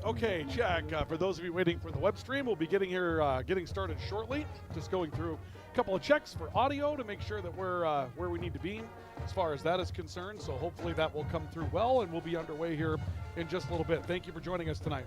Okay, check. For those of you waiting for the web stream, we'll be getting started shortly. Just going through a couple of checks for audio to make sure that we're where we need to be as far as that is concerned. So hopefully that will come through well, and we'll be underway here in just a little bit. Thank you for joining us tonight.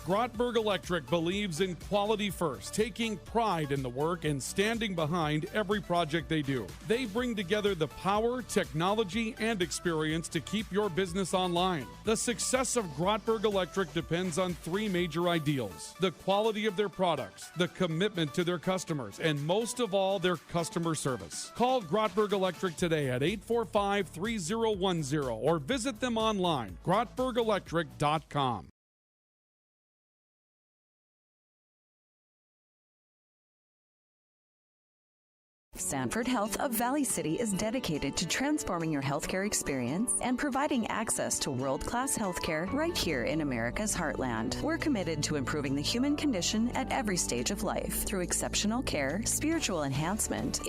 Grotberg Electric believes in quality first, taking pride in the work and standing behind every project they do. They bring together the power, technology, and experience to keep your business online. The success of Grotberg Electric depends on three major ideals: the quality of their products, the commitment to their customers, and most of all, their customer service. Call Grotberg Electric today at 845-3010 or visit them online, grotbergelectric.com. Sanford Health of Valley City is dedicated to transforming your healthcare experience and providing access to world-class healthcare right here in America's heartland. We're committed to improving the human condition at every stage of life through exceptional care, spiritual enhancement,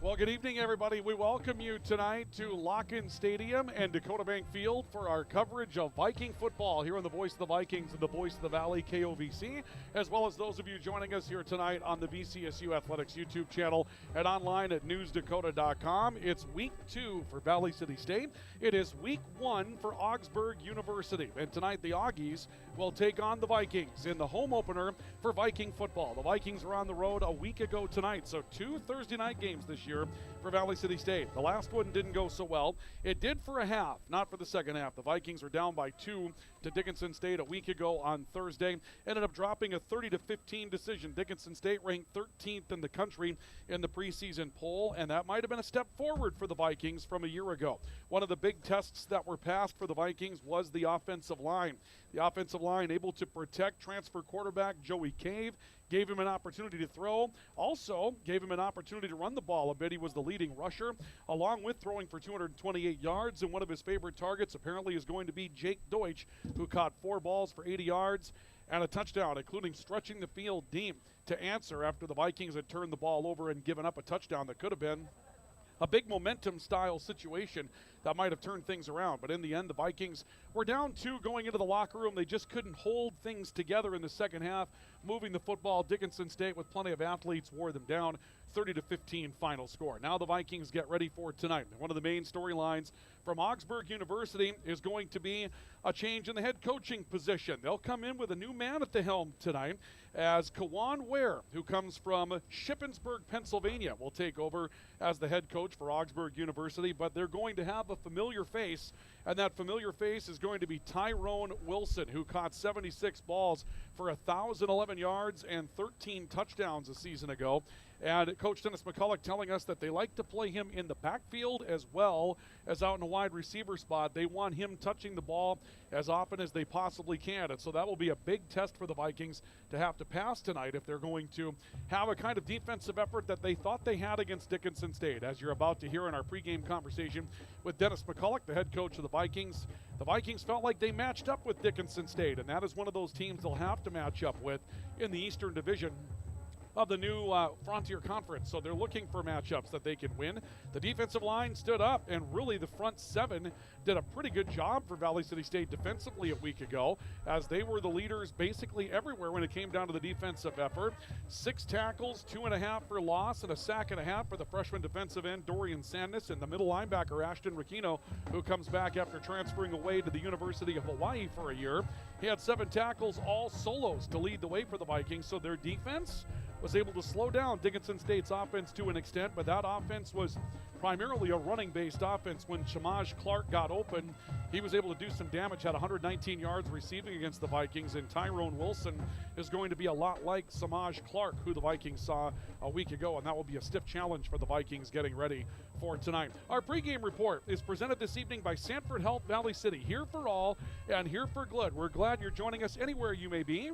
Well, good evening, everybody. We welcome you tonight to Lock-In Stadium and Dakota Bank Field for our coverage of Viking football here on the Voice of the Vikings and the Voice of the Valley, KOVC, as well as those of you joining us here tonight on the VCSU Athletics YouTube channel and online at newsdakota.com. It's week 2 for Valley City State. It is week 1 for Augsburg University. And tonight the Augies will take on the Vikings in the home opener for Viking football. The Vikings were on the road a week ago tonight, so 2 Thursday night games this year here for Valley City State. The last one didn't go so well. It did for a half, not for the second half. The Vikings were down by 2 to Dickinson State a week ago on Thursday. Ended up dropping a 30-15 decision. Dickinson State ranked 13th in the country in the preseason poll, and that might have been a step forward for the Vikings from a year ago. One of the big tests that were passed for the Vikings was the offensive line. The offensive line able to protect transfer quarterback Joey Cave, gave him an opportunity to throw, also gave him an opportunity to run the ball a bit. He was the leading rusher, along with throwing for 228 yards, and one of his favorite targets apparently is going to be Jake Deutsch, who caught 4 balls for 80 yards and a touchdown, including stretching the field deep to answer after the Vikings had turned the ball over and given up a touchdown that could have been a big momentum-style situation that might have turned things around. But in the end, the Vikings were down 2 going into the locker room. They just couldn't hold things together in the second half, moving the football. Dickinson State, with plenty of athletes, wore them down. 30-15 final score. Now the Vikings get ready for tonight. One of the main storylines from Augsburg University is going to be a change in the head coaching position. They'll come in with a new man at the helm tonight, as Kawan Ware, who comes from Shippensburg, Pennsylvania, will take over as the head coach for Augsburg University. But they're going to have a familiar face, and that familiar face is going to be Tyrone Wilson, who caught 76 balls for 1,011 yards and 13 touchdowns a season ago. And Coach Dennis McCullik telling us that they like to play him in the backfield as well as out in a wide receiver spot. They want him touching the ball as often as they possibly can. And so that will be a big test for the Vikings to have to pass tonight if they're going to have a kind of defensive effort that they thought they had against Dickinson State. As you're about to hear in our pregame conversation with Dennis McCullik, the head coach of the Vikings felt like they matched up with Dickinson State, and that is one of those teams they'll have to match up with in the Eastern Division of the new Frontier Conference. So they're looking for matchups that they can win. The defensive line stood up, and really the front 7 did a pretty good job for Valley City State defensively a week ago, as they were the leaders basically everywhere when it came down to the defensive effort. 6 tackles, 2.5 for loss, and a sack and a half for the freshman defensive end Dorian Sandness, and the middle linebacker Ashton Ricchino, who comes back after transferring away to the University of Hawaii for a year. He had 7 tackles, all solos, to lead the way for the Vikings. So their defense was able to slow down Dickinson State's offense to an extent, but that offense was primarily a running-based offense. When Shamaj Clark got open, he was able to do some damage, had 119 yards receiving against the Vikings, and Tyrone Wilson is going to be a lot like Shamaj Clark, who the Vikings saw a week ago, and that will be a stiff challenge for the Vikings getting ready for tonight. Our pregame report is presented this evening by Sanford Health Valley City, here for all and here for good. We're glad you're joining us anywhere you may be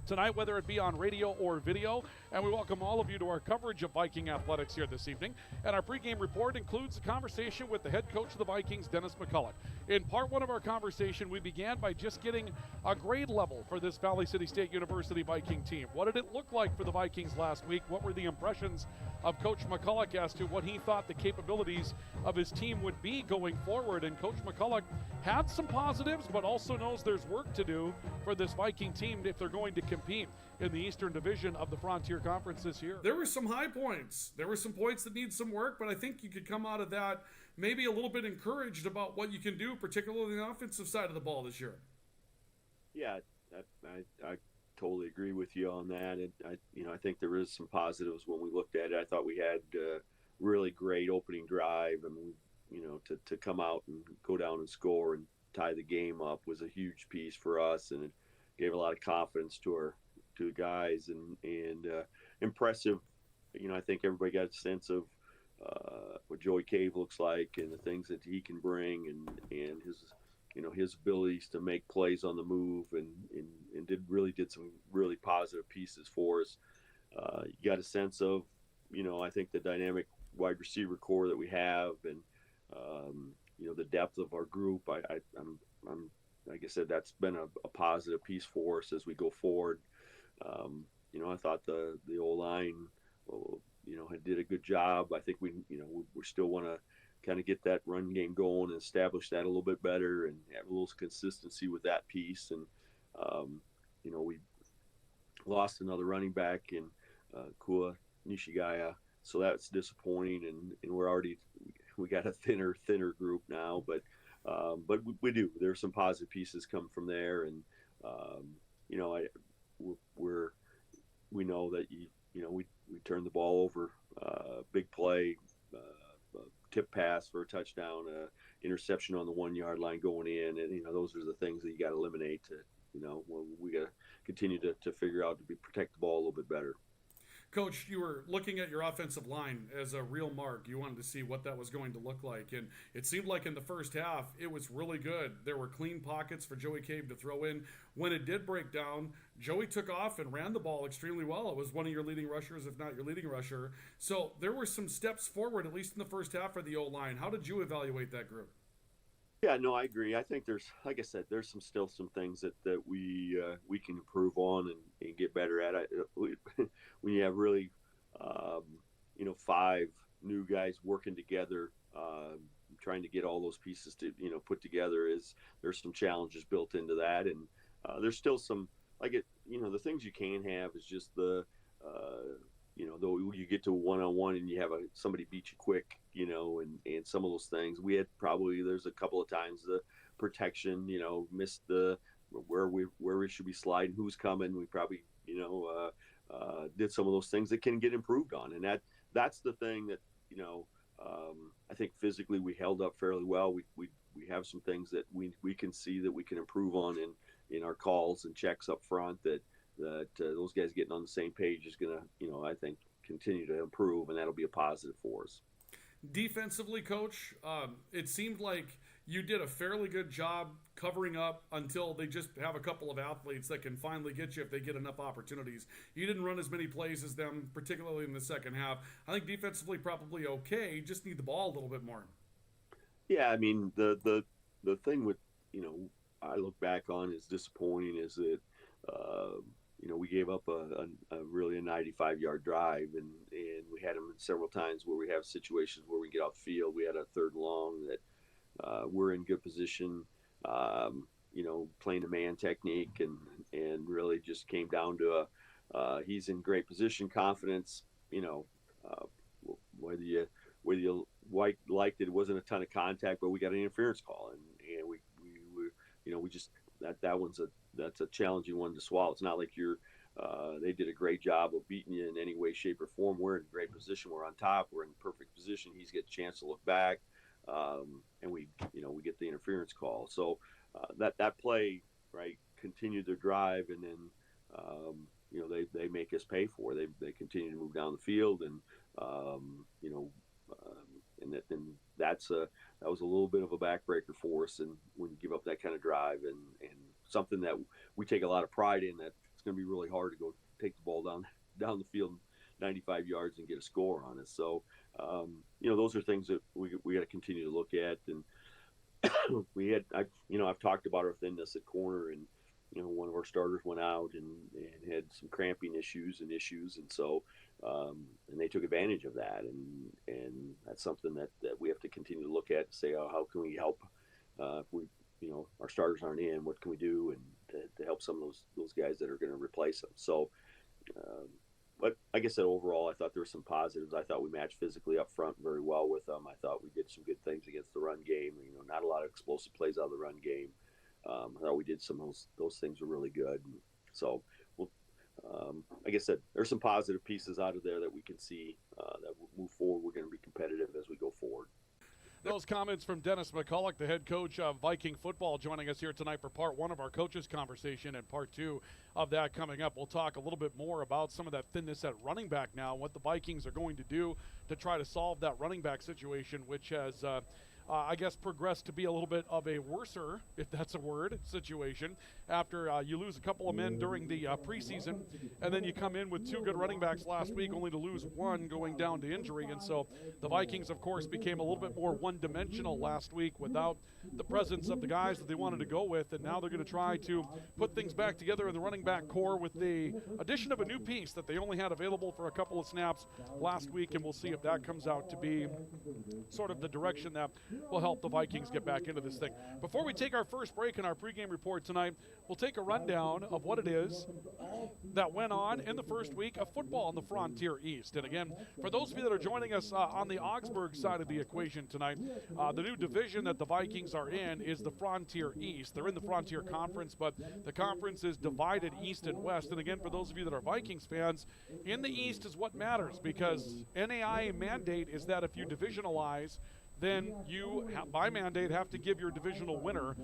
tonight, whether it be on radio or video, and we welcome all of you to our coverage of Viking athletics here this evening. And our pregame report includes a conversation with the head coach of the Vikings, Dennis McCullik. In part 1 of our conversation, we began by just getting a grade level for this Valley City State University Viking team. What did it look like for the Vikings last week? What were the impressions of Coach McCullik as to what he thought the capabilities of his team would be going forward? And Coach McCullik had some positives, but also knows there's work to do for this Viking team if they're going to compete in the Eastern Division of the Frontier Conference this year. There were some high points. There were some points that need some work, but I think you could come out of that maybe a little bit encouraged about what you can do, particularly on the offensive side of the ball this year. Yeah, I totally agree with you on that. And I think there is some positives when we looked at it. I thought we had really great opening drive, and to come out and go down and score and tie the game up was a huge piece for us, and it gave a lot of confidence to the guys, and impressive. I think everybody got a sense of what Joey Cave looks like and the things that he can bring, and his abilities to make plays on the move, and did some really positive pieces for us. You got a sense of, I think the dynamic wide receiver core that we have, and the depth of our group. I'm like I said, that's been a positive piece for us as we go forward. I thought the O-line, did a good job. I think we still want to kind of get that run game going and establish that a little bit better and have a little consistency with that piece. And, we lost another running back in Kua Nishigaya, so that's disappointing. And we got a thinner group now, but we do. There are some positive pieces come from there, and we know that we turned the ball over, big play, tip pass for a touchdown, interception on the 1 yard line going in, and those are the things that you got to eliminate. We got to continue to figure out to protect the ball a little bit better. Coach, you were looking at your offensive line as a real mark. You wanted to see what that was going to look like. And it seemed like in the first half, it was really good. There were clean pockets for Joey Cave to throw in. When it did break down, Joey took off and ran the ball extremely well. It was one of your leading rushers, if not your leading rusher. So there were some steps forward, at least in the first half of the O-line. How did you evaluate that group? Yeah, no, I agree. I think there's, like I said, there's still some things that we can improve on and get better at. When you have really, 5 new guys working together, trying to get all those pieces to put together, there's some challenges built into that, and there's still some the things you can have is just the though you get to a one-on-one and you have somebody beat you quick, and some of those things. There's a couple of times the protection, missed where we should be sliding, who's coming. We probably, did some of those things that can get improved on. And that's the thing that, I think physically we held up fairly well. We have some things that we can see that we can improve on in our calls and checks up front that those guys getting on the same page is going to, I think, continue to improve, and that'll be a positive for us. Defensively, Coach, it seemed like you did a fairly good job covering up until they just have a couple of athletes that can finally get you if they get enough opportunities. You didn't run as many plays as them, particularly in the second half. I think defensively probably okay, just need the ball a little bit more. Yeah, I mean, the thing with, I look back on is disappointing is that, we gave up a 95-yard drive, and we had them several times where we have situations where we get off the field. We had a 3rd and long that we're in good position, playing a man technique, and really just came down to he's in great position, confidence. Whether you liked it wasn't a ton of contact, but we got an interference call, and we just that's a challenging one to swallow. It's not like they did a great job of beating you in any way, shape, or form. We're in great position. We're on top. We're in perfect position. He's got a chance to look back, and we get the interference call. So that play, right, continued their drive, and then they make us pay for it. They continue to move down the field, and that was a little bit of a backbreaker for us. And when you give up that kind of drive and something that we take a lot of pride in, that it's going to be really hard to go take the ball down the field 95 yards and get a score on us. So, those are things that we got to continue to look at. And I've talked about our thinness at corner, and one of our starters went out and had some cramping issues, and so and they took advantage of that, and that's something that we have to continue to look at and say, how can we help if we our starters aren't in, what can we do and to help some of those guys that are going to replace them. So but like I said, overall I thought there were some positives. I thought we matched physically up front very well with them. I thought we did some good things against the run game, not a lot of explosive plays out of the run game. I thought we did some of those things were really good. So, like I said, there's some positive pieces out of there that we can see that will move forward. We're going to be competitive as we go forward. Those comments from Dennis McCullik, the head coach of Viking football, joining us here tonight for part 1 of our coaches conversation, and part 2 of that coming up. We'll talk a little bit more about some of that thinness at running back now, what the Vikings are going to do to try to solve that running back situation, which has progressed to be a little bit of a worser, if that's a word, situation after you lose a couple of men during the preseason, and then you come in with 2 good running backs last week, only to lose 1 going down to injury. And so the Vikings, of course, became a little bit more one-dimensional last week without the presence of the guys that they wanted to go with, and now they're going to try to put things back together in the running back core with the addition of a new piece that they only had available for a couple of snaps last week, and we'll see if that comes out to be sort of the direction that will help the Vikings get back into this thing. Before we take our first break in our pregame report tonight, we'll take a rundown of what it is that went on in the first week of football in the Frontier East. And again, for those of you that are joining us on the Augsburg side of the equation tonight, the new division that the Vikings are in is the Frontier East. They're in the Frontier Conference, but the conference is divided east and west. And again, for those of you that are Vikings fans, in the East is what matters, because NAIA mandate is that if you divisionalize, then you, by mandate, have to give your divisional winner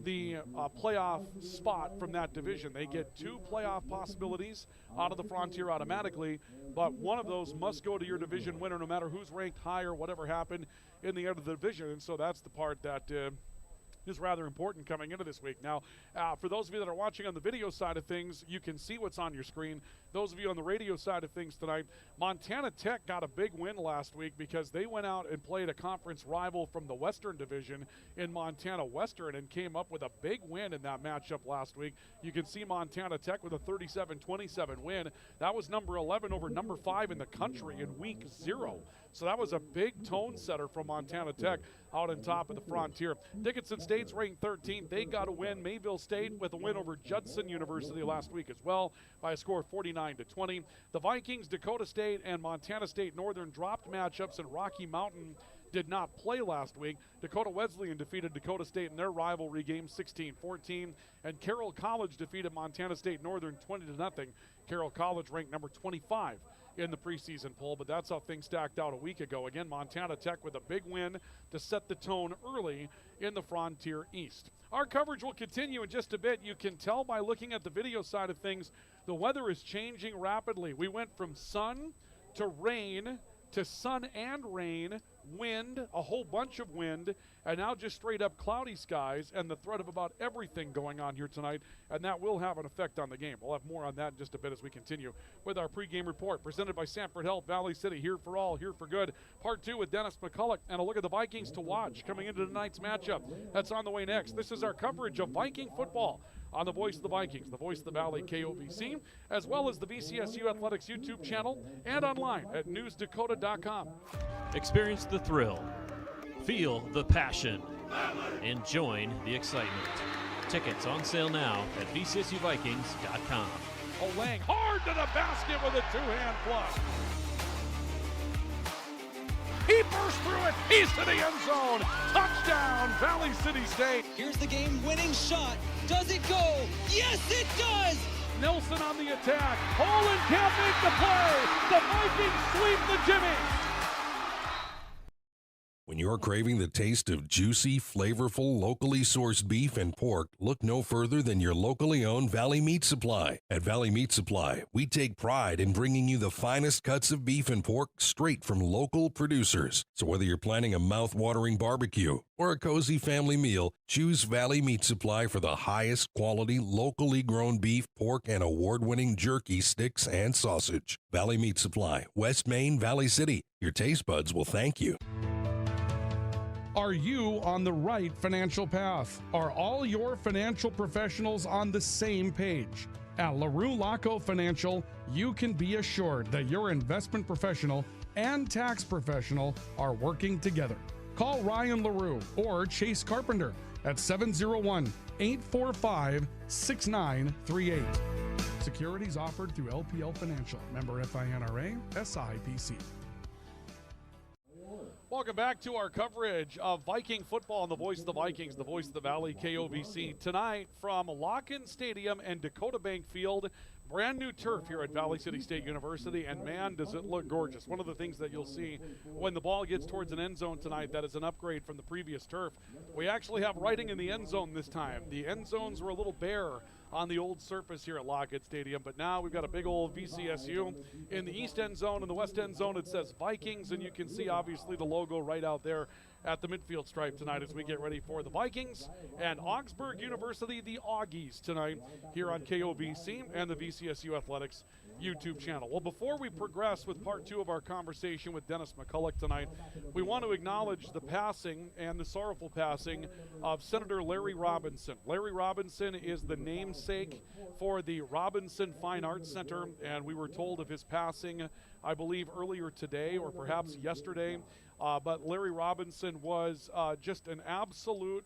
the playoff spot from that division. They get 2 playoff possibilities out of the Frontier automatically, but one of those must go to your division winner no matter who's ranked higher, whatever happened in the end of the division. And so that's the part that is rather important coming into this week. Now, for those of you that are watching on the video side of things, you can see what's on your screen. Those of you on the radio side of things tonight, Montana Tech got a big win last week because they went out and played a conference rival from the Western Division in Montana Western and came up with a big win in that matchup last week. You can see Montana Tech with a 37-27 win. That was number 11 over number 5 in the country in week 0. So that was a big tone setter from Montana Tech out on top of the Frontier. Dickinson State's ranked 13th. They got a win. Mayville State with a win over Judson University last week as well by a score of 49-20. The Vikings, Dakota State, and Montana State Northern dropped matchups, and Rocky Mountain did not play last week. Dakota Wesleyan defeated Dakota State in their rivalry game 16-14, and Carroll College defeated Montana State Northern 20-0. Carroll College ranked number 25 in the preseason poll, but that's how things stacked out a week ago. Again, Montana Tech with a big win to set the tone early in the Frontier East. Our coverage will continue in just a bit. You can tell by looking at the video side of things, the weather is changing rapidly. We went from sun to rain to sun and rain, wind, a whole bunch of wind, and now just straight up cloudy skies and the threat of about everything going on here tonight, and that will have an effect on the game. We'll have more on that in just a bit as we continue with our pregame report presented by Sanford Health, Valley City, here for all, here for good. Part 2 with Dennis McCullik, and a look at the Vikings to watch coming into tonight's matchup. That's on the way next. This is our coverage of Viking football on the Voice of the Vikings, the Voice of the Valley KOVC, as well as the VCSU Athletics YouTube channel and online at newsdakota.com. Experience the thrill, feel the passion, and join the excitement. Tickets on sale now at VCSUVikings.com. Olang hard to the basket with a two-hand flush. He burst through it. He's to the end zone. Touchdown, Valley City State. Here's the game-winning shot. Does it go? Yes, it does! Nelson on the attack. Holland can't make the play. The Vikings sweep the Jimmy. When you're craving the taste of juicy, flavorful, locally sourced beef and pork, look no further than your locally owned Valley Meat Supply. At Valley Meat Supply, we take pride in bringing you the finest cuts of beef and pork straight from local producers. So whether you're planning a mouth-watering barbecue or a cozy family meal, choose Valley Meat Supply for the highest quality, locally grown beef, pork, and award-winning jerky, sticks, and sausage. Valley Meat Supply, West Main, Valley City. Your taste buds will thank you. Are you on the right financial path? Are all your financial professionals on the same page? At LaRue Laco Financial, you can be assured that your investment professional and tax professional are working together. Call Ryan LaRue or Chase Carpenter at 701-845-6938. Securities offered through LPL Financial. Member FINRA, SIPC. Welcome back to our coverage of Viking football on the Voice of the Vikings, the Voice of the Valley, KOVC. Tonight from Locken Stadium and Dakota Bank Field, brand new turf here at Valley City State University, and man, does it look gorgeous. One of the things that you'll see when the ball gets towards an end zone tonight that is an upgrade from the previous turf. We actually have writing in the end zone this time. The end zones were a little bare on the old surface here at Lockett Stadium, but now we've got a big old VCSU in the east end zone. In the west end zone, it says Vikings, and you can see obviously the logo right out there at the midfield stripe tonight as we get ready for the Vikings and Augsburg University, the Augies, tonight here on KOVC and the VCSU Athletics YouTube channel. Well, before we progress with part 2 of our conversation with Dennis McCullik tonight, we want to acknowledge the passing and the sorrowful passing of Senator Larry Robinson. Larry Robinson is the namesake for the Robinson Fine Arts Center, and we were told of his passing, I believe, earlier today or perhaps yesterday. But Larry Robinson was just an absolute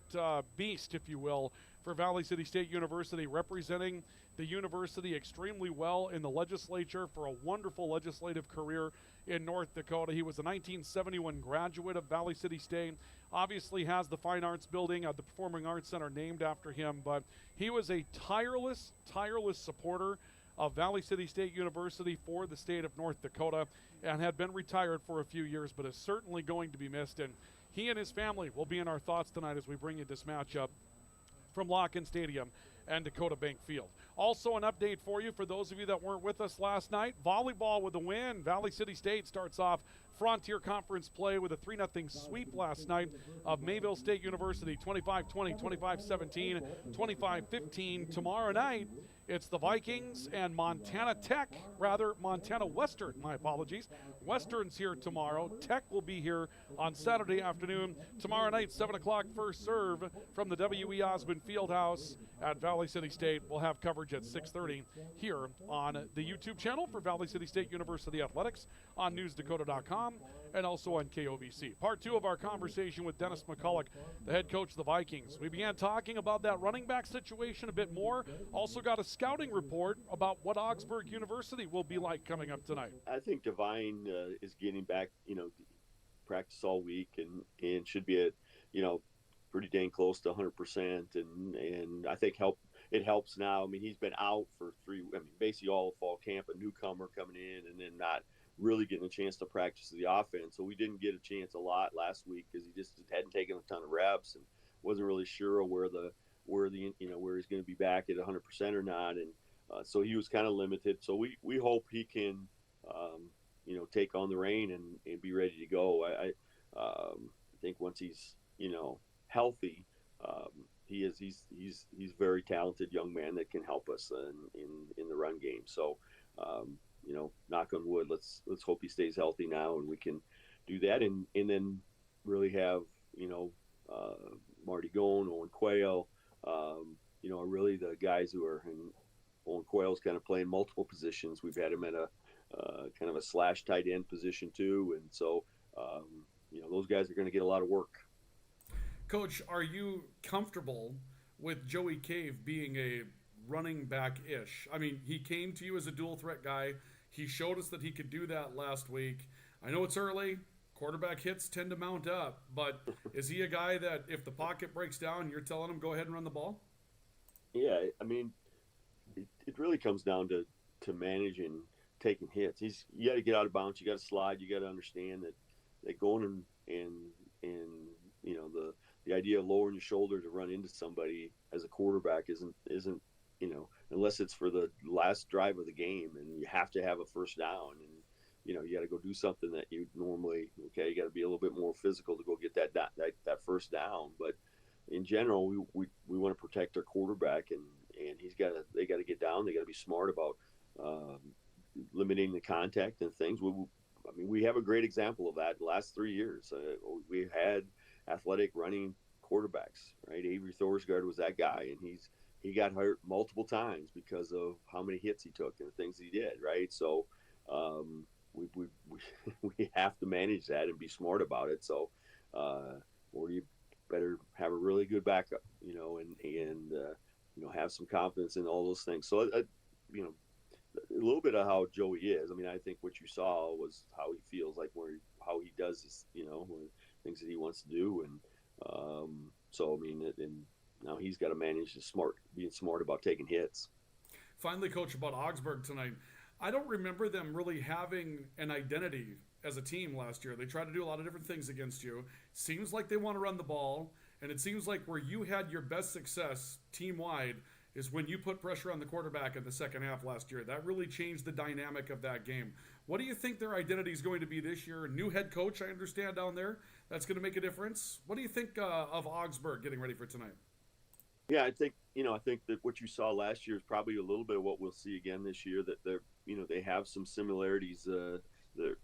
beast, if you will, for Valley City State University, representing the university extremely well in the legislature for a wonderful legislative career in North Dakota. He was a 1971 graduate of Valley City State, obviously has the Fine Arts Building, the Performing Arts Center named after him, but he was a tireless supporter of Valley City State University for the state of North Dakota, and had been retired for a few years, but is certainly going to be missed. And he and his family will be in our thoughts tonight as we bring you this matchup from Locken Stadium and Dakota Bank Field. Also an update for you for those of you that weren't with us last night. Volleyball with a win. Valley City State starts off Frontier Conference play with a 3-0 sweep last night of Mayville State University, 25-20, 25-17, 25-15. Tomorrow night, it's the Vikings and Montana Western, my apologies. Western's here tomorrow. Tech will be here on Saturday afternoon. Tomorrow night, 7 o'clock, first serve from the W.E. Osmond Fieldhouse at Valley City State. We'll have coverage at 6:30 here on the YouTube channel for Valley City State University Athletics, on newsdakota.com, and also on KOVC. Part 2 of our conversation with Dennis McCullik, the head coach of the Vikings. We began talking about that running back situation a bit more. Also got a scouting report about what Augsburg University will be like coming up tonight. I think Devine is getting back, practice all week and should be at, pretty dang close to 100%. And I think it helps now. I mean, he's been out for basically all fall camp, a newcomer coming in, and then not really getting a chance to practice the offense. So we didn't get a chance a lot last week because he just hadn't taken a ton of reps and wasn't really sure where he's going to be back at 100% or not. And so he was kind of limited. So we hope he can, take on the rein and be ready to go. I think once he's, healthy, he's very talented young man that can help us in the run game. So, knock on wood, let's hope he stays healthy now and we can do that. And then really have, Marty Gone, Owen Quayle, are really the guys who are, and Owen Quayle's kind of playing multiple positions. We've had him at a kind of a slash tight end position too. And so, those guys are going to get a lot of work. Coach, are you comfortable with Joey Cave being a running back-ish? I mean, he came to you as a dual threat guy. He showed us that he could do that last week. I know it's early. Quarterback hits tend to mount up, but is he a guy that if the pocket breaks down, you're telling him go ahead and run the ball? Yeah, I mean, it really comes down to managing taking hits. You got to get out of bounds. You got to slide. You got to understand that going and the idea of lowering your shoulder to run into somebody as a quarterback isn't unless it's for the last drive of the game and you have to have a first down and you got to go do something that you normally you got to be a little bit more physical to go get that first down. But in general, we want to protect our quarterback and they got to get down. They got to be smart about limiting the contact and things. We have a great example of that the last 3 years. We had athletic running quarterbacks, right? Avery Thorsgaard was that guy, and he got hurt multiple times because of how many hits he took and the things he did, right? So we have to manage that and be smart about it. So or you better have a really good backup, and have some confidence in all those things. So a little bit of how Joey is. I mean, I think what you saw was how he feels like how he does his, things that he wants to do. And so, I mean, and now he's got to manage being smart about taking hits. Finally, Coach, about Augsburg tonight. I don't remember them really having an identity as a team last year. They tried to do a lot of different things against you. Seems like they want to run the ball, and it seems like where you had your best success team-wide is when you put pressure on the quarterback in the second half last year. That really changed the dynamic of that game. What do you think their identity is going to be this year? New head coach, I understand, down there. That's going to make a difference. What do you think of Augsburg getting ready for tonight? Yeah, I think that what you saw last year is probably a little bit of what we'll see again this year, that they have some similarities.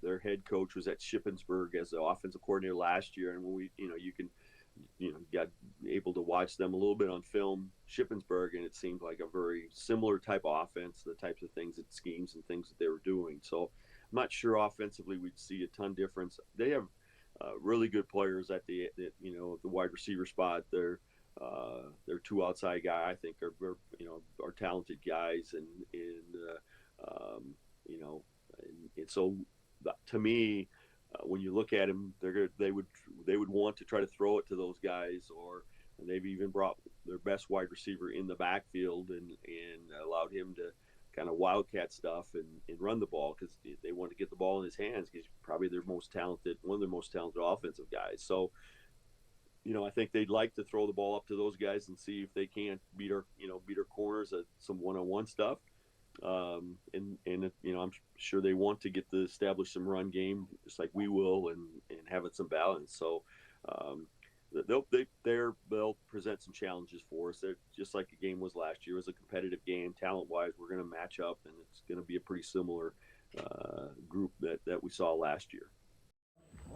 Their head coach was at Shippensburg as the offensive coordinator last year. And when got able to watch them a little bit on film, Shippensburg, and it seemed like a very similar type of offense, the types of things that schemes and things that they were doing. So I'm not sure offensively we'd see a ton difference. They have really good players at the wide receiver spot. They're two outside guys. I think are talented guys, and so to me, when you look at them, they would want to try to throw it to those guys, and they've even brought their best wide receiver in the backfield and allowed him to kind of wildcat stuff and run the ball, because they want to get the ball in his hands, because he's probably one of their most talented offensive guys. So, I think they'd like to throw the ball up to those guys and see if they can't beat our corners at some one-on-one stuff. I'm sure they want to get to establish some run game, just like we will, and have it some balance. So, they'll present some challenges for us. They're just like the game was last year. It was a competitive game. Talent-wise, we're going to match up, and it's going to be a pretty similar group that we saw last year.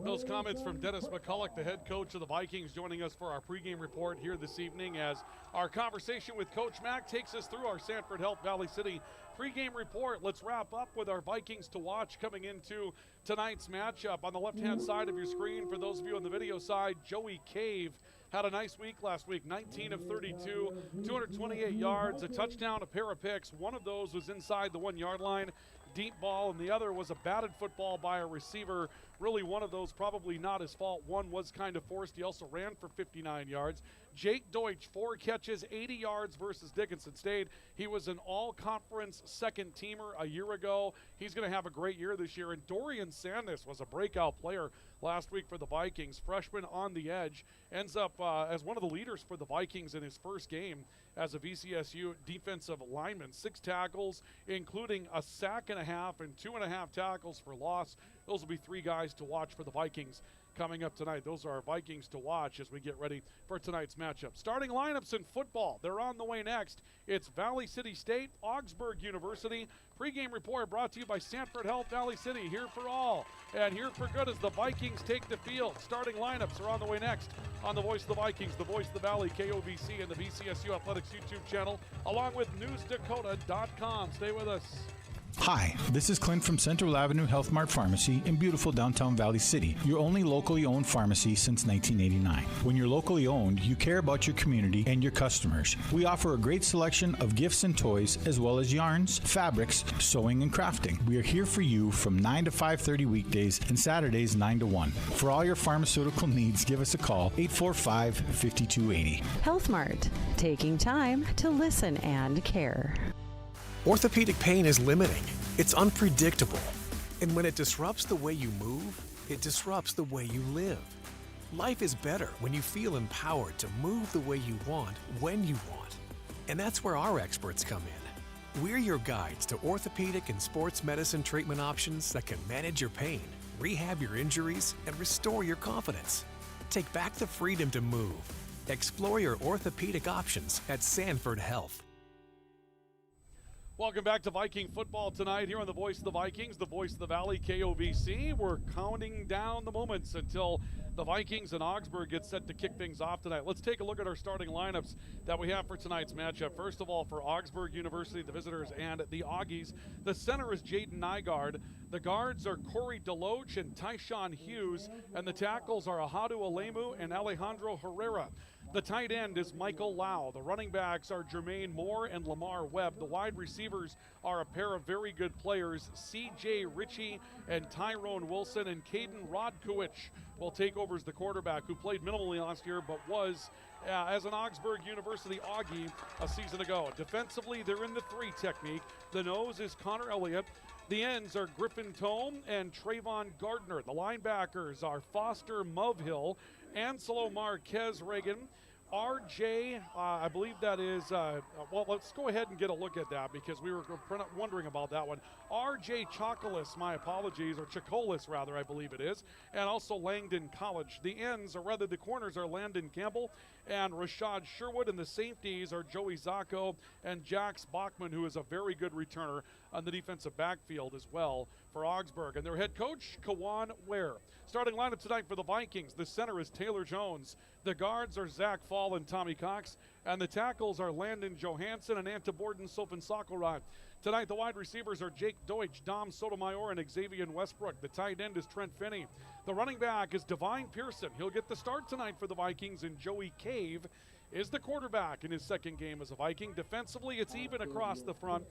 Those comments from Dennis McCullik, the head coach of the Vikings, joining us for our pregame report here this evening, as our conversation with Coach Mack takes us through our Sanford Health Valley City pregame report. Let's wrap up with our Vikings to watch coming into tonight's matchup. On the left-hand side of your screen, for those of you on the video side, Joey Cave had a nice week last week, 19 of 32, 228 yards, a touchdown, a pair of picks. One of those was inside the 1-yard line, deep ball, and the other was a batted football by a receiver. Really, one of those probably not his fault. One was kind of forced. He also ran for 59 yards. Jake Deutsch, 4 catches, 80 yards versus Dickinson State. He was an all-conference second-teamer a year ago. He's going to have a great year this year. And Dorian Sandus was a breakout player last week for the Vikings. Freshman on the edge, ends up as one of the leaders for the Vikings in his first game as a VCSU defensive lineman. 6 tackles, including a sack and a half and 2.5 tackles for loss. Those will be 3 guys to watch for the Vikings coming up tonight. Those are our Vikings to watch as we get ready for tonight's matchup. Starting lineups in football, they're on the way next. It's Valley City State, Augsburg University. Pregame report brought to you by Sanford Health Valley City, here for all and here for good as the Vikings take the field. Starting lineups are on the way next on the Voice of the Vikings, the Voice of the Valley, KOVC, and the VCSU Athletics YouTube channel, along with NewsDakota.com. Stay with us. Hi, this is Clint from Central Avenue Health Mart Pharmacy in beautiful downtown Valley City, your only locally owned pharmacy since 1989. When you're locally owned, you care about your community and your customers. We offer a great selection of gifts and toys, as well as yarns, fabrics, sewing, and crafting. We are here for you from 9 to 5:30 weekdays and Saturdays 9 to 1. For all your pharmaceutical needs, give us a call, 845-5280. Health Mart, taking time to listen and care. Orthopedic pain is limiting. It's unpredictable. And when it disrupts the way you move, it disrupts the way you live. Life is better when you feel empowered to move the way you want, when you want. And that's where our experts come in. We're your guides to orthopedic and sports medicine treatment options that can manage your pain, rehab your injuries, and restore your confidence. Take back the freedom to move. Explore your orthopedic options at Sanford Health. Welcome back to Viking football tonight here on the Voice of the Vikings, the Voice of the Valley, KOVC. We're counting down the moments until the Vikings and Augsburg get set to kick things off tonight. Let's take a look at our starting lineups that we have for tonight's matchup. First of all, for Augsburg University, the visitors, and the Augies, the center is Jaden Nygaard. The guards are Corey Deloach and Tyshawn Hughes, and the tackles are Ahadu Alemu and Alejandro Herrera. The tight end is Michael Lau. The running backs are Jermaine Moore and Lamar Webb. The wide receivers are a pair of very good players, C.J. Ritchie and Tyrone Wilson, and Caden Rodkowicz will take over as the quarterback, who played minimally last year but was, as an Augsburg University Augie a season ago. Defensively, they're in the 3 technique. The nose is Connor Elliott. The ends are Griffin Tome and Trayvon Gardner. The linebackers are Foster Movehill, Anselo Marquez Reagan, RJ, I believe that is, well, let's go ahead and get a look at that because we were wondering about that one. RJ Chocolis, my apologies, or Chocolis rather, I believe it is, and also Langdon College. The ends, or rather the corners, are Landon Campbell and Rashad Sherwood, and the safeties are Joey Zacco and Jax Bachman, who is a very good returner on the defensive backfield as well for Augsburg. And their head coach, Kawan Ware. Starting lineup tonight for the Vikings, the center is Taylor Jones. The guards are Zach Fall and Tommy Cox, and the tackles are Landon Johansson and Anta Borden Sofin Sakurai. Tonight, the wide receivers are Jake Deutsch, Dom Sotomayor, and Xavier Westbrook. The tight end is Trent Finney. The running back is Divine Pearson. He'll get the start tonight for the Vikings, and Joey Cave is the quarterback in his second game as a Viking. Defensively, it's even across the front.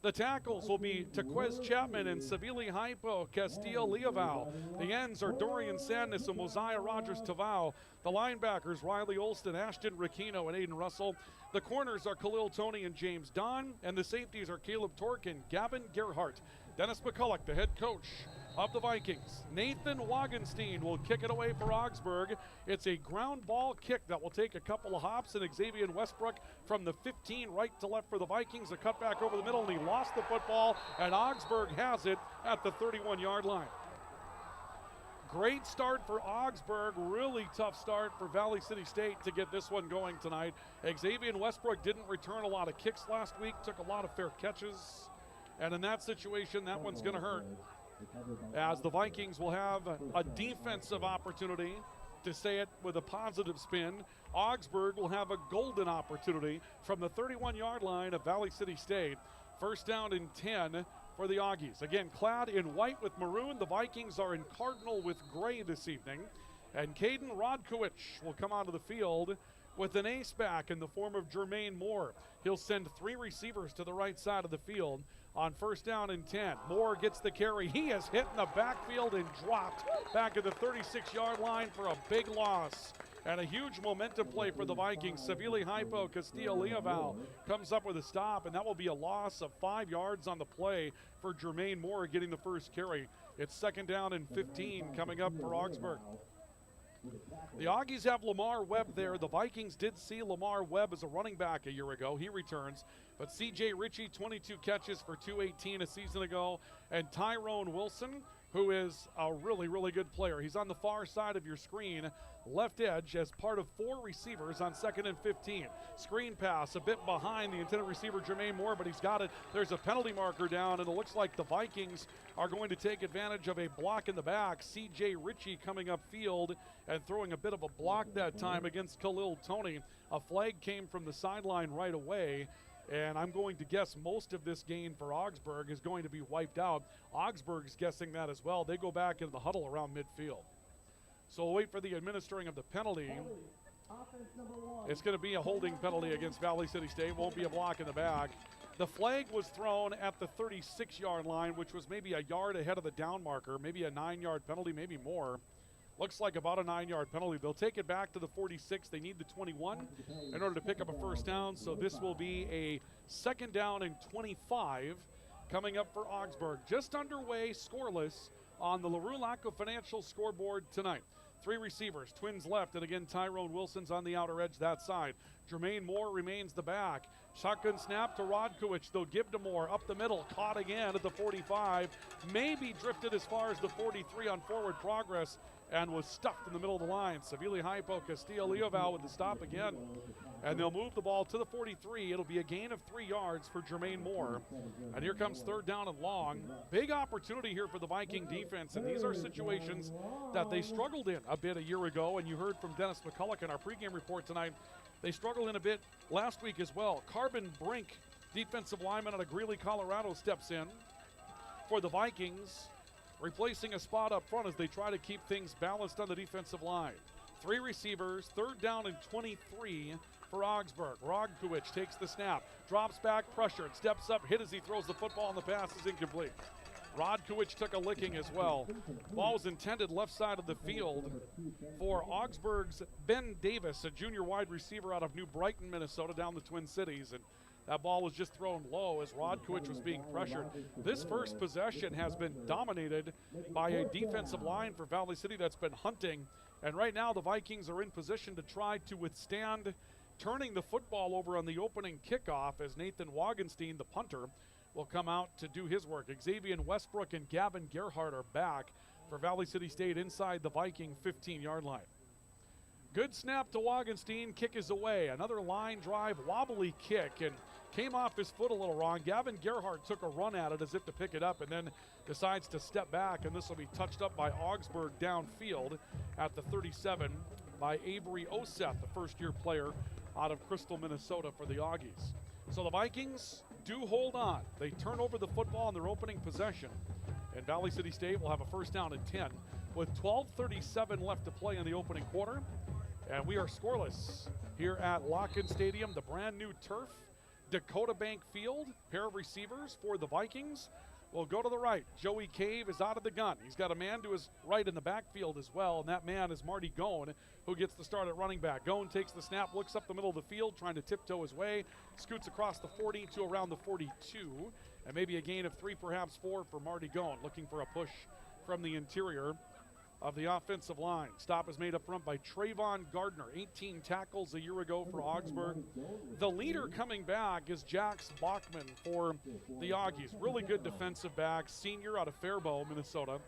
The tackles will be Tequez Chapman and Savili Hypo Castillo-Leoval. The ends are Dorian Sandness and Mosiah Rogers-Tavau. The linebackers, Riley Olston, Ashton Ricchino, and Aiden Russell. The corners are Khalil Toney and James Don. And the safeties are Caleb Tork and Gavin Gerhardt. Dennis McCullik, the head coach of the Vikings. Nathan Wagenstein will kick it away for Augsburg. It's a ground ball kick that will take a couple of hops, and Xavier Westbrook from the 15 right to left for the Vikings. A cutback over the middle, and he lost the football, and Augsburg has it at the 31-yard line. Great start for Augsburg. Really tough start for Valley City State to get this one going tonight. Xavier Westbrook didn't return a lot of kicks last week, took a lot of fair catches, and in that situation, that one's going to hurt, as the Vikings will have a defensive opportunity, to say it with a positive spin. Augsburg will have a golden opportunity from the 31-yard line of Valley City State. First down and 10 for the Augies. Again, clad in white with maroon. The Vikings are in cardinal with gray this evening. And Caden Rodkowicz will come onto the field with an ace back in the form of Jermaine Moore. He'll send 3 receivers to the right side of the field on first down and 10. Moore gets the carry. He is hit in the backfield and dropped back at the 36-yard line for a big loss. And a huge momentum play for the Vikings. Savili Hypo Castillo-Leoval comes up with a stop, and that will be a loss of 5 yards on the play for Jermaine Moore getting the first carry. It's second down and 15 coming up for Augsburg. The Augies have Lamar Webb there. The Vikings did see Lamar Webb as a running back a year ago. He returns. But C.J. Ritchie, 22 catches for 218 a season ago. And Tyrone Wilson, who is a really, really good player. He's on the far side of your screen, left edge, as part of 4 receivers on second and 15. Screen pass a bit behind the intended receiver, Jermaine Moore, but he's got it. There's a penalty marker down, and it looks like the Vikings are going to take advantage of a block in the back. C.J. Ritchie coming upfield and throwing a bit of a block that time against Khalil Toney. A flag came from the sideline right away. And I'm going to guess most of this gain for Augsburg is going to be wiped out. Augsburg's guessing that as well. They go back into the huddle around midfield. So we'll wait for the administering of the penalty. It's going to be a holding penalty against Valley City State. Won't be a block in the back. The flag was thrown at the 36-yard line, which was maybe a yard ahead of the down marker, maybe a 9-yard penalty, maybe more. Looks like about a 9-yard penalty. They'll take it back to the 46. They need the 21 in order to pick up a first down. So this will be a second down and 25 coming up for Augsburg. Just underway, scoreless on the LaRue Laco Financial scoreboard tonight. 3 receivers, twins left, and again, Tyrone Wilson's on the outer edge that side. Jermaine Moore remains the back. Shotgun snap to Rodkowicz. They'll give to Moore up the middle. Caught again at the 45. Maybe drifted as far as the 43 on forward progress and was stuffed in the middle of the line. Savili Hypo Castillo-Leoval with the stop again. And they'll move the ball to the 43. It'll be a gain of 3 yards for Jermaine Moore. And here comes third down and long. Big opportunity here for the Viking defense. And these are situations that they struggled in a bit a year ago. And you heard from Dennis McCullik in our pregame report tonight. They struggled in a bit last week as well. Carbon Brink, defensive lineman out of Greeley, Colorado, steps in for the Vikings, replacing a spot up front as they try to keep things balanced on the defensive line. 3 receivers, third down and 23 for Augsburg. Rodkowicz takes the snap, drops back, pressured, steps up, hit as he throws the football, and the pass is incomplete. Rodkowicz took a licking as well. Ball was intended left side of the field for Augsburg's Ben Davis, a junior wide receiver out of New Brighton, Minnesota, down the Twin Cities. And that ball was just thrown low as Rodkowicz was being pressured. This first possession has been dominated by a defensive line for Valley City that's been hunting. And right now the Vikings are in position to try to withstand turning the football over on the opening kickoff as Nathan Wagenstein, the punter, will come out to do his work. Xavier Westbrook and Gavin Gerhardt are back for Valley City State inside the Viking 15-yard line. Good snap to Wagenstein. Kick is away. Another line drive, wobbly kick, and came off his foot a little wrong. Gavin Gerhardt took a run at it as if to pick it up and then decides to step back, and this will be touched up by Augsburg downfield at the 37 by Avery Oseth, the first-year player out of Crystal, Minnesota for the Augies. So the Vikings do hold on. They turn over the football in their opening possession, and Valley City State will have a first down and 10 with 12:37 left to play in the opening quarter. And we are scoreless here at Locken Stadium, the brand new turf, Dakota Bank Field. Pair of receivers for the Vikings will go to the right. Joey Cave is out of the gun. He's got a man to his right in the backfield as well, and that man is Marty Gone, who gets the start at running back. Gone takes the snap, looks up the middle of the field, trying to tiptoe his way, scoots across the 40 to around the 42, and maybe a gain of 3, perhaps 4 for Marty Gone, looking for a push from the interior of the offensive line. Stop is made up front by Trayvon Gardner, 18 tackles a year ago for Augsburg. The leader coming back is Jax Bachman for the Augies. Really good defensive back, senior out of Faribault, Minnesota.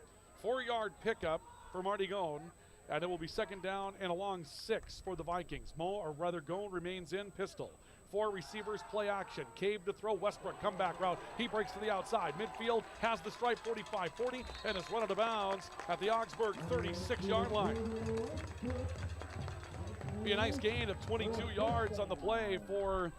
4-yard pickup for Marty Gone, and it will be second down and a long 6 for the Vikings. Gone remains in pistol. 4 receivers, play action. Cave to throw. Westbrook, comeback route. He breaks to the outside. Midfield, has the stripe, 45-40, and is run out of bounds at the Augsburg 36-yard line. Be a nice gain of 22 yards on the play for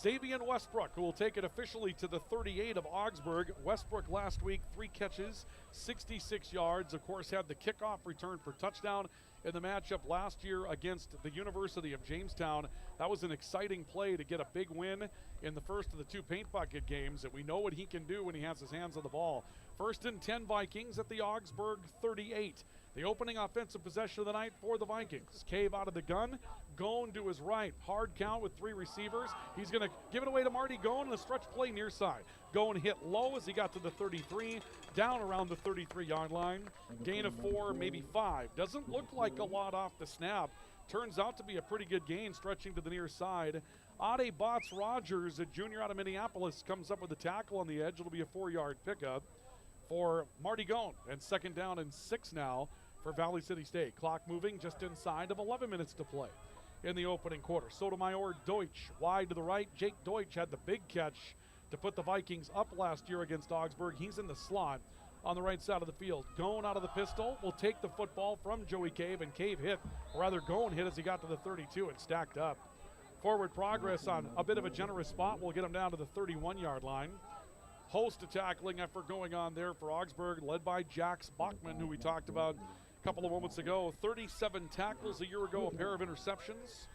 Xavier Westbrook, who will take it officially to the 38 of Augsburg. Westbrook last week, 3 catches, 66 yards. Of course, had the kickoff return for touchdown in the matchup last year against the University of Jamestown. That was an exciting play to get a big win in the first of the 2 paint bucket games, and we know what he can do when he has his hands on the ball. First and 10 Vikings at the Augsburg 38. The opening offensive possession of the night for the Vikings. Cave out of the gun. Gone to his right. Hard count with 3 receivers. He's going to give it away to Marty Gone in a stretch play near side. Gone hit low as he got to the 33, down around the 33-yard line. Gain of 4, maybe 5. Doesn't look like a lot off the snap. Turns out to be a pretty good gain, stretching to the near side. Ade Botts Rogers, a junior out of Minneapolis, comes up with a tackle on the edge. It'll be a 4-yard pickup for Marty Gone. And second down and 6 now for Valley City State. Clock moving just inside of 11 minutes to play in the opening quarter. Sotomayor Deutsch wide to the right. Jake Deutsch had the big catch to put the Vikings up last year against Augsburg. He's in the slot on the right side of the field. Gone out of the pistol will take the football from Joey Cave, and Cave hit, or rather Gone hit as he got to the 32 and stacked up. Forward progress on a bit of a generous spot will get him down to the 31-yard line. Host a tackling effort going on there for Augsburg, led by Jax Bachman, who we talked about a couple of moments ago. 37 tackles a year ago, a pair of interceptions.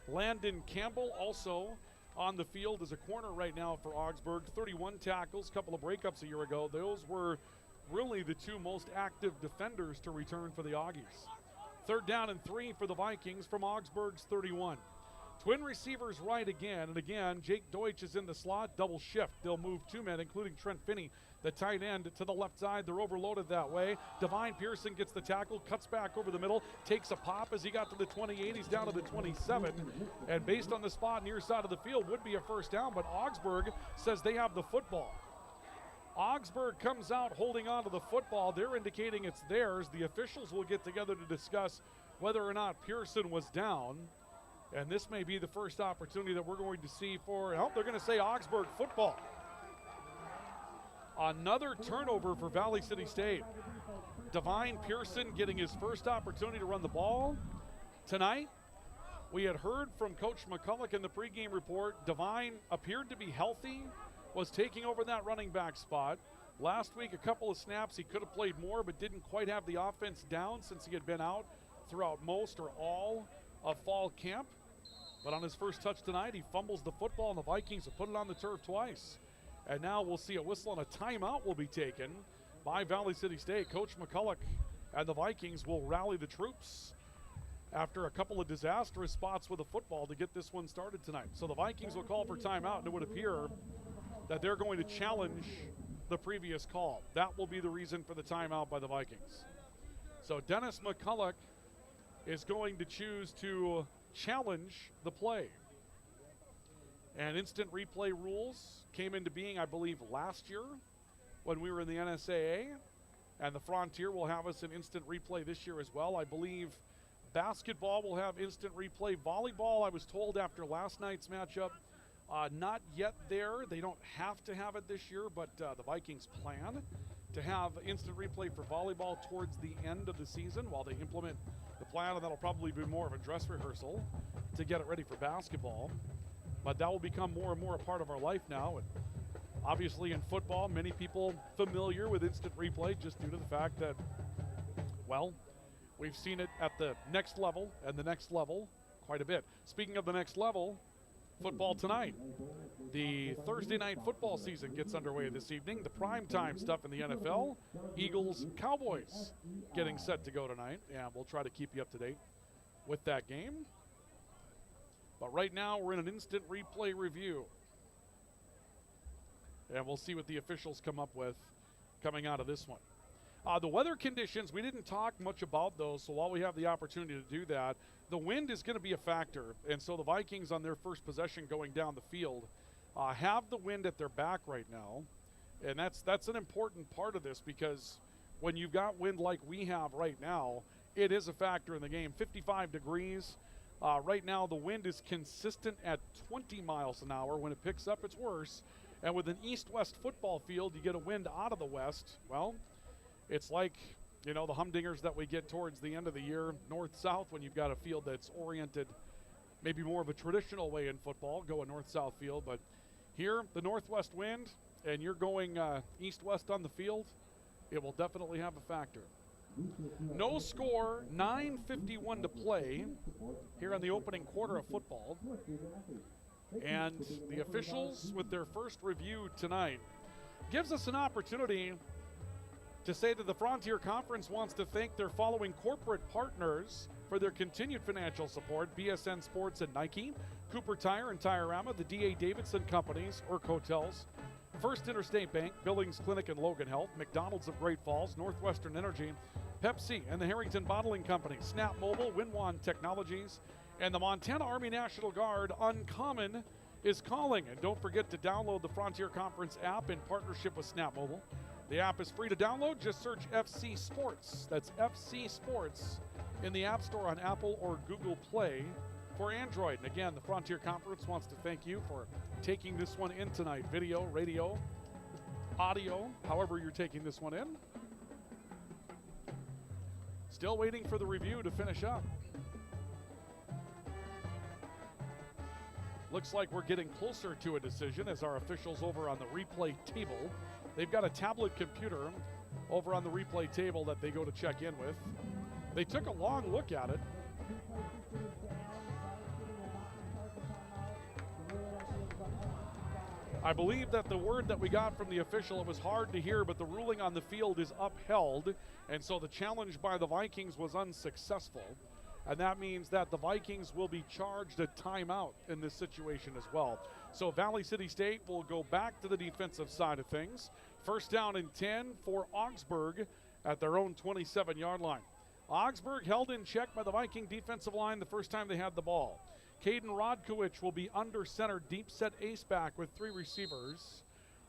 Landon Campbell also on the field as a corner right now for Augsburg. 31 tackles, couple of breakups a year ago. Those were really the 2 most active defenders to return for the Augies. Third down and 3 for the Vikings from Augsburg's 31. Twin receivers right again, and again, Jake Deutsch is in the slot, double shift. They'll move 2 men, including Trent Finney, the tight end, to the left side. They're overloaded that way. Divine Pearson gets the tackle, cuts back over the middle, takes a pop as he got to the 28. He's down to the 27, and based on the spot near side of the field, would be a first down, but Augsburg says they have the football. Augsburg comes out holding on to the football. They're indicating it's theirs. The officials will get together to discuss whether or not Pearson was down. And this may be the first opportunity that we're going to see for, they're going to say Augsburg football. Another turnover for Valley City State. Divine Pearson getting his first opportunity to run the ball tonight. We had heard from Coach McCullik in the pregame report. Divine appeared to be healthy, was taking over that running back spot. Last week, a couple of snaps, he could have played more, but didn't quite have the offense down since he had been out throughout most or all of fall camp. But on his first touch tonight, he fumbles the football, and the Vikings have put it on the turf twice. And now we'll see a whistle and a timeout will be taken by Valley City State. Coach McCullik and the Vikings will rally the troops after a couple of disastrous spots with the football to get this one started tonight. So the Vikings will call for timeout, and it would appear that they're going to challenge the previous call. That will be the reason for the timeout by the Vikings. So Dennis McCullik is going to choose to challenge the play. And instant replay rules came into being, I believe, last year when we were in the NSAA. And the Frontier will have us in instant replay this year as well. I believe basketball will have instant replay. Volleyball, I was told after last night's matchup, not yet there. They don't have to have it this year, but the Vikings plan to have instant replay for volleyball towards the end of the season while they implement the plan, and that'll probably be more of a dress rehearsal to get it ready for basketball. but that will become more and more a part of our life now. And obviously in football, many people familiar with instant replay just due to the fact that, well, we've seen it at the next level and the next level quite a bit. Speaking of the next level, football tonight. The Thursday night football season gets underway this evening. The primetime stuff in the NFL, Eagles, Cowboys getting set to go tonight, and we'll try to keep you up to date with that game. But right now we're in an instant replay review, and we'll see what the officials come up with coming out of this one. The weather conditions, we didn't talk much about those, so while we have the opportunity to do that, the wind is going to be a factor. And so the Vikings on their first possession going down the field have the wind at their back right now. And that's an important part of this, because when you've got wind like we have right now, it is a factor in the game. 55 degrees. Right now the wind is consistent at 20 miles an hour. When it picks up, it's worse. And with an east-west football field, you get a wind out of the west. Well, it's like, you know, the humdingers that we get towards the end of the year, north-south, when you've got a field that's oriented maybe more of a traditional way in football, go a north-south field. But here, the northwest wind, and you're going east-west on the field, it will definitely have a factor. No score, 9:51 to play here in the opening quarter of football. And the officials, with their first review tonight, gives us an opportunity to say that the Frontier Conference wants to thank their following corporate partners for their continued financial support: BSN Sports and Nike, Cooper Tire and Tire-Rama, the D.A. Davidson Companies, Urk Hotels, First Interstate Bank, Billings Clinic and Logan Health, McDonald's of Great Falls, Northwestern Energy, Pepsi and the Harrington Bottling Company, Snap Mobile, Winwan Technologies, and the Montana Army National Guard. Uncommon is calling. And don't forget to download the Frontier Conference app in partnership with Snap Mobile. The app is free to download. Just search FC Sports. That's FC Sports in the App Store on Apple or Google Play for Android. And again, the Frontier Conference wants to thank you for taking this one in tonight. Video, radio, audio, however you're taking this one in. Still waiting for the review to finish up. Looks like we're getting closer to a decision as our officials over on the replay table, they've got a tablet computer over on the replay table that they go to check in with. They took a long look at it. I believe that the word that we got from the official, it was hard to hear, but the ruling on the field is upheld, and so the challenge by the Vikings was unsuccessful. And that means that the Vikings will be charged a timeout in this situation as well. So Valley City State will go back to the defensive side of things. First down and 10 for Augsburg at their own 27-yard line. Augsburg held in check by the Viking defensive line the first time they had the ball. Caden Rodkowicz will be under center, deep set ace back with three receivers.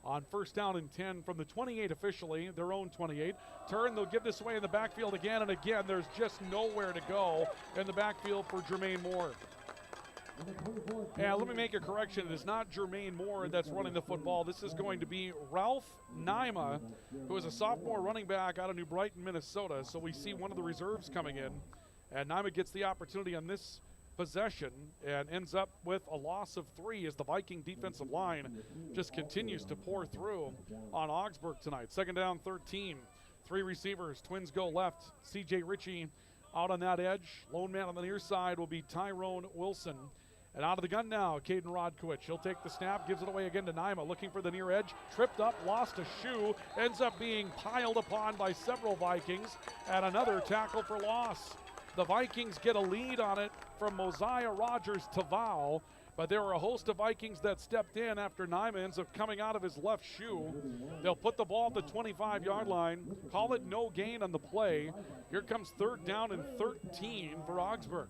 On first down and 10 from the 28 officially, their own 28. Turn, they'll give this away in the backfield again and again. There's just nowhere to go in the backfield for Jermaine Moore. And let me make a correction. It is not Jermaine Moore that's running the football. This is going to be Ralph Naima, who is a sophomore running back out of New Brighton, Minnesota. So we see one of the reserves coming in. And Naima gets the opportunity on this possession and ends up with a loss of 3 as the Viking defensive line just continues to pour through on Augsburg tonight. Second down, 13. 3 receivers. Twins go left. C.J. Ritchie out on that edge. Lone man on the near side will be Tyrone Wilson. And out of the gun now, Caden Rodkowicz. He'll take the snap, gives it away again to Naima, looking for the near edge. Tripped up, lost a shoe, ends up being piled upon by several Vikings, and another tackle for loss. The Vikings get a lead on it from Mosiah Rogers Tavau, but there were a host of Vikings that stepped in after Naima ends up coming out of his left shoe. They'll put the ball at the 25-yard line, call it no gain on the play. Here comes third down and 13 for Augsburg.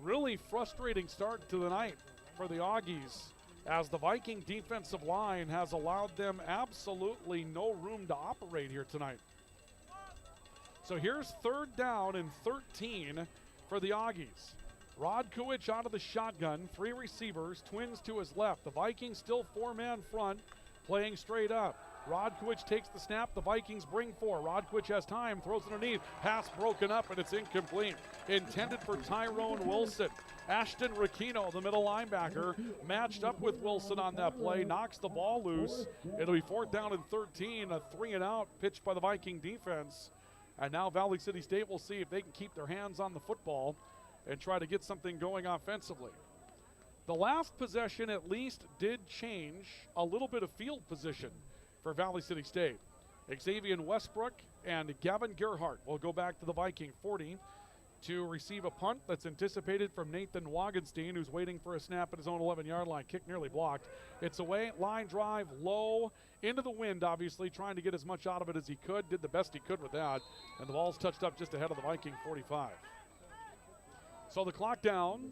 Really frustrating start to the night for the Augies, as the Viking defensive line has allowed them absolutely no room to operate here tonight. So here's third down and 13 for the Augies. Rodkowicz out of the shotgun, 3 receivers, Twins to his left. The Vikings still 4-man front, playing straight up. Rodkowicz takes the snap. The Vikings bring 4. Rodkowicz has time, throws it underneath. Pass broken up, and it's incomplete. Intended for Tyrone Wilson. Ashton Rakino, the middle linebacker, matched up with Wilson on that play, knocks the ball loose. It'll be 4th down and 13, a 3-and-out pitch by the Viking defense. And now Valley City State will see if they can keep their hands on the football and try to get something going offensively. The last possession at least did change a little bit of field position for Valley City State. Xavier Westbrook and Gavin Gerhardt will go back to the Viking 40 to receive a punt that's anticipated from Nathan Wagenstein, who's waiting for a snap at his own 11-yard line. Kick nearly blocked. It's away, line drive, low, into the wind, obviously, trying to get as much out of it as he could. Did the best he could with that, and the ball's touched up just ahead of the Viking 45. So the clock down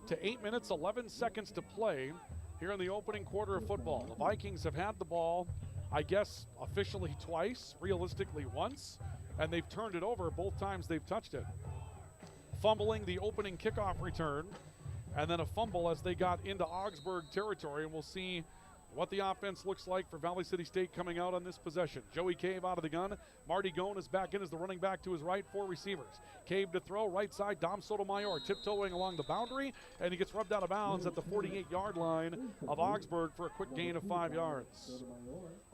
to 8 minutes, 11 seconds to play here in the opening quarter of football. The Vikings have had the ball, I guess, officially twice, realistically once, and they've turned it over both times they've touched it. Fumbling the opening kickoff return, and then a fumble as they got into Augsburg territory, and we'll see what the offense looks like for Valley City State coming out on this possession. Joey Cave out of the gun. Marty Gone is back in as the running back to his right, 4 receivers. Cave to throw, right side, Dom Sotomayor tiptoeing along the boundary, and he gets rubbed out of bounds at the 48-yard line of Augsburg for a quick gain of 5 yards.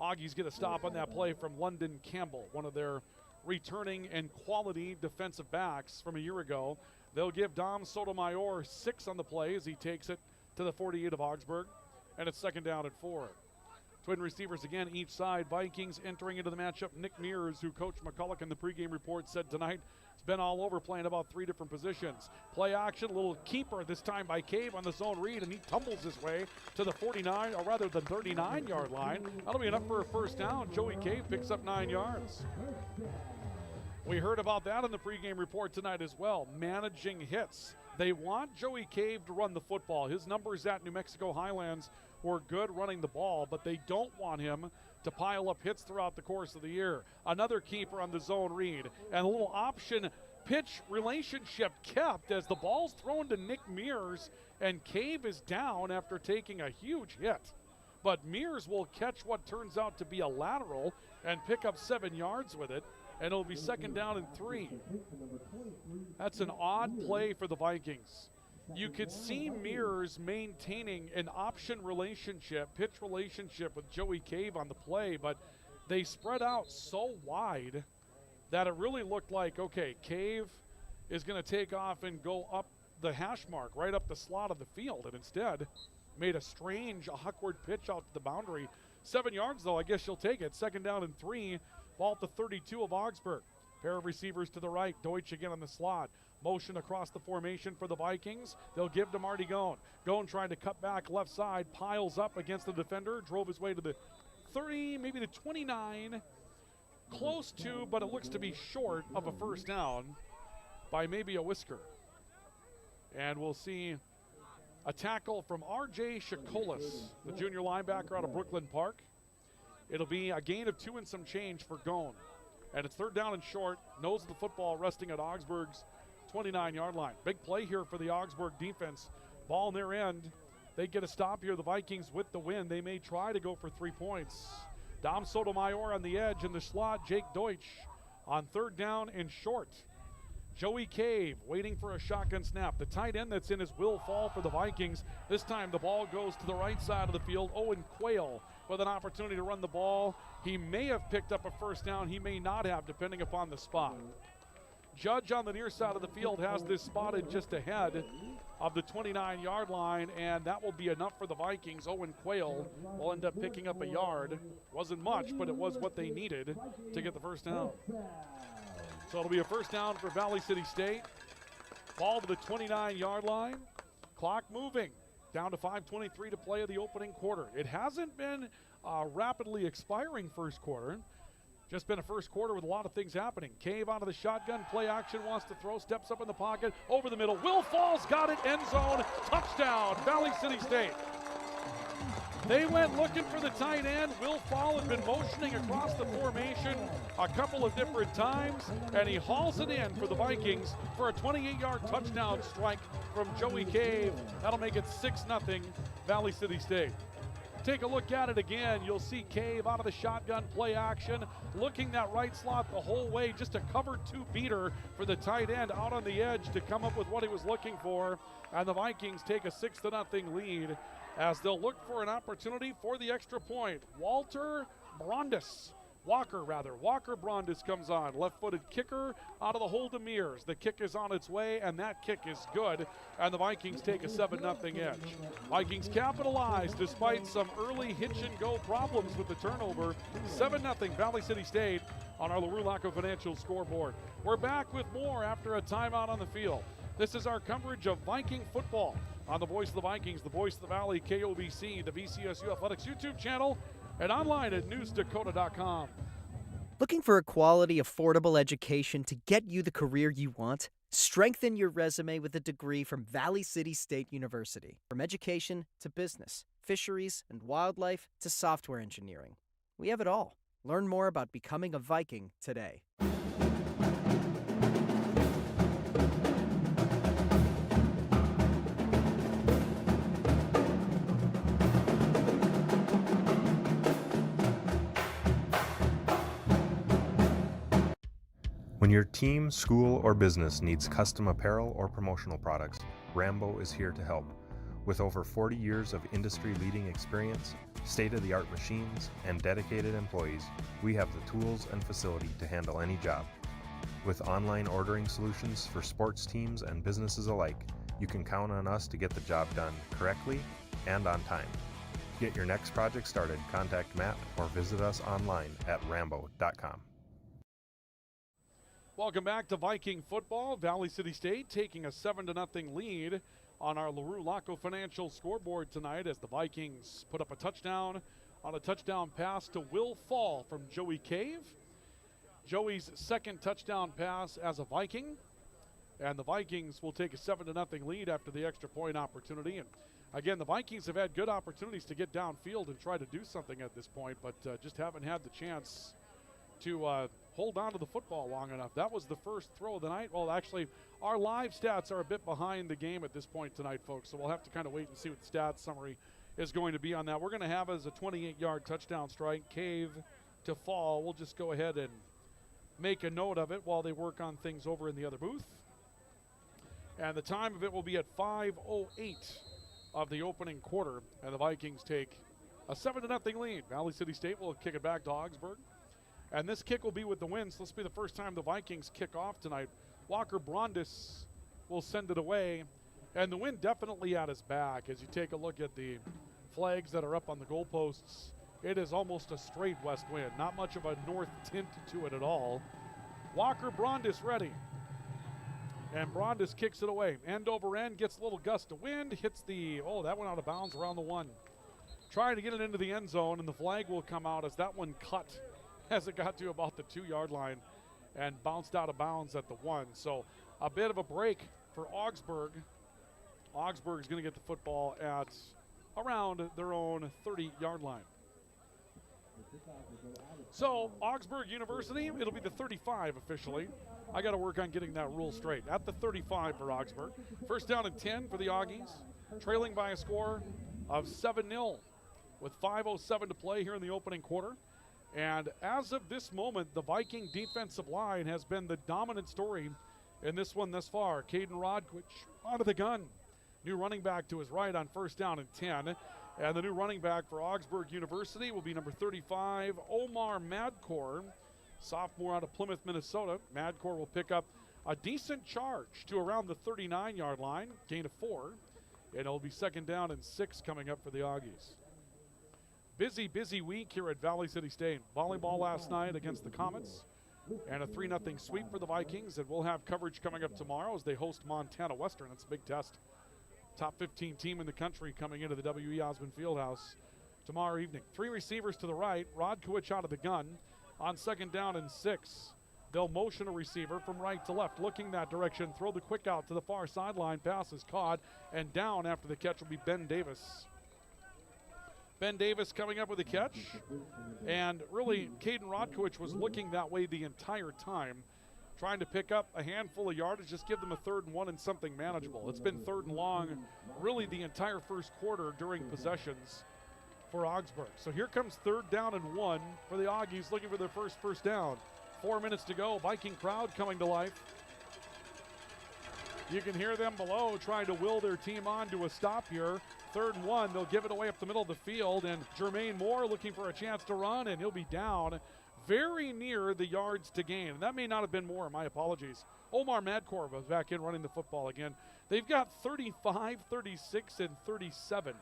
Augies get a stop on that play from London Campbell, one of their returning and quality defensive backs from a year ago. They'll give Dom Sotomayor 6 on the play as he takes it to the 48 of Augsburg. And it's 2nd down and 4. Twin receivers again each side. Vikings entering into the matchup. Nick Mears, who Coach McCullik in the pregame report said tonight has been all over, playing about 3 different positions. Play action, little keeper this time by Cave on the zone read, and he tumbles his way to the 49, or rather the 39-yard line. That'll be enough for a 1st down. Joey Cave picks up 9 yards. We heard about that in the pregame report tonight as well, managing hits. They want Joey Cave to run the football. His numbers at New Mexico Highlands were good running the ball, but they don't want him to pile up hits throughout the course of the year. Another keeper on the zone read, and a little option pitch relationship kept as the ball's thrown to Nick Mears, and Cave is down after taking a huge hit. But Mears will catch what turns out to be a lateral and pick up 7 yards with it, and it'll be 2nd down and 3. That's an odd play for the Vikings. You could see Mears maintaining an option relationship, pitch relationship with Joey Cave on the play, but they spread out so wide that it really looked like, okay, Cave is going to take off and go up the hash mark, right up the slot of the field, and instead made a strange, awkward pitch out to the boundary. 7 yards, though, I guess you'll take it. 2nd down and 3. Ball at the 32 of Augsburg. Pair of receivers to the right. Deutsch again on the slot. Motion across the formation for the Vikings. They'll give to Marty Gone. Gone trying to cut back left side. Piles up against the defender. Drove his way to the 30, maybe the 29. Close to, but it looks to be short of a 1st down by maybe a whisker. And we'll see a tackle from R.J. Shakolis, the junior linebacker out of Brooklyn Park. It'll be a gain of 2 and some change for Gone. And it's 3rd down and short. Nose of the football resting at Augsburg's 29-yard line. Big play here for the Augsburg defense. Ball in their end. They get a stop here. The Vikings with the win. They may try to go for 3 points. Dom Sotomayor on the edge in the slot. Jake Deutsch on 3rd down and short. Joey Cave waiting for a shotgun snap. The tight end that's in is Will Fall for the Vikings. This time the ball goes to the right side of the field. Owen Quayle with an opportunity to run the ball. He may have picked up a 1st down. He may not have, depending upon the spot. Judge on the near side of the field has this spotted just ahead of the 29-yard line, and that will be enough for the Vikings. Owen Quayle will end up picking up a yard. Wasn't much, but it was what they needed to get the 1st down. So it'll be a 1st down for Valley City State. Ball to the 29-yard line. Clock moving. Down to 5:23 to play of the opening quarter. It hasn't been a rapidly expiring 1st quarter. Just been a 1st quarter with a lot of things happening. Cave out of the shotgun. Play action, wants to throw. Steps up in the pocket. Over the middle. Will Fall's got it. End zone. Touchdown. Valley City State. They went looking for the tight end. Will Fall had been motioning across the formation a couple of different times, and he hauls it in for the Vikings for a 28-yard touchdown strike from Joey Cave. That'll make it 6-0 Valley City State. Take a look at it again. You'll see Cave out of the shotgun play action, looking that right slot the whole way, just a cover 2 beater for the tight end out on the edge to come up with what he was looking for. And the Vikings take a 6-0 lead as they'll look for an opportunity for the extra point. Walker Brondis comes on. Left-footed kicker out of the Holdemires. The kick is on its way, and that kick is good. And the Vikings take a 7-0 edge. Vikings capitalize despite some early hitch-and-go problems with the turnover. 7-0 Valley City State on our LaRue Laco Financial scoreboard. We're back with more after a timeout on the field. This is our coverage of Viking football on the Voice of the Vikings, the Voice of the Valley, KOVC, the VCSU Athletics YouTube channel, and online at newsdakota.com. Looking for a quality, affordable education to get you the career you want? Strengthen your resume with a degree from Valley City State University. From education to business, fisheries and wildlife to software engineering, we have it all. Learn more about becoming a Viking today. When your team, school, or business needs custom apparel or promotional products, Rambo is here to help. With over 40 years of industry-leading experience, state-of-the-art machines, and dedicated employees, we have the tools and facility to handle any job. With online ordering solutions for sports teams and businesses alike, you can count on us to get the job done correctly and on time. Get your next project started, contact Matt or visit us online at rambo.com. Welcome back to Viking football. Valley City State taking a 7-0 lead on our LaRue Laco Financial scoreboard tonight as the Vikings put up a touchdown on a touchdown pass to Will Fall from Joey Cave. Joey's second touchdown pass as a Viking. And the Vikings will take a 7-0 lead after the extra point opportunity. And again, the Vikings have had good opportunities to get downfield and try to do something at this point, but just haven't had the chance to hold on to the football long enough. That was the first throw of the night. Well, actually, our live stats are a bit behind the game at this point tonight, folks, so we'll have to kind of wait and see what the stats summary is going to be on that. We're going to have as a 28-yard touchdown strike, Cave to Fall. We'll just go ahead and make a note of it while they work on things over in the other booth. And the time of it will be at 5:08 of the opening quarter, and the Vikings take a 7-0 lead. Valley City State will kick it back to Augsburg. And this kick will be with the win, so this will be the first time the Vikings kick off tonight. Walker Brondis will send it away. And the wind definitely at his back. As you take a look at the flags that are up on the goalposts, it is almost a straight west wind. Not much of a north tint to it at all. Walker Brondis ready. And Brondis kicks it away. End over end, gets a little gust of wind, hits the, that went out of bounds around the 1. Trying to get it into the end zone, and the flag will come out as that one cut as it got to about the 2-yard line and bounced out of bounds at the 1. So a bit of a break for Augsburg. Augsburg is going to get the football at around their own 30-yard line. So Augsburg University, it'll be the 35 officially. I got to work on getting that rule straight. At the 35 for Augsburg. First down and 10 for the Augies, trailing by a score of 7-0 with 5:07 to play here in the opening quarter. And as of this moment, the Viking defensive line has been the dominant story in this one thus far. Caden Rodquich out of the gun. New running back to his right on first down and 10. And the new running back for Augsburg University will be number 35, Omar Madcore, sophomore out of Plymouth, Minnesota. Madcore will pick up a decent charge to around the 39-yard line, gain of 4. And it'll be second down and 6 coming up for the Augies. Busy week here at Valley City State. Volleyball last night against the Comets and a 3-0 sweep for the Vikings. And we'll have coverage coming up tomorrow as they host Montana Western. It's a big test. Top 15 team in the country coming into the W.E. Osmond Fieldhouse tomorrow evening. 3 receivers to the right. Rodkowicz out of the gun on second down and 6. They'll motion a receiver from right to left, looking that direction. Throw the quick out to the far sideline. Pass is caught, and down after the catch will be Ben Davis. Ben Davis coming up with a catch, and really Caden Rodkowicz was looking that way the entire time, trying to pick up a handful of yardage, just give them a 3rd and 1 and something manageable. It's been 3rd and long really the entire first quarter during possessions for Augsburg. So here comes 3rd down and 1 for the Augies, looking for their first down. 4 minutes to go. Viking crowd coming to life. You can hear them below trying to will their team on to a stop here. 3rd and 1. They'll give it away up the middle of the field, and Jermaine Moore looking for a chance to run, and he'll be down very near the yards to gain. And that may not have been Moore. My apologies. Omar Madkor was back in running the football again. They've got 35, 36, and 37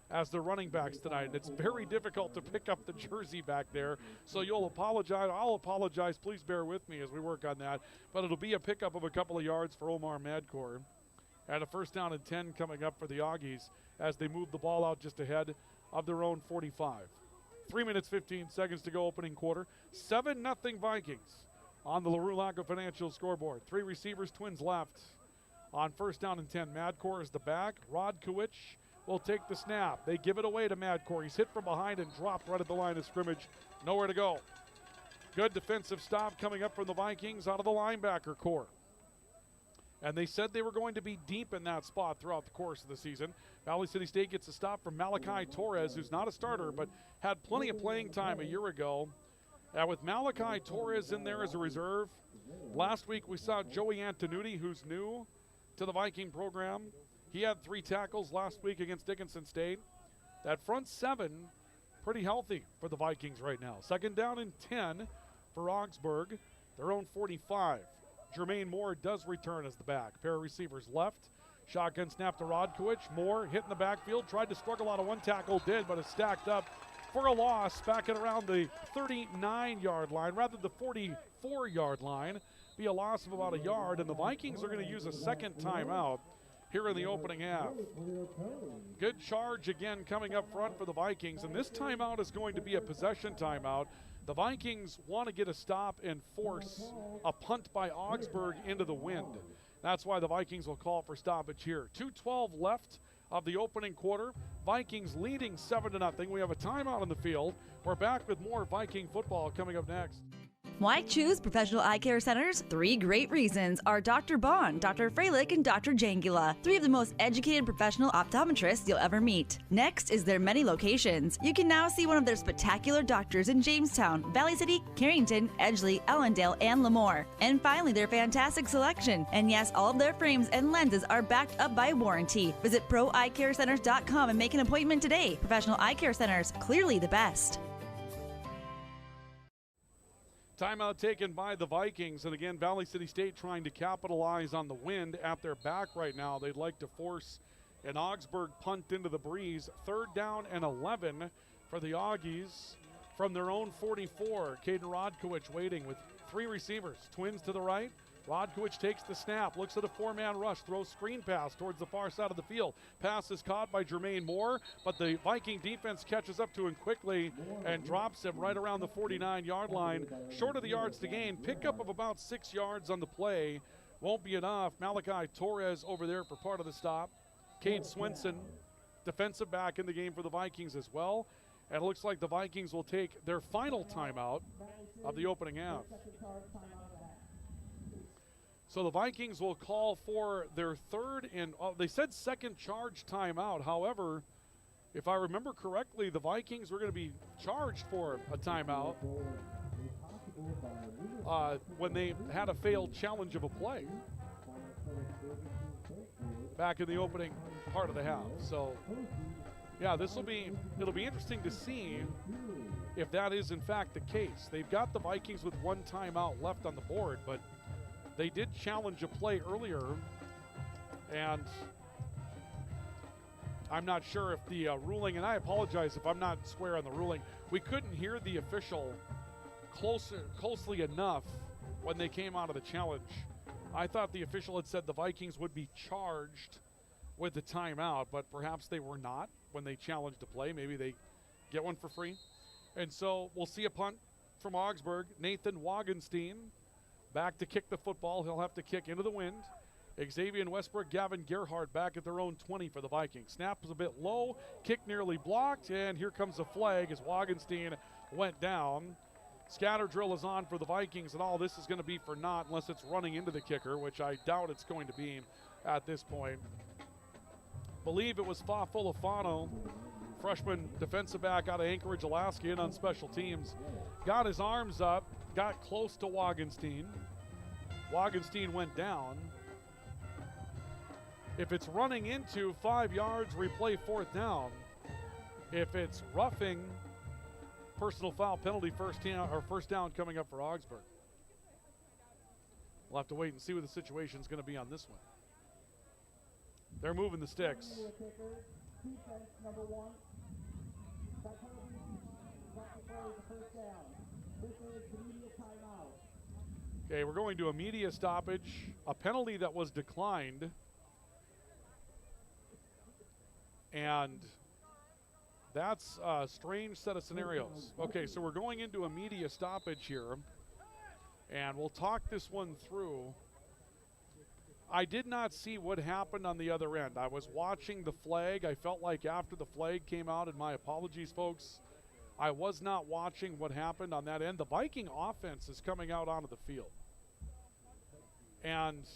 as the running backs tonight. And it's very difficult to pick up the jersey back there. So you'll apologize. I'll apologize. Please bear with me as we work on that. But it'll be a pickup of a couple of yards for Omar Madkor. And a 1st down and 10 coming up for the Augies as they move the ball out just ahead of their own 45. 3 minutes, 15 seconds to go opening quarter. 7-0 Vikings on the LaRue Laco Financial scoreboard. 3 receivers, Twins left. On 1st down and 10, Madkor is the back. Rodkowicz will take the snap. They give it away to Madkor. He's hit from behind and dropped right at the line of scrimmage. Nowhere to go. Good defensive stop coming up from the Vikings out of the linebacker core. And they said they were going to be deep in that spot throughout the course of the season. Valley City State gets a stop from Malachi Torres, who's not a starter, but had plenty of playing time a year ago. With Malachi Torres in there as a reserve, last week we saw Joey Antonucci, who's new to the Viking program. He had 3 tackles last week against Dickinson State. That front 7, pretty healthy for the Vikings right now. 2nd down and 10 for Augsburg, their own 45. Jermaine Moore does return as the back. Pair of receivers left. Shotgun snap to Rodkowicz. Moore hit in the backfield. Tried to struggle out of one tackle, did, but is stacked up for a loss back at around the 39-yard line, rather the 44-yard line. Be a loss of about a yard, and the Vikings are going to use a 2nd timeout here in the opening half. Good charge again coming up front for the Vikings, and this timeout is going to be a possession timeout. The Vikings want to get a stop and force a punt by Augsburg into the wind. That's why the Vikings will call for stoppage here. 2:12 left of the opening quarter. Vikings leading 7-0. We have a timeout on the field. We're back with more Viking football coming up next. Why choose Professional Eye Care Centers? 3 great reasons are Dr. Bond, Dr. Freilich, and Dr. Jangula, 3 of the most educated professional optometrists you'll ever meet. Next is their many locations. You can now see one of their spectacular doctors in Jamestown, Valley City, Carrington, Edgeley, Ellendale, and Lemoore. And finally, their fantastic selection. And yes, all of their frames and lenses are backed up by warranty. Visit proeyecarecenters.com and make an appointment today. Professional Eye Care Centers, clearly the best. Timeout taken by the Vikings, and again, Valley City State trying to capitalize on the wind at their back right now. They'd like to force an Augsburg punt into the breeze. 3rd down and 11 for the Augies from their own 44. Caden Rodkowicz waiting with 3 receivers. Twins to the right. Rodkowicz takes the snap, looks at a 4-man rush, throws screen pass towards the far side of the field. Pass is caught by Jermaine Moore, but the Viking defense catches up to him quickly and drops him right around the 49-yard line. Short of the yards to gain, pickup of about 6 yards on the play. Won't be enough. Malachi Torres over there for part of the stop. Cade Swenson, defensive back in the game for the Vikings as well. And it looks like the Vikings will take their final timeout of the opening half. So the Vikings will call for their 3rd and they said 2nd charge timeout. However, if I remember correctly, the Vikings were going to be charged for a timeout when they had a failed challenge of a play back in the opening part of the half. So yeah, it'll be interesting to see if that is in fact the case. They've got the Vikings with 1 timeout left on the board, but they did challenge a play earlier, and I'm not sure if the ruling, and I apologize if I'm not square on the ruling, we couldn't hear the official closely enough when they came out of the challenge. I thought the official had said the Vikings would be charged with the timeout, but perhaps they were not when they challenged a play. Maybe they get one for free. And so we'll see a punt from Augsburg. Nathan Wagenstein back to kick the football. He'll have to kick into the wind. Xavier Westbrook, Gavin Gerhardt back at their own 20 for the Vikings. Snap was a bit low. Kick nearly blocked. And here comes a flag as Wagenstein went down. Scatter drill is on for the Vikings, and all this is going to be for naught unless it's running into the kicker, which I doubt it's going to be at this point. Believe it was Fafulafano freshman defensive back out of Anchorage, Alaska, in on special teams. Got his arms up, got close to Wagenstein. Wagenstein went down. If it's running into 5 yards, replay 4th down. If it's roughing, personal foul penalty, first down coming up for Augsburg. We'll have to wait and see what the situation is going to be on this one. They're moving the sticks. Okay, we're going to a media stoppage, a penalty that was declined. And that's a strange set of scenarios. Okay, so we're going into a media stoppage here, and we'll talk this one through. I did not see what happened on the other end. I was watching the flag. I felt like after the flag came out, and my apologies, folks, I was not watching what happened on that end. The Viking offense is coming out onto the field. And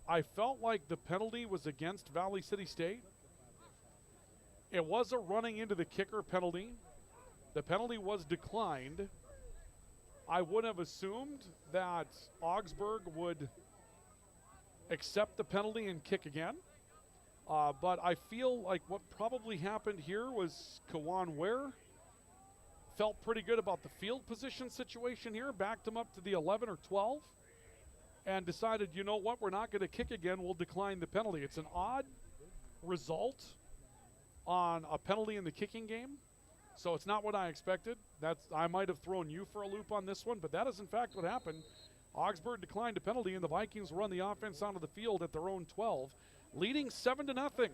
I felt like the penalty was against Valley City State. It was a running into the kicker penalty. The penalty was declined. I would have assumed that Augsburg would accept the penalty and kick again. But I feel like what probably happened here was Kawan Ware felt pretty good about the field position situation here, backed him up to the 11 or 12, and decided, you know what, we're not going to kick again, we'll decline the penalty. It's an odd result on a penalty in the kicking game, so it's not what I expected. I might have thrown you for a loop on this one, but that is in fact what happened. Augsburg declined a penalty, and the Vikings run the offense onto the field at their own 12, leading 7-0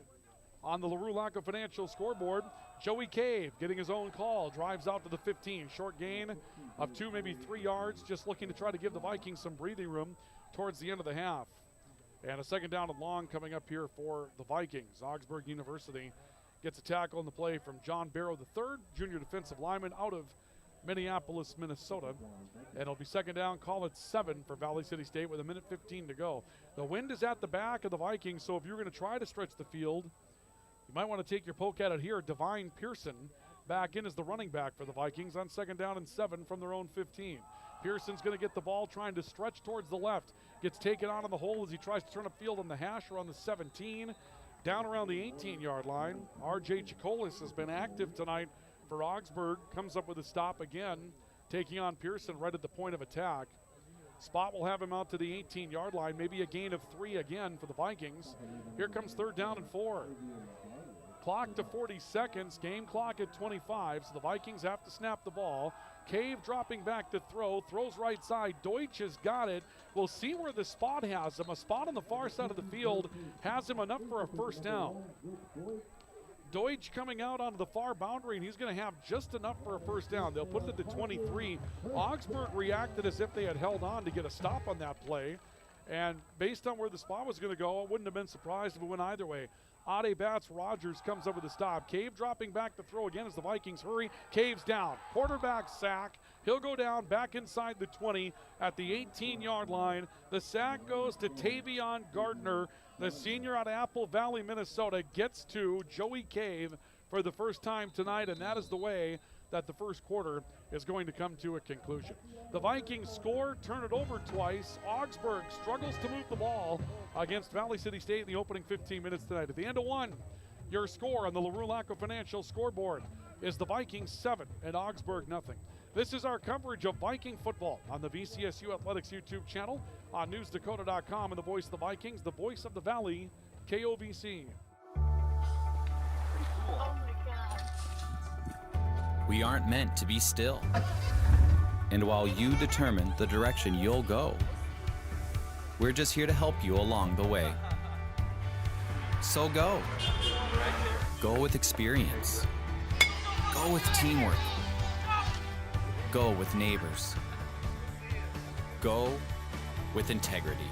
on the LaRue Laco Financial scoreboard. Joey Cave getting his own call, drives out to the 15. Short gain of 2, maybe 3 yards, just looking to try to give the Vikings some breathing room towards the end of the half. And a second down and long coming up here for the Vikings. Augsburg University gets a tackle in the play from John Barrow III, junior defensive lineman out of Minneapolis, Minnesota. And it'll be second down, call it 7 for Valley City State with 1:15 to go. The wind is at the back of the Vikings, so if you're going to try to stretch the field, you might want to take your poke at it here. Divine Pearson back in as the running back for the Vikings on second down and 7 from their own 15. Pearson's going to get the ball, trying to stretch towards the left. Gets taken out on the hole as he tries to turn a field on the hash or on the 17. Down around the 18-yard line. R.J. Chikolis has been active tonight for Augsburg. Comes up with a stop again, taking on Pearson right at the point of attack. Spot will have him out to the 18-yard line, maybe a gain of 3 again for the Vikings. Here comes third down and 4. Clock to 40 seconds, game clock at 25, so the Vikings have to snap the ball. Cave dropping back to throw, throws right side. Deutsch has got it. We'll see where the spot has him. A spot on the far side of the field has him enough for a first down. Deutsch coming out onto the far boundary, and he's going to have just enough for a first down. They'll put it at the 23. Augsburg reacted as if they had held on to get a stop on that play. And based on where the spot was going to go, I wouldn't have been surprised if it went either way. Ade Bats Rogers comes up with a stop. Cave dropping back to throw again as the Vikings hurry. Cave's down. Quarterback sack. He'll go down back inside the 20 at the 18-yard line. The sack goes to Tavion Gardner, the senior out of Apple Valley, Minnesota, gets to Joey Cave for the first time tonight, and that is the way that the first quarter is going to come to a conclusion. The Vikings score, turn it over twice. Augsburg struggles to move the ball against Valley City State in the opening 15 minutes tonight. At the end of one, your score on the LaRue Laco Financial scoreboard is the Vikings 7 and Augsburg nothing. This is our coverage of Viking football on the VCSU Athletics YouTube channel, on NewsDakota.com, and the voice of the Vikings, the voice of the Valley, KOVC. We aren't meant to be still. And while you determine the direction you'll go, we're just here to help you along the way. So go. Go with experience. Go with teamwork. Go with neighbors. Go with integrity.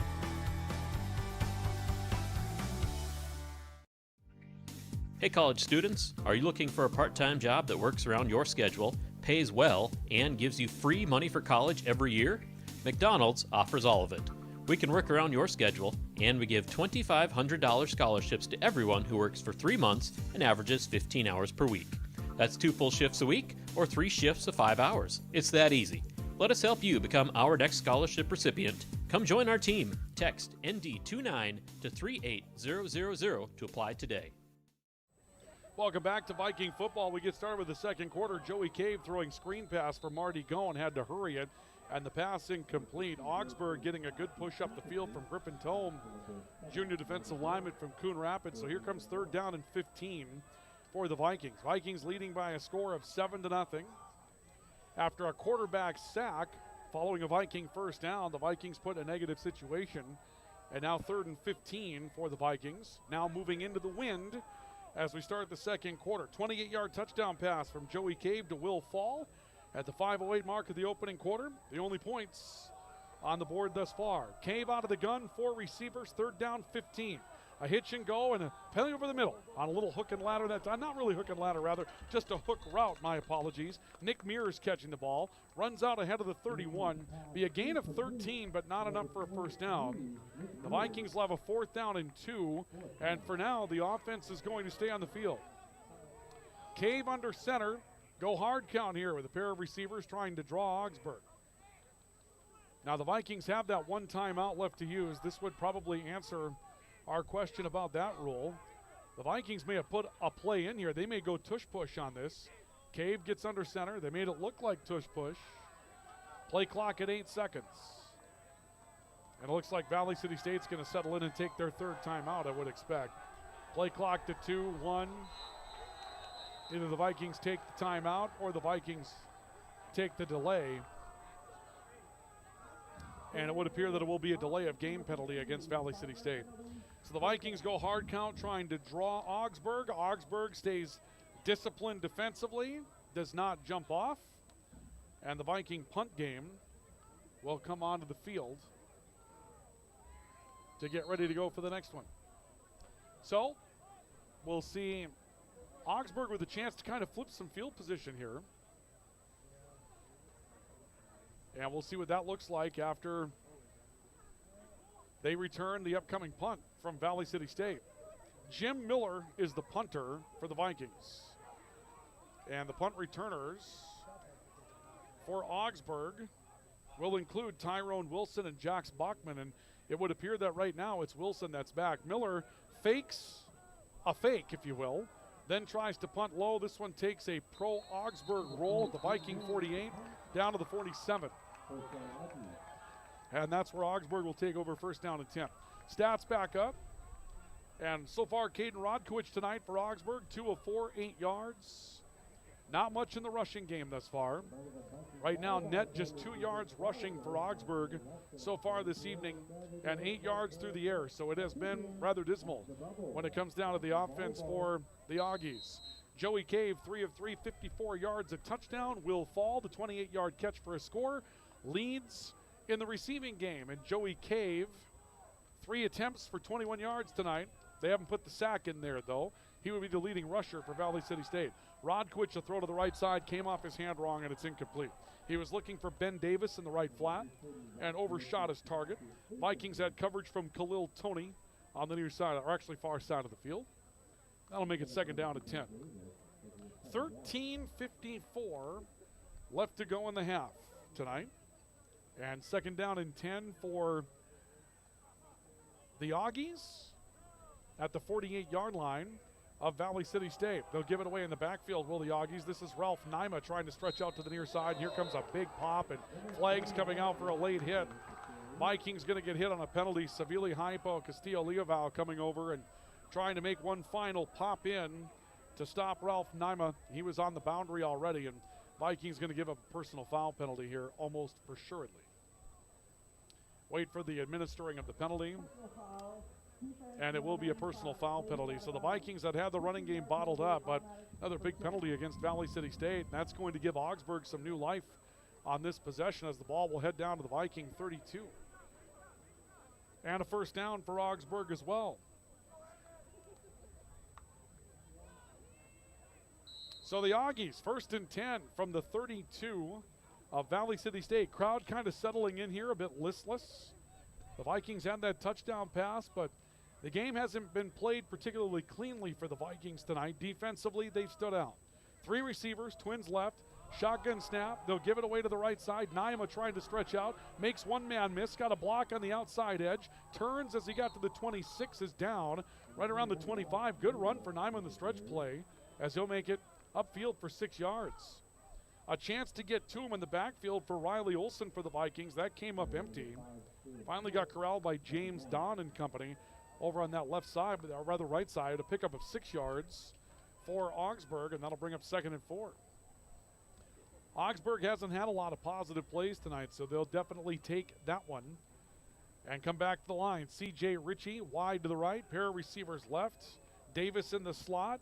Hey college students, are you looking for a part-time job that works around your schedule, pays well, and gives you free money for college every year? McDonald's offers all of it. We can work around your schedule, and we give $2,500 scholarships to everyone who works for 3 months and averages 15 hours per week. That's 2 full shifts a week or 3 shifts of 5 hours. It's that easy. Let us help you become our next scholarship recipient. Come join our team. Text ND29 to 38000 to apply today. Welcome back to Viking football. We get started with the second quarter. Joey Cave throwing screen pass for Marty Goen, had to hurry it, and the pass incomplete. Augsburg getting a good push up the field from Griffin Tome, junior defensive lineman from Coon Rapids. So here comes 3rd down and 15 for the Vikings. Vikings leading by a score of 7-0. After a quarterback sack following a Viking first down, the Vikings put in a negative situation, and now 3rd and 15 for the Vikings. Now moving into the wind as we start the second quarter. 28-yard touchdown pass from Joey Cave to Will Fall at the 5:08 mark of the opening quarter. The only points on the board thus far. Cave out of the gun, 4 receivers, 3rd down, 15. A hitch and go and a penalty over the middle on a little hook and ladder. That's not really hook and ladder, rather just a hook route, my apologies. Nick Mears catching the ball, runs out ahead of the 31. Be a gain of 13, but not enough for a first down. The Vikings will have a 4th down and 2, and for now, the offense is going to stay on the field. Cave under center, go hard count here with a pair of receivers trying to draw Augsburg. Now the Vikings have that 1 timeout left to use. This would probably answer our question about that rule. The Vikings may have put a play in here. They may go tush push on this. Cave gets under center. They made it look like tush push. Play clock at 8 seconds. And it looks like Valley City State's going to settle in and take their 3rd timeout, I would expect. Play clock to 2, 1. Either the Vikings take the timeout or the Vikings take the delay. And it would appear that it will be a delay of game penalty against Valley City State. So the Vikings go hard count trying to draw Augsburg. Augsburg stays disciplined defensively, does not jump off. And the Viking punt game will come onto the field to get ready to go for the next one. So we'll see Augsburg with a chance to kind of flip some field position here. And we'll see what that looks like after they return the upcoming punt from Valley City State. Jim Miller is the punter for the Vikings. And the punt returners for Augsburg will include Tyrone Wilson and Jax Bachman. And it would appear that right now it's Wilson that's back. Miller fakes a fake, if you will, then tries to punt low. This one takes a pro-Augsburg roll at the Viking 48 down to the 47. And that's where Augsburg will take over 1st down and 10. Stats back up. And so far, Caden Rodkowicz tonight for Augsburg, 2 of 4, 8 yards. Not much in the rushing game thus far. Right now, net just 2 yards rushing for Augsburg so far this evening, and 8 yards through the air. So it has been rather dismal when it comes down to the offense for the Augies. Joey Cave, 3 of 3, 54 yards, a touchdown. Will Fall, the 28-yard catch for a score, leads in the receiving game. And Joey Cave, 3 attempts for 21 yards tonight. They haven't put the sack in there, though. He would be the leading rusher for Valley City State. Rodkowicz, a throw to the right side, came off his hand wrong, and it's incomplete. He was looking for Ben Davis in the right flat and overshot his target. Vikings had coverage from Khalil Toney on the near side, or actually far side of the field. That'll make it 2nd down and 10. 13:54 left to go in the half tonight. And 2nd down and 10 for the Augies at the 48-yard line of Valley City State. They'll give it away in the backfield, will the Augies. This is Ralph Nima trying to stretch out to the near side. Here comes a big pop, and flags coming out for a late hit. Vikings going to get hit on a penalty. Savili Hypo, Castillo Leoval coming over and trying to make one final pop in to stop Ralph Nima. He was on the boundary already, and Vikings going to give a personal foul penalty here almost for assuredly. Wait for the administering of the penalty, and it will be a personal foul penalty. So the Vikings had the running game bottled up, but another big penalty against Valley City State, and that's going to give Augsburg some new life on this possession as the ball will head down to the Viking 32. And a 1st down for Augsburg as well. So the Augies, 1st and 10 from the 32 of Valley City State. Crowd kind of settling in here, a bit listless. The Vikings had that touchdown pass, but the game hasn't been played particularly cleanly for the Vikings tonight. Defensively, they've stood out. Three receivers, Twins left. Shotgun snap. They'll give it away to the right side. Naima trying to stretch out. Makes one man miss. Got a block on the outside edge. Turns as he got to the 26, is down. Right around the 25. Good run for Naima in the stretch play as he'll make it upfield for 6 yards. A chance to get to him in the backfield for Riley Olson for the Vikings. That came up empty. Finally got corralled by James Don and company over on that left side, or rather right side, a pickup of 6 yards for Augsburg, and that'll bring up 2nd and 4. Augsburg hasn't had a lot of positive plays tonight, so they'll definitely take that one and come back to the line. C.J. Ritchie wide to the right, pair of receivers left. Davis in the slot,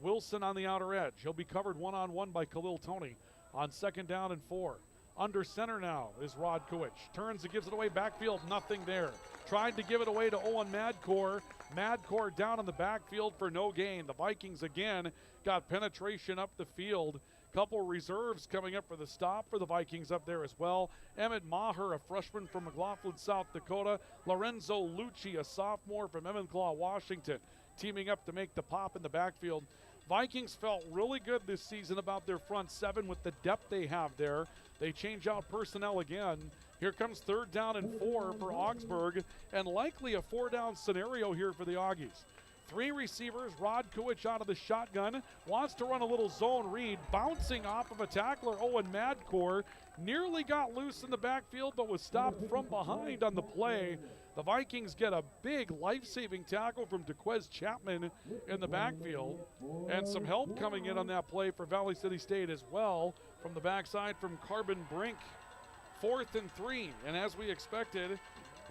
Wilson on the outer edge. He'll be covered one-on-one by Khalil Toney on 2nd down and 4. Under center now is Rod Kuwich. Turns and gives it away backfield, nothing there. Tried to give it away to Owen Madcore. Madcore down in the backfield for no gain. The Vikings again got penetration up the field. Couple reserves coming up for the stop for the Vikings up there as well. Emmett Maher, a freshman from McLaughlin, South Dakota. Lorenzo Lucci, a sophomore from Enumclaw, Washington, teaming up to make the pop in the backfield. Vikings felt really good this season about their front seven with the depth they have there. They change out personnel again. Here comes 3rd down and 4 for Augsburg, and likely a 4-down scenario here for the Augies. 3 receivers, Rod Kuwich out of the shotgun, wants to run a little zone read, bouncing off of a tackler, Owen Madcore, nearly got loose in the backfield, but was stopped from behind on the play. The Vikings get a big life-saving tackle from DeQuez Chapman in the backfield, and some help coming in on that play for Valley City State as well from the backside from Carbon Brink. 4th and 3, and as we expected,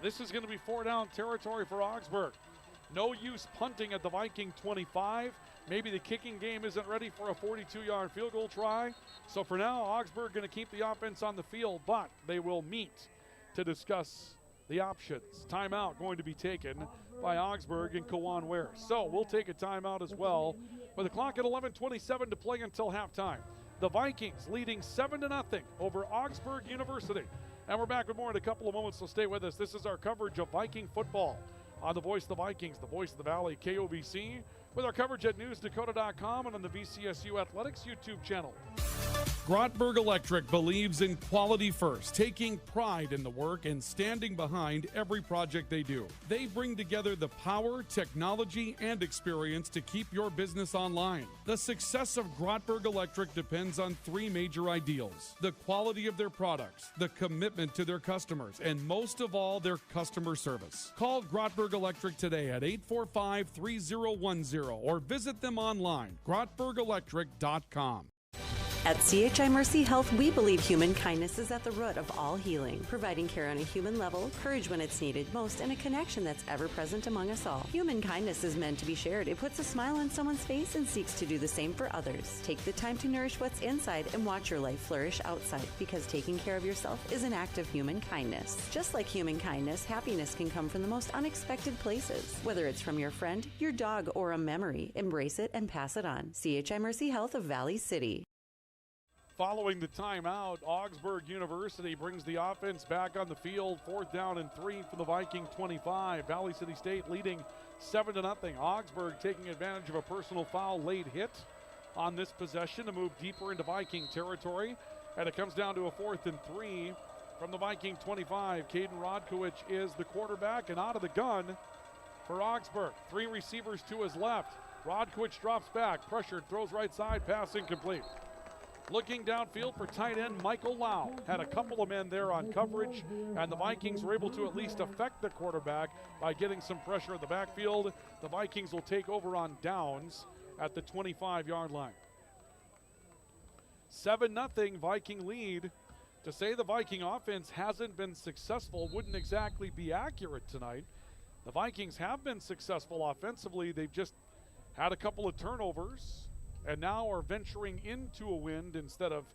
this is going to be 4-down territory for Augsburg. No use punting at the Viking 25. Maybe the kicking game isn't ready for a 42-yard field goal try. So for now, Augsburg going to keep the offense on the field, but they will meet to discuss the options. Timeout going to be taken by Augsburg and Kawan Ware. So we'll take a timeout as well with the clock at 11:27 to play until halftime. The Vikings leading 7-0 over Augsburg University. And we're back with more in a couple of moments, so stay with us. This is our coverage of Viking football on the Voice of the Vikings, the Voice of the Valley, KOVC, with our coverage at newsdakota.com and on the VCSU Athletics YouTube channel. Grotberg Electric believes in quality first, taking pride in the work and standing behind every project they do. They bring together the power, technology, and experience to keep your business online. The success of Grotberg Electric depends on 3 major ideals: the quality of their products, the commitment to their customers, and most of all, their customer service. Call Grotberg Electric today at 845-3010 or visit them online, grotbergelectric.com. At CHI Mercy Health, we believe human kindness is at the root of all healing, providing care on a human level, courage when it's needed most, and a connection that's ever present among us all. Human kindness is meant to be shared. It puts a smile on someone's face and seeks to do the same for others. Take the time to nourish what's inside and watch your life flourish outside, because taking care of yourself is an act of human kindness. Just like human kindness, happiness can come from the most unexpected places. Whether it's from your friend, your dog, or a memory, embrace it and pass it on. CHI Mercy Health of Valley City. Following the timeout, Augsburg University brings the offense back on the field. 4th down and 3 for the Viking 25. Valley City State leading 7-0. Augsburg taking advantage of a personal foul late hit on this possession to move deeper into Viking territory. And it comes down to a 4th and 3 from the Viking 25. Caden Rodkowicz is the quarterback and out of the gun for Augsburg. 3 receivers to his left. Rodkowicz drops back, pressured, throws right side, pass incomplete. Looking downfield for tight end Michael Lau. Had a couple of men there on coverage, and the Vikings were able to at least affect the quarterback by getting some pressure at the backfield. The Vikings will take over on downs at the 25-yard line. 7-0 Viking lead. To say the Viking offense hasn't been successful wouldn't exactly be accurate tonight. The Vikings have been successful offensively. They've just had a couple of turnovers and now are venturing into a win instead of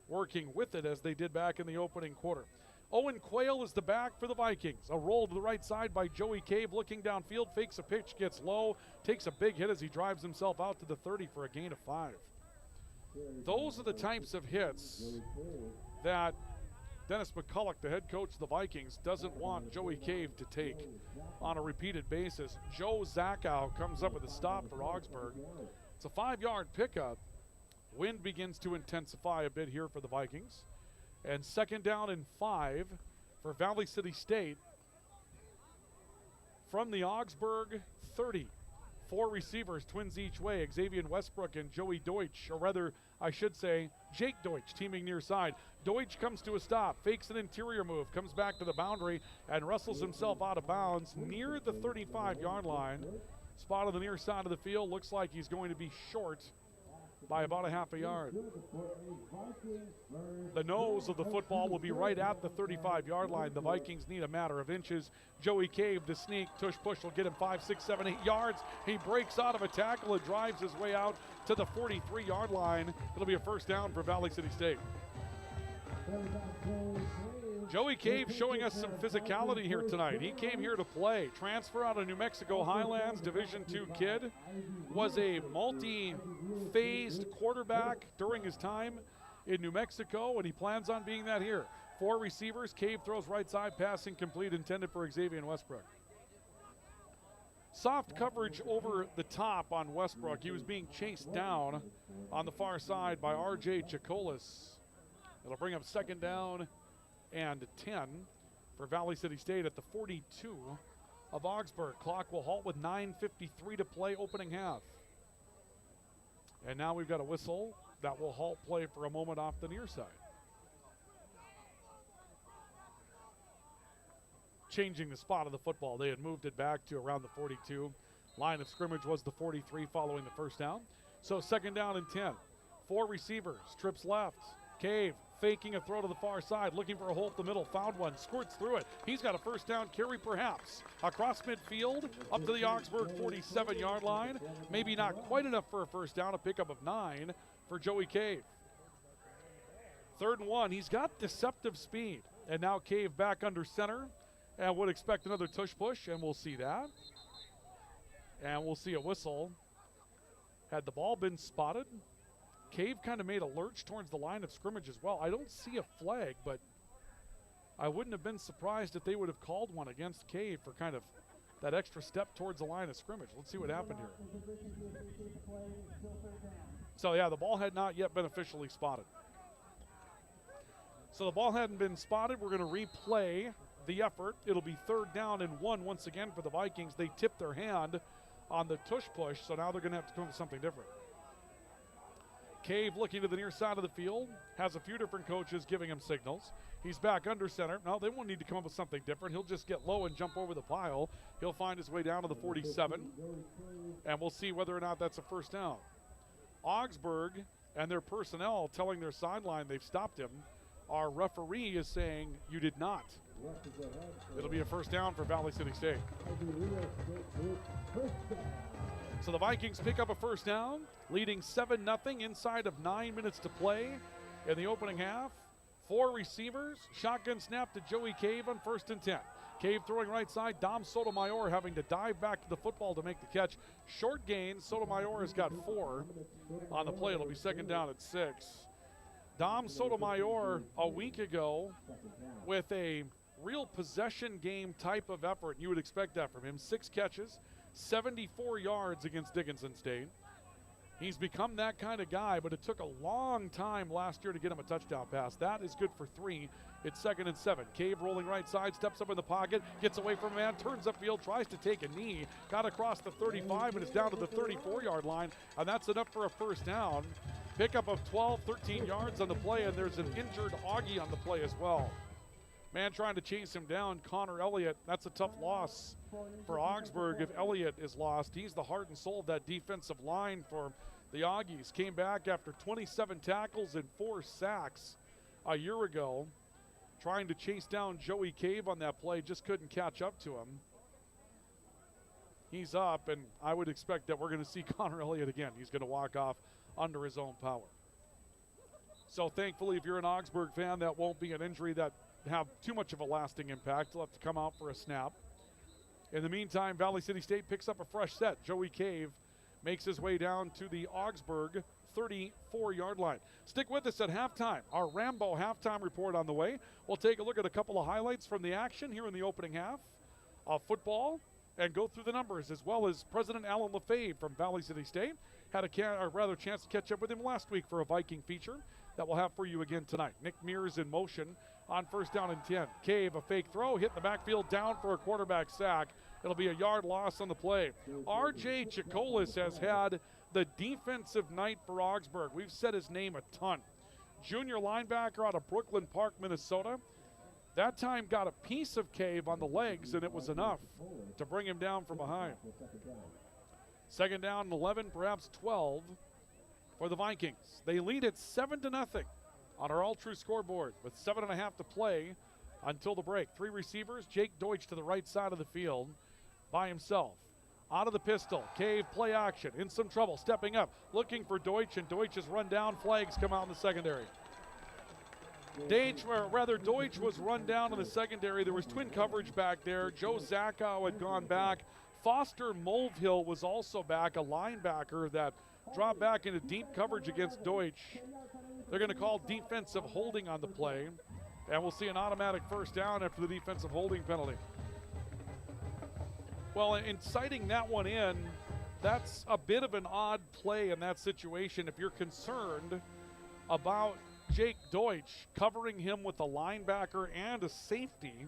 working with it as they did back in the opening quarter. Owen Quayle is the back for the Vikings. A roll to the right side by Joey Cave, looking downfield, fakes a pitch, gets low, takes a big hit as he drives himself out to the 30 for a gain of 5. Those are the types of hits that Dennis McCullik, the head coach of the Vikings, doesn't want Joey Cave to take on a repeated basis. Joe Zachow comes up with a stop for Augsburg. It's a 5-yard pickup, Wind begins to intensify a bit here for the Vikings. And second down and 5 for Valley City State from the Augsburg 30. 4 receivers, twins each way, Xavier Westbrook and Joey Deutsch, or rather, I should say, Jake Deutsch teaming near side. Deutsch comes to a stop, fakes an interior move, comes back to the boundary, and wrestles himself out of bounds near the 35-yard line. Spot on the near side of the field, looks like he's going to be short by about a half a yard. The nose of the football will be right at the 35-yard line. The Vikings need a matter of inches. Joey Cave, the sneak, tush push will get him 5, 6, 7, 8 yards. He breaks out of a tackle and drives his way out to the 43-yard line. It'll be a first down for Valley City State. Joey Cave showing us some physicality here tonight. He came here to play. Transfer out of New Mexico Highlands, Division II kid. Was a multi-phased quarterback during his time in New Mexico, and he plans on being that here. 4 receivers. Cave throws right side, passing complete, intended for Xavier Westbrook. Soft coverage over the top on Westbrook. He was being chased down on the far side by R.J. Chacolis. It'll bring up second down and 10 for Valley City State at the 42 of Augsburg. Clock will halt with 9:53 to play, opening half. And now we've got a whistle that will halt play for a moment off the near side. Changing the spot of the football. They had moved it back to around the 42. Line of scrimmage was the 43 following the first down. So second down and 10. 4 receivers, trips left. Cave faking a throw to the far side, looking for a hole up the middle, found one, squirts through it. He's got a first down carry perhaps. Across midfield, up to the Augsburg 47-yard line. Maybe not quite enough for a first down, a pickup of 9 for Joey Cave. 3rd and 1, he's got deceptive speed. And now Cave back under center, and would expect another tush push, and we'll see that. And we'll see a whistle. Had the ball been spotted, Cave kind of made a lurch towards the line of scrimmage as well. I don't see a flag, but I wouldn't have been surprised if they would have called one against Cave for kind of that extra step towards the line of scrimmage. Let's see what happened here. So, yeah, the ball had not yet been officially spotted. So the ball hadn't been spotted. We're going to replay the effort. It'll be 3rd down and 1 once again for the Vikings. They tipped their hand on the tush push, so now they're going to have to come up with something different. Cave looking to the near side of the field, has a few different coaches giving him signals. He's back under center. No, they won't need to come up with something different. He'll just get low and jump over the pile. He'll find his way down to the 47, and we'll see whether or not that's a first down. Augsburg and their personnel telling their sideline they've stopped him. Our referee is saying you did not. It'll be a first down for Valley City State. So the Vikings pick up a first down, leading 7-0 inside of 9 minutes to play in the opening half. 4 receivers, shotgun snap to Joey Cave on 1st and 10. Cave throwing right side, Dom Sotomayor having to dive back to the football to make the catch. Short gain, Sotomayor has got 4 on the play. It'll be second down at 6. Dom Sotomayor a week ago with a real possession game type of effort. You would expect that from him. 6 catches, 74 yards against Dickinson State. He's become that kind of guy, but it took a long time last year to get him a touchdown pass. That is good for 3. It's 2nd and 7. Cave rolling right side, steps up in the pocket, gets away from a man, turns upfield, tries to take a knee, got across the 35, and is down to the 34-yard line, and that's enough for a first down. Pickup of 12, 13 yards on the play, and there's an injured Augie on the play as well. Man trying to chase him down, Connor Elliott. That's a tough loss for Augsburg if Elliott is lost. He's the heart and soul of that defensive line for the Augies. Came back after 27 tackles and 4 sacks a year ago. Trying to chase down Joey Cave on that play, just couldn't catch up to him. He's up, and I would expect that we're going to see Connor Elliott again. He's going to walk off under his own power. So thankfully, if you're an Augsburg fan, that won't be an injury that have too much of a lasting impact. He'll have to come out for a snap. In the meantime, Valley City State picks up a fresh set. Joey Cave makes his way down to the Augsburg 34-yard line. Stick with us at halftime. Our Rambo halftime report on the way. We'll take a look at a couple of highlights from the action here in the opening half of football and go through the numbers, as well as President Alan LaFave from Valley City State. Had a chance to catch up with him last week for a Viking feature that we'll have for you again tonight. Nick Mears in motion on 1st down and 10. Cave, a fake throw, hit the backfield, down for a quarterback sack. It'll be a yard loss on the play. R.J. Chikolis has had the defensive night for Augsburg. We've said his name a ton. Junior linebacker out of Brooklyn Park, Minnesota. That time got a piece of Cave on the legs, and it was enough to bring him down from behind. 2nd down and 11, perhaps 12 for the Vikings. They lead it 7-0 on our all-true scoreboard with 7.5 to play until the break. 3 receivers, Jake Deutsch to the right side of the field by himself. Out of the pistol, Cave play action, in some trouble, stepping up, looking for Deutsch, and Deutsch is run down. Flags come out in the secondary. Deutsch was run down in the secondary. There was twin coverage back there. Joe Zackow had gone back. Foster Mulvihill was also back, a linebacker that dropped back into deep coverage against Deutsch. They're going to call defensive holding on the play, and we'll see an automatic 1st down after the defensive holding penalty. Well, in citing that one in, that's a bit of an odd play in that situation if you're concerned about Jake Deutsch covering him with a linebacker and a safety.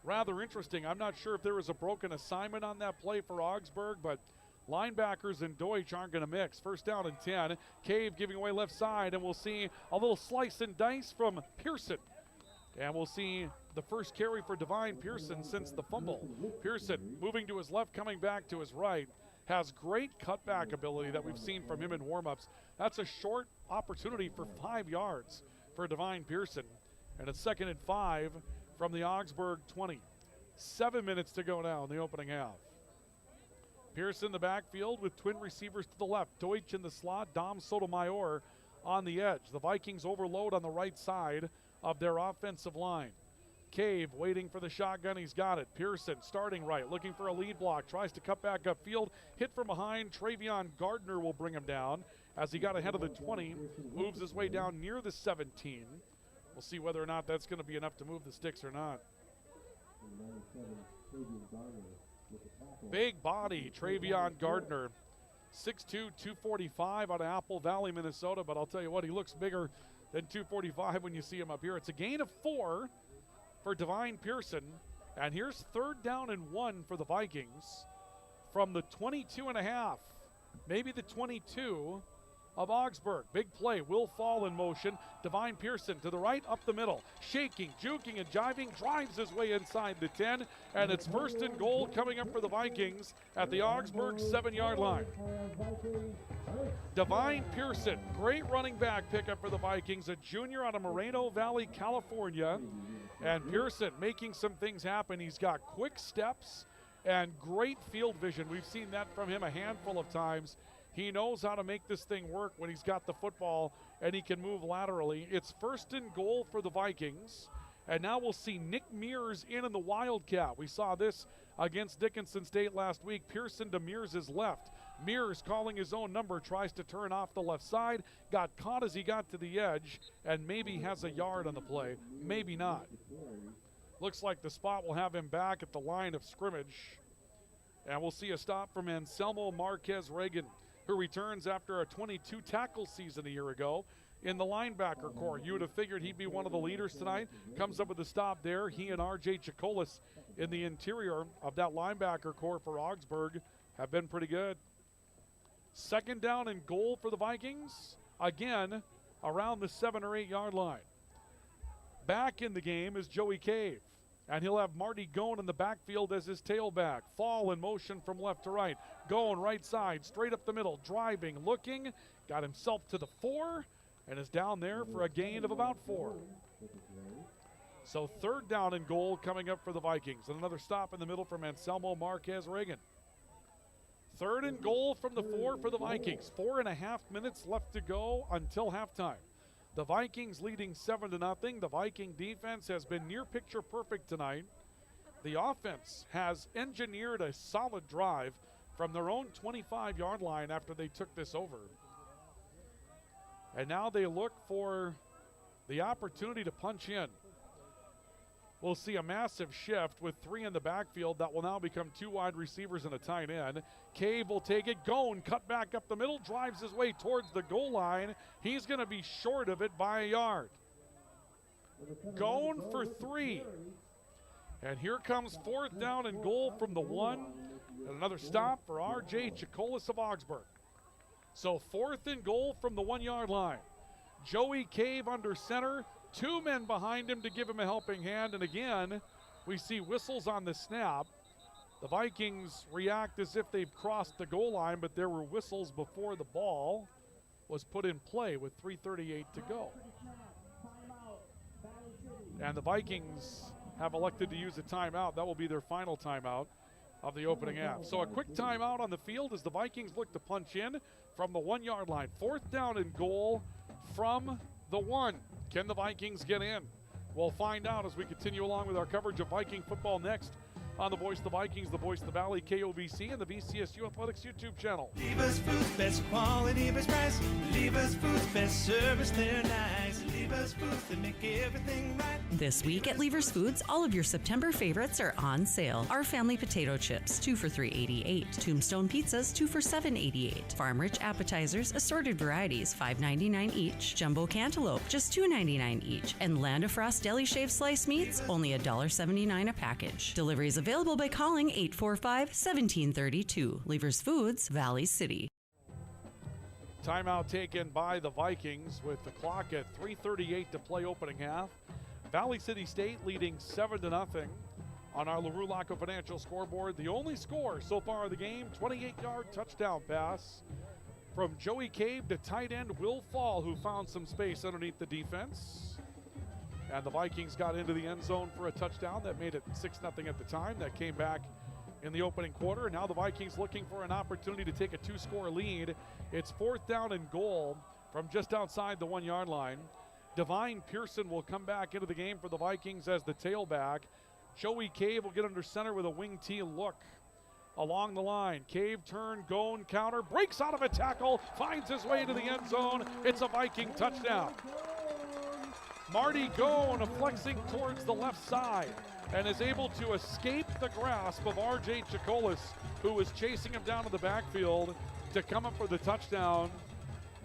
Rather interesting. I'm not sure if there was a broken assignment on that play for Augsburg, but linebackers and Deutsch aren't going to mix. 1st down and 10. Cave giving away left side, and we'll see a little slice and dice from Pearson. And we'll see the first carry for Divine Pearson since the fumble. Pearson moving to his left, coming back to his right. Has great cutback ability that we've seen from him in warm-ups. That's a short opportunity for 5 yards for Divine Pearson. And it's 2nd and 5 from the Augsburg 20. 7 minutes to go now in the opening half. Pearson in the backfield with twin receivers to the left. Deutsch in the slot, Dom Sotomayor on the edge. The Vikings overload on the right side of their offensive line. Cave waiting for the shotgun. He's got it. Pearson starting right, looking for a lead block. Tries to cut back upfield. Hit from behind. Travion Gardner will bring him down as he got ahead of the 20. Moves his way down near the 17. We'll see whether or not that's going to be enough to move the sticks or not. Big body, Travion Gardner. 6'2", 245 out of Apple Valley, Minnesota. But I'll tell you what, he looks bigger than 245 when you see him up here. It's a gain of 4 for Divine Pearson. And here's 3rd down and 1 for the Vikings from the 22.5, maybe the 22 of Augsburg. Big play, Will Fall in motion. Divine Pearson to the right, up the middle. Shaking, juking, and jiving, drives his way inside the 10. And it's 1st and goal coming up for the Vikings at the Augsburg 7-yard line. Divine Pearson, great running back pickup for the Vikings, a junior out of Moreno Valley, California. And Pearson making some things happen. He's got quick steps and great field vision. We've seen that from him a handful of times. He knows how to make this thing work when he's got the football and he can move laterally. It's 1st and goal for the Vikings. And now we'll see Nick Mears in the Wildcat. We saw this against Dickinson State last week. Pearson to Mears' left. Mears calling his own number, tries to turn off the left side. Got caught as he got to the edge and maybe has a yard on the play. Maybe not. Looks like the spot will have him back at the line of scrimmage. And we'll see a stop from Anselmo Marquez-Reagan, who returns after a 22 tackle season a year ago in the linebacker corps. You would have figured he'd be one of the leaders tonight. Comes up with a stop there. He and R.J. Chikolis in the interior of that linebacker corps for Augsburg have been pretty good. 2nd down and goal for the Vikings. Again, around the 7 or 8 yard line. Back in the game is Joey Cave. And he'll have Marty Gone in the backfield as his tailback. Fall in motion from left to right. Going right side, straight up the middle, driving, looking. Got himself to the 4 and is down there for a gain of about 4. So 3rd down and goal coming up for the Vikings. And another stop in the middle from Anselmo Marquez-Reagan. 3rd and goal from the 4 for the Vikings. 4.5 minutes left to go until halftime. The Vikings leading 7-0. The Viking defense has been near picture perfect tonight. The offense has engineered a solid drive from their own 25-yard line after they took this over. And now they look for the opportunity to punch in. we'll see a massive shift with 3 in the backfield. That will now become 2 wide receivers and a tight end. Cave will take it. Gone cut back up the middle, drives his way towards the goal line. He's going to be short of it by a yard. Gone for 3. And here comes 4th down and goal from the 1. And another stop for R.J. Chikolis of Augsburg. So 4th and goal from the 1-yard line. Joey Cave under center. 2 men behind him to give him a helping hand. And again, we see whistles on the snap. The Vikings react as if they've crossed the goal line, but there were whistles before the ball was put in play with 3:38 to go. And the Vikings have elected to use a timeout. That will be their final timeout of the opening half. So a quick timeout on the field as the Vikings look to punch in from the 1-yard line. 4th down and goal from the 1. Can the Vikings get in? We'll find out as we continue along with our coverage of Viking football next on the Voice of the Vikings, the Voice of the Valley, KOVC, and the VCSU Athletics YouTube channel. Lever's Foods, best quality, best price. Lever's Foods, best service, they're nice. Lever's Foods, they make everything right. This week at Lever's Foods, all of your September favorites are on sale. Our family potato chips, 2 for $3.88. Tombstone pizzas, 2 for $7.88. Farm Rich appetizers, assorted varieties, $5.99 each. Jumbo cantaloupe, just $2.99 each. And Land of Frost deli shaved sliced meats, only $1.79 a package. Deliveries available by calling 845-1732. Lever's Foods, Valley City. Timeout taken by the Vikings with the clock at 3:38 to play opening half. Valley City State leading 7-0 on our LaRue Laco Financial scoreboard. The only score so far of the game, 28-yard touchdown pass from Joey Cave to tight end Will Fall, who found some space underneath the defense. And the Vikings got into the end zone for a touchdown that made it 6-0 at the time. That came back in the opening quarter. And now the Vikings looking for an opportunity to take a 2-score lead. It's 4th down and goal from just outside the 1-yard line. Divine Pearson will come back into the game for the Vikings as the tailback. Joey Cave will get under center with a wing T look along the line. Cave turn, Gone counter, breaks out of a tackle, finds his way into the end zone. It's a Viking touchdown. Marty Gone flexing towards the left side and is able to escape the grasp of R.J. Chikolis, who was chasing him down to the backfield to come up for the touchdown.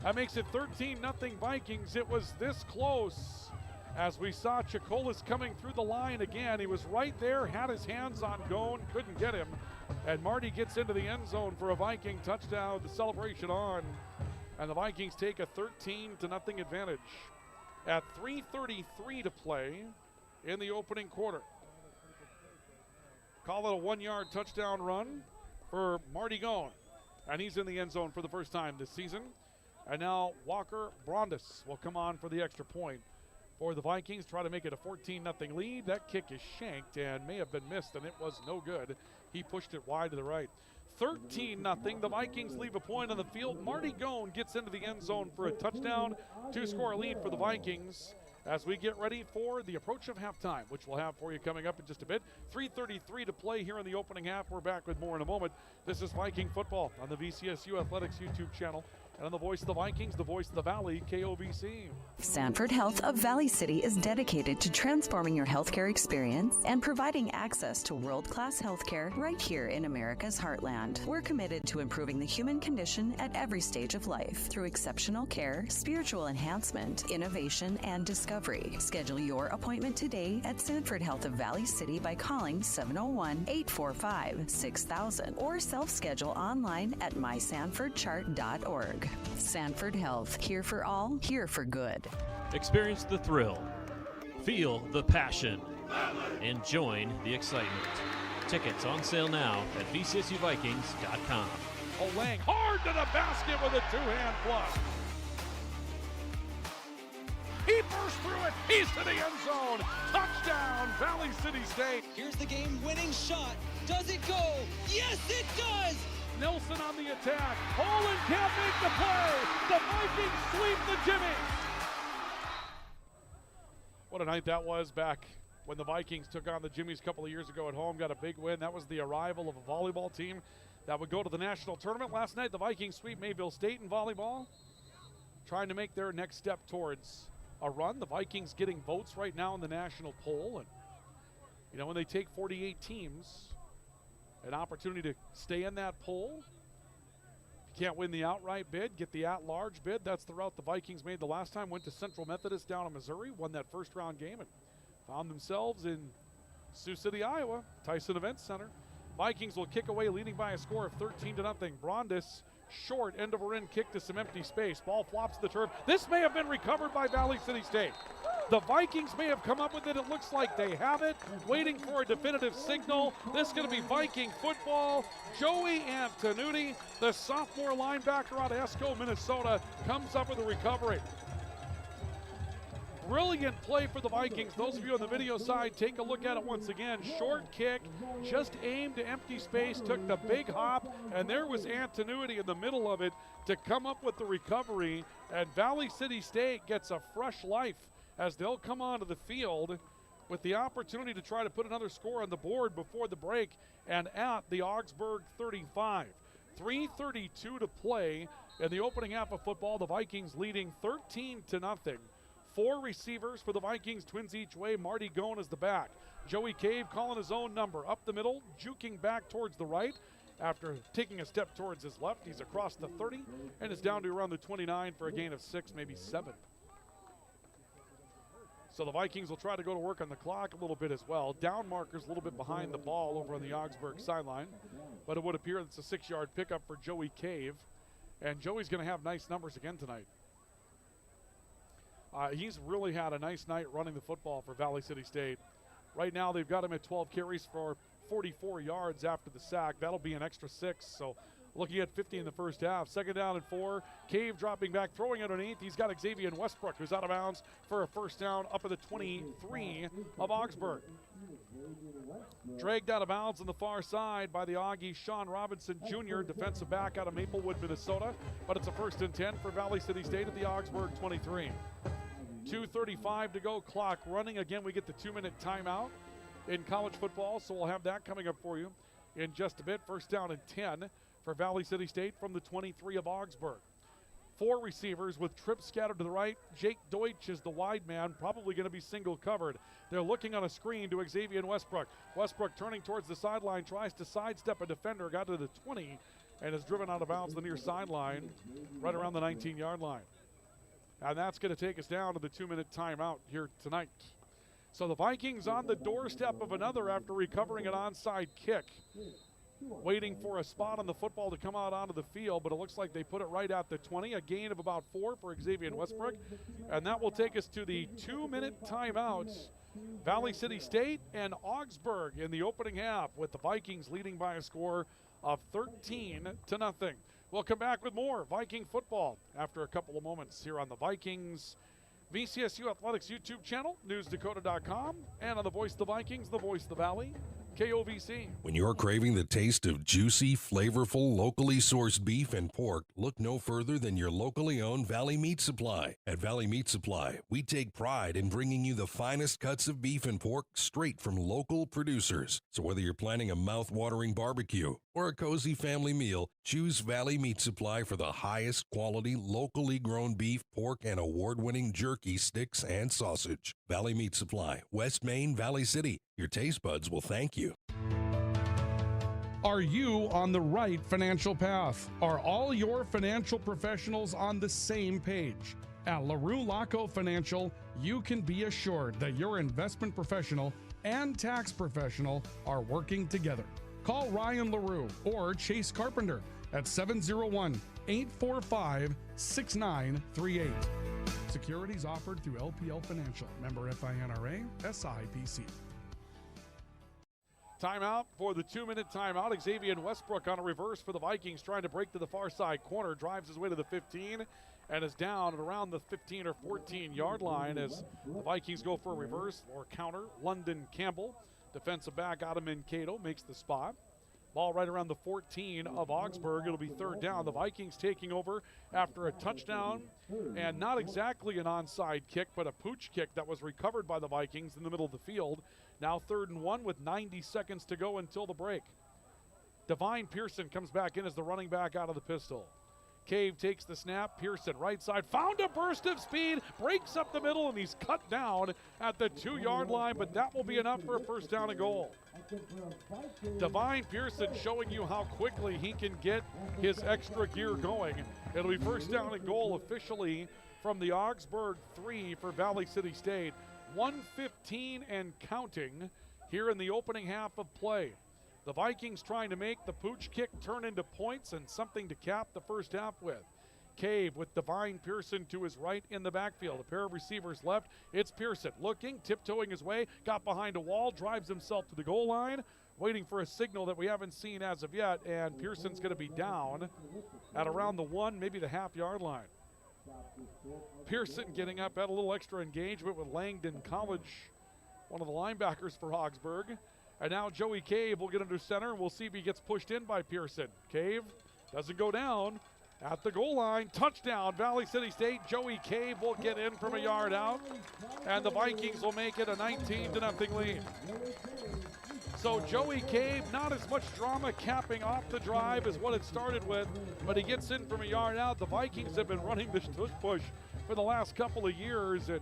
That makes it 13-0 Vikings. It was this close as we saw Chikolis coming through the line again. He was right there, had his hands on Gone, couldn't get him. And Marty gets into the end zone for a Viking touchdown. The celebration on. And the Vikings take a 13-0 advantage at 3:33 to play in the opening quarter. Call it a 1-yard touchdown run for Marty Gone. And he's in the end zone for the first time this season. And now Walker Brondus will come on for the extra point for the Vikings. Try to make it a 14-0 lead. That kick is shanked and may have been missed, and it was no good. He pushed it wide to the right. 13-0. The Vikings leave a point on the field. Marty Gone gets into the end zone for a touchdown. 2-score lead for the Vikings as we get ready for the approach of halftime, which we'll have for you coming up in just a bit. 3:33 to play here in the opening half. We're back with more in a moment. This is Viking football on the VCSU Athletics YouTube channel. And on the Voice of the Vikings, the Voice of the Valley, KOVC. Sanford Health of Valley City is dedicated to transforming your healthcare experience and providing access to world-class healthcare right here in America's heartland. We're committed to improving the human condition at every stage of life through exceptional care, spiritual enhancement, innovation, and discovery. Schedule your appointment today at Sanford Health of Valley City by calling 701-845-6000 or self-schedule online at mysanfordchart.org. Sanford Health, here for all, here for good. Experience the thrill, feel the passion, and join the excitement. Tickets on sale now at VCSUVikings.com. Lang hard to the basket with a two-hand flush. He burst through it. He's to the end zone. Touchdown, Valley City State. Here's the game-winning shot. Does it go? Yes, it does! Nelson on the attack. Holland can't make the play. The Vikings sweep the Jimmies. What a night that was back when the Vikings took on the Jimmies a couple of years ago at home. Got a big win. That was the arrival of a volleyball team that would go to the national tournament. Last night, the Vikings sweep Mayville State in volleyball, trying to make their next step towards a run. The Vikings getting votes right now in the national poll. And when they take 48 teams, an opportunity to stay in that poll. If you can't win the outright bid, get the at-large bid. That's the route the Vikings made the last time. Went to Central Methodist down in Missouri, won that first-round game, and found themselves in Sioux City, Iowa, Tyson Events Center. Vikings will kick away, leading by a score of 13-0. Brondis, short, end-over-end kick to some empty space. Ball flops to the turf. This may have been recovered by Valley City State. The Vikings may have come up with it. It looks like they have it. Waiting for a definitive signal. This is going to be Viking football. Joey Antonucci, the sophomore linebacker out of Esco, Minnesota, comes up with a recovery. Brilliant play for the Vikings. Those of you on the video side, take a look at it once again. Short kick, just aimed to empty space, took the big hop, and there was Antonucci in the middle of it to come up with the recovery. And Valley City State gets a fresh life as they'll come onto the field with the opportunity to try to put another score on the board before the break and at the Augsburg 35. 3:32 to play in the opening half of football. The Vikings leading 13-0. 4 receivers for the Vikings, twins each way. Marty Gone is the back. Joey Cave calling his own number. Up the middle, juking back towards the right. After taking a step towards his left, he's across the 30 and is down to around the 29 for a gain of 6, maybe 7. So the Vikings will try to go to work on the clock a little bit as well. Down markers a little bit behind the ball over on the Augsburg sideline. But it would appear it's a 6-yard pickup for Joey Cave. And Joey's going to have nice numbers again tonight. He's really had a nice night running the football for Valley City State. Right now they've got him at 12 carries for 44 yards after the sack. That'll be an extra 6. So looking at 50 in the first half. 2nd down and 4. Cave dropping back, throwing underneath. He's got Xavier Westbrook, who's out of bounds for a first down up at the 23 of Augsburg. Dragged out of bounds on the far side by the Augie, Sean Robinson Jr., defensive back out of Maplewood, Minnesota. But it's a 1st and 10 for Valley City State at the Augsburg 23. 2:35 to go, clock running. Again, we get the 2-minute timeout in college football, so we'll have that coming up for you in just a bit. 1st down and 10 for Valley City State from the 23 of Augsburg. 4 receivers with trips scattered to the right. Jake Deutsch is the wide man, probably going to be single covered. They're looking on a screen to Xavier Westbrook. Westbrook turning towards the sideline, tries to sidestep a defender, got to the 20, and is driven out of bounds the near sideline, right around the 19-yard line. And that's going to take us down to the 2-minute timeout here tonight. So the Vikings on the doorstep of another after recovering an onside kick. Waiting for a spot on the football to come out onto the field, but it looks like they put it right at the 20, a gain of about 4 for Xavier Westbrook. And that will take us to the 2-minute timeouts. Valley City State and Augsburg in the opening half, with the Vikings leading by a score of 13-0. We'll come back with more Viking football after a couple of moments here on the Vikings VCSU Athletics YouTube channel, newsdakota.com, and on the Voice of the Vikings, the Voice of the Valley, KOVC. When you're craving the taste of juicy, flavorful, locally sourced beef and pork, look no further than your locally owned Valley Meat Supply. At Valley Meat Supply, we take pride in bringing you the finest cuts of beef and pork straight from local producers. So whether you're planning a mouth-watering barbecue or a cozy family meal, choose Valley Meat Supply for the highest quality, locally grown beef, pork, and award-winning jerky, sticks, and sausage. Valley Meat Supply, West Main, Valley City. Your taste buds will thank you. Are you on the right financial path? Are all your financial professionals on the same page? At LaRue Laco Financial, you can be assured that your investment professional and tax professional are working together. Call Ryan LaRue or Chase Carpenter at 701-845-6938. Securities offered through LPL Financial. Member FINRA, SIPC. Timeout for the 2-minute timeout. Xavier Westbrook on a reverse for the Vikings, trying to break to the far side corner, drives his way to the 15 and is down at around the 15 or 14-yard line as the Vikings go for a reverse or counter. London Campbell, defensive back out of Mankato, makes the spot. Ball right around the 14 of Augsburg. It'll be 3rd down. The Vikings taking over after a touchdown and not exactly an onside kick, but a pooch kick that was recovered by the Vikings in the middle of the field. Now 3rd and 1 with 90 seconds to go until the break. Divine Pearson comes back in as the running back out of the pistol. Cave takes the snap. Pearson, right side, found a burst of speed, breaks up the middle, and he's cut down at the 2-yard line, but that will be enough for a first down and goal. Divine Pearson showing you how quickly he can get his extra gear going. It'll be first down and goal officially from the Augsburg 3 for Valley City State. 1:15 and counting here in the opening half of play. The Vikings trying to make the pooch kick turn into points and something to cap the first half with. Cave with Divine Pearson to his right in the backfield. A pair of receivers left. It's Pearson looking, tiptoeing his way, got behind a wall, drives himself to the goal line, waiting for a signal that we haven't seen as of yet, and Pearson's going to be down at around the 1, maybe the half-yard line. Pearson getting up, had a little extra engagement with Langdon College, one of the linebackers for Augsburg. And now Joey Cave will get under center, and we'll see if he gets pushed in by Pearson. Cave doesn't go down at the goal line. Touchdown, Valley City State. Joey Cave will get in from a yard out, and the Vikings will make it a 19-0 lead. So Joey Cave, not as much drama capping off the drive as what it started with, but he gets in from a yard out. The Vikings have been running this tush push for the last couple of years, and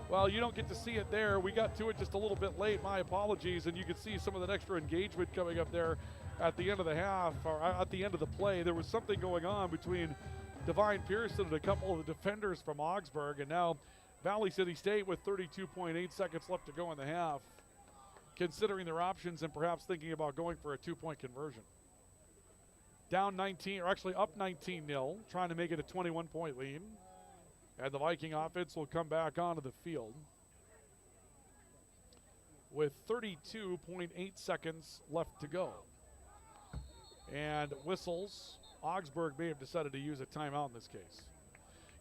well, you don't get to see it there. We got to it just a little bit late. My apologies. And you could see some of that extra engagement coming up there at the end of the half, or at the end of the play. There was something going on between Divine Pearson and a couple of the defenders from Augsburg. And now Valley City State with 32.8 seconds left to go in the half, considering their options and perhaps thinking about going for a 2-point conversion. Down 19, or actually up 19-0, trying to make it a 21-point lead. And the Viking offense will come back onto the field with 32.8 seconds left to go. And whistles. Augsburg may have decided to use a timeout in this case.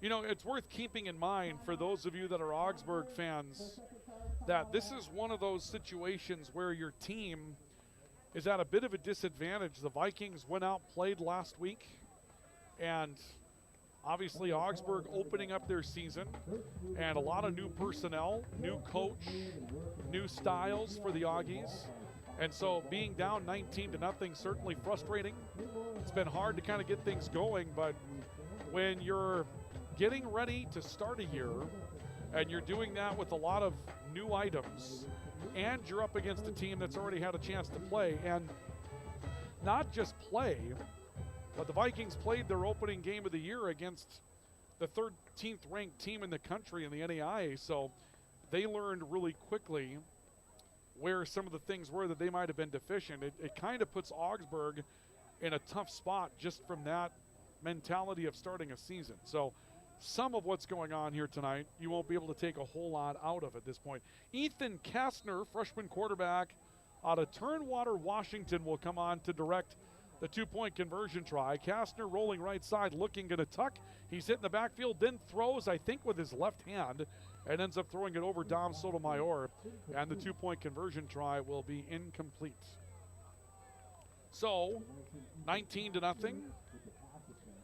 You know, it's worth keeping in mind for those of you that are Augsburg fans that this is one of those situations where your team is at a bit of a disadvantage. The Vikings went out, played last week, and obviously Augsburg opening up their season, and a lot of new personnel, new coach, new styles for the Augies. And so being down 19-0, certainly frustrating. It's been hard to kind of get things going, but when you're getting ready to start a year and you're doing that with a lot of new items, and you're up against a team that's already had a chance to play, and not just play, but the Vikings played their opening game of the year against the 13th ranked team in the country in the NAIA, so they learned really quickly where some of the things were that they might have been deficient. It kind of puts Augsburg in a tough spot just from that mentality of starting a season. So some of what's going on here tonight, you won't be able to take a whole lot out of at this point. Ethan Kastner, freshman quarterback out of Turnwater, Washington, will come on to direct the 2-point conversion try. Kastner rolling right side, looking, going to tuck. He's hit in the backfield, then throws, I think, with his left hand, and ends up throwing it over Dom Sotomayor, and the 2-point conversion try will be incomplete. So, 19-0,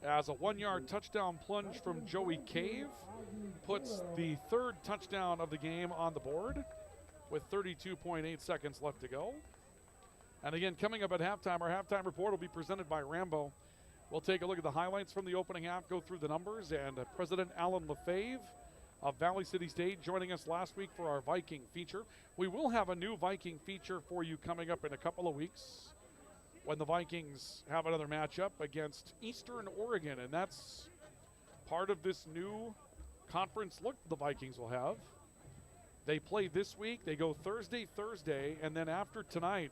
as a 1-yard touchdown plunge from Joey Cave puts the third touchdown of the game on the board with 32.8 seconds left to go. And again, coming up at halftime, our halftime report will be presented by Rambo. We'll take a look at the highlights from the opening half, go through the numbers, and President Alan Lefebvre of Valley City State joining us last week for our Viking feature. We will have a new Viking feature for you coming up in a couple of weeks when the Vikings have another matchup against Eastern Oregon, and that's part of this new conference look the Vikings will have. They play this week, they go Thursday, and then after tonight,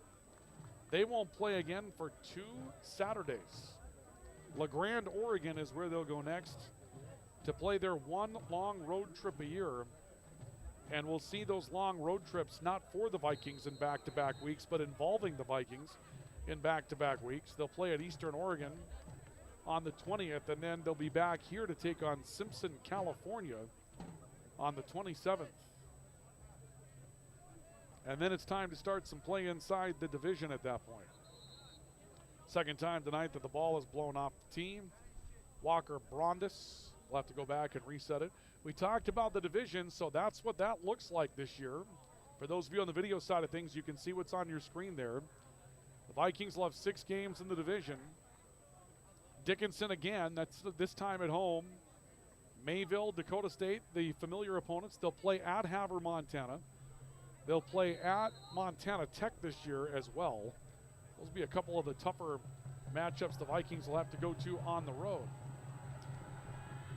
they won't play again for 2 Saturdays. LeGrand, Oregon is where they'll go next to play their one long road trip a year. And we'll see those long road trips not for the Vikings in back-to-back weeks, but involving the Vikings in back-to-back weeks. They'll play at Eastern Oregon on the 20th, and then they'll be back here to take on Simpson, California on the 27th. And then it's time to start some play inside the division at that point. Second time tonight that the ball is blown off the team. Walker Brondis will have to go back and reset it. We talked about the division, so that's what that looks like this year. For those of you on the video side of things, you can see what's on your screen there. The Vikings will have 6 games in the division. Dickinson again. That's this time at home. Mayville, Dakota State, the familiar opponents. They'll play at Havre, Montana. They'll play at Montana Tech this year as well. Those will be a couple of the tougher matchups the Vikings will have to go to on the road.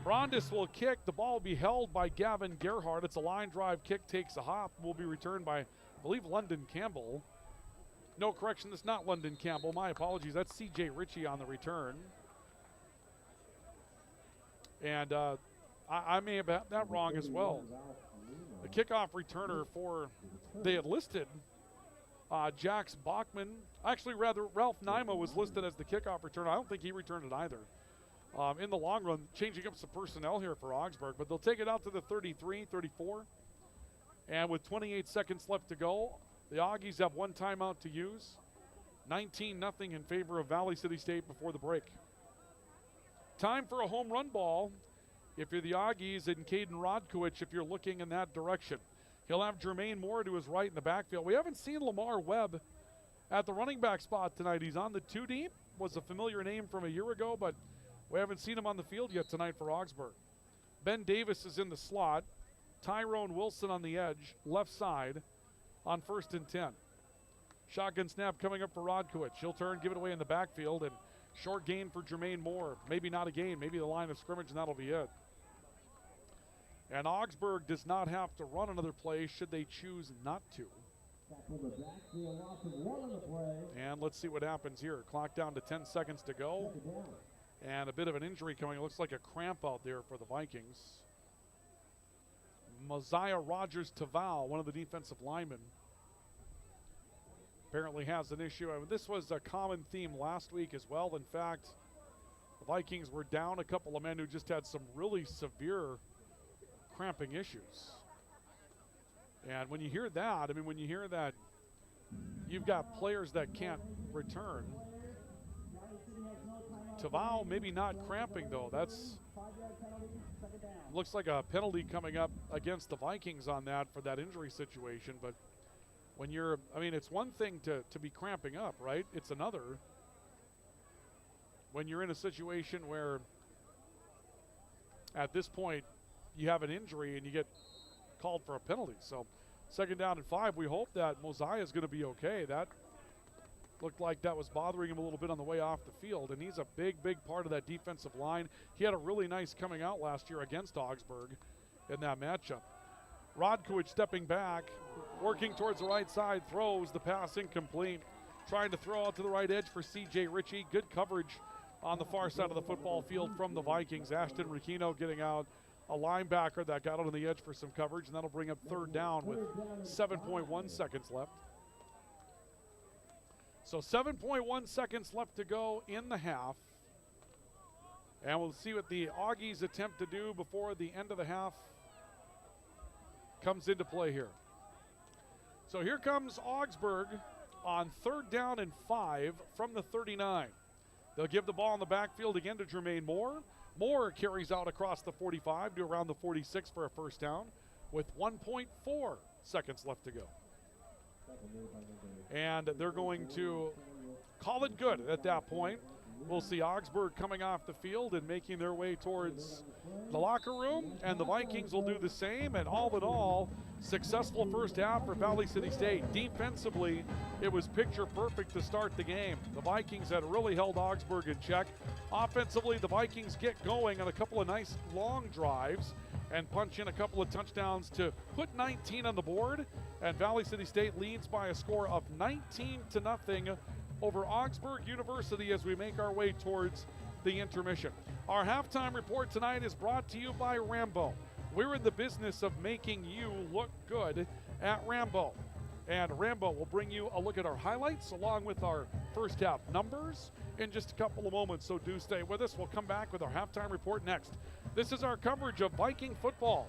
Brondis will kick. The ball will be held by Gavin Gerhardt. It's a line drive kick, takes a hop. Will be returned by, I believe, London Campbell. No, correction, that's not London Campbell. My apologies. That's C.J. Ritchie on the return. And I may have that wrong as well. The kickoff returner for, they had listed Jax Bachman. Actually, rather, Ralph Naima was listed as the kickoff returner. I don't think he returned it either. In the long run, changing up some personnel here for Augsburg, but they'll take it out to the 33, 34. And with 28 seconds left to go, the Aggies have one timeout to use. 19-0 in favor of Valley City State before the break. Time for a home run ball if you're the Aggies, and Caden Rodkowicz if you're looking in that direction. He'll have Jermaine Moore to his right in the backfield. We haven't seen Lamar Webb at the running back spot tonight. He's on the 2 deep. Was a familiar name from a year ago, but we haven't seen him on the field yet tonight for Augsburg. Ben Davis is in the slot. Tyrone Wilson on the edge, left side on 1st and 10. Shotgun snap coming up for Rodkowicz. He'll turn, give it away in the backfield, and short gain for Jermaine Moore. Maybe not a gain, maybe the line of scrimmage, and that'll be it. And Augsburg does not have to run another play should they choose not to. And let's see what happens here. Clock down to 10 seconds to go. And a bit of an injury coming. It looks like a cramp out there for the Vikings. Mosiah Rogers-Taval, one of the defensive linemen, apparently has an issue. I mean, this was a common theme last week as well. In fact, the Vikings were down a couple of men who just had some really severe cramping issues. And when you hear that, I mean, when you hear that you've got players that can't return. Taval maybe not cramping though. That's looks like a penalty coming up against the Vikings on that for that injury situation. But when you're, I mean, it's one thing to be cramping up, right? It's another when you're in a situation where at this point you have an injury and you get called for a penalty. So 2nd down and 5. We hope that Mosiah is going to be okay. That looked like that was bothering him a little bit on the way off the field, and he's a big, big part of that defensive line. He had a really nice coming out last year against Augsburg in that matchup. Rodkowicz stepping back, working towards the right side, throws the pass incomplete. Trying to throw out to the right edge for C.J. Ritchie. Good coverage on the far side of the football field from the Vikings. Ashton Ricchino getting out, a linebacker that got out on the edge for some coverage, and that'll bring up 3rd down with 7.1 seconds left. So 7.1 seconds left to go in the half. And we'll see what the Aggies attempt to do before the end of the half comes into play here. So here comes Augsburg on 3rd down and 5 from the 39. They'll give the ball in the backfield again to Jermaine Moore. Moore carries out across the 45 to around the 46 for a 1st down with 1.4 seconds left to go. And they're going to call it good at that point. We'll see Augsburg coming off the field and making their way towards the locker room, and the Vikings will do the same. And all in all, successful first half for Valley City State. Defensively, it was picture perfect to start the game. The Vikings had really held Augsburg in check. Offensively, the Vikings get going on a couple of nice long drives and punch in a couple of touchdowns to put 19 on the board. And Valley City State leads by a score of 19-0 over Augsburg University as we make our way towards the intermission. Our halftime report tonight is brought to you by Rambo. We're in the business of making you look good at Rambo. And Rambo will bring you a look at our highlights along with our first half numbers in just a couple of moments, so do stay with us. We'll come back with our halftime report next. This is our coverage of Viking football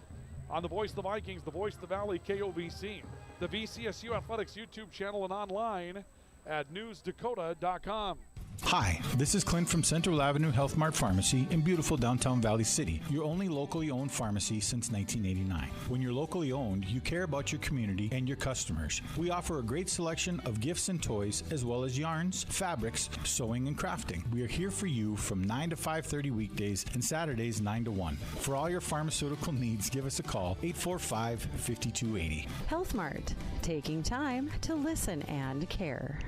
on the Voice of the Vikings, the Voice of the Valley, KOVC, the VCSU Athletics YouTube channel, and online at newsdakota.com. Hi, this is Clint from Central Avenue Health Mart Pharmacy in beautiful downtown Valley City, your only locally owned pharmacy since 1989. When you're locally owned, you care about your community and your customers. We offer a great selection of gifts and toys, as well as yarns, fabrics, sewing, and crafting. We are here for you from 9 to 5:30 weekdays and Saturdays 9 to 1. For all your pharmaceutical needs, give us a call, 845-5280. Health Mart, taking time to listen and care.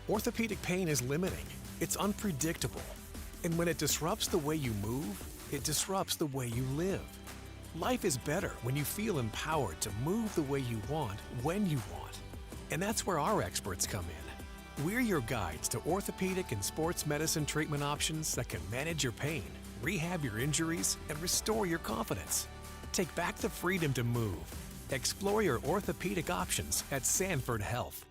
Orthopedic pain is limiting. It's unpredictable. And when it disrupts the way you move, it disrupts the way you live. Life is better when you feel empowered to move the way you want, when you want. And that's where our experts come in. We're your guides to orthopedic and sports medicine treatment options that can manage your pain, rehab your injuries, and restore your confidence. Take back the freedom to move. Explore your orthopedic options at Sanford Health.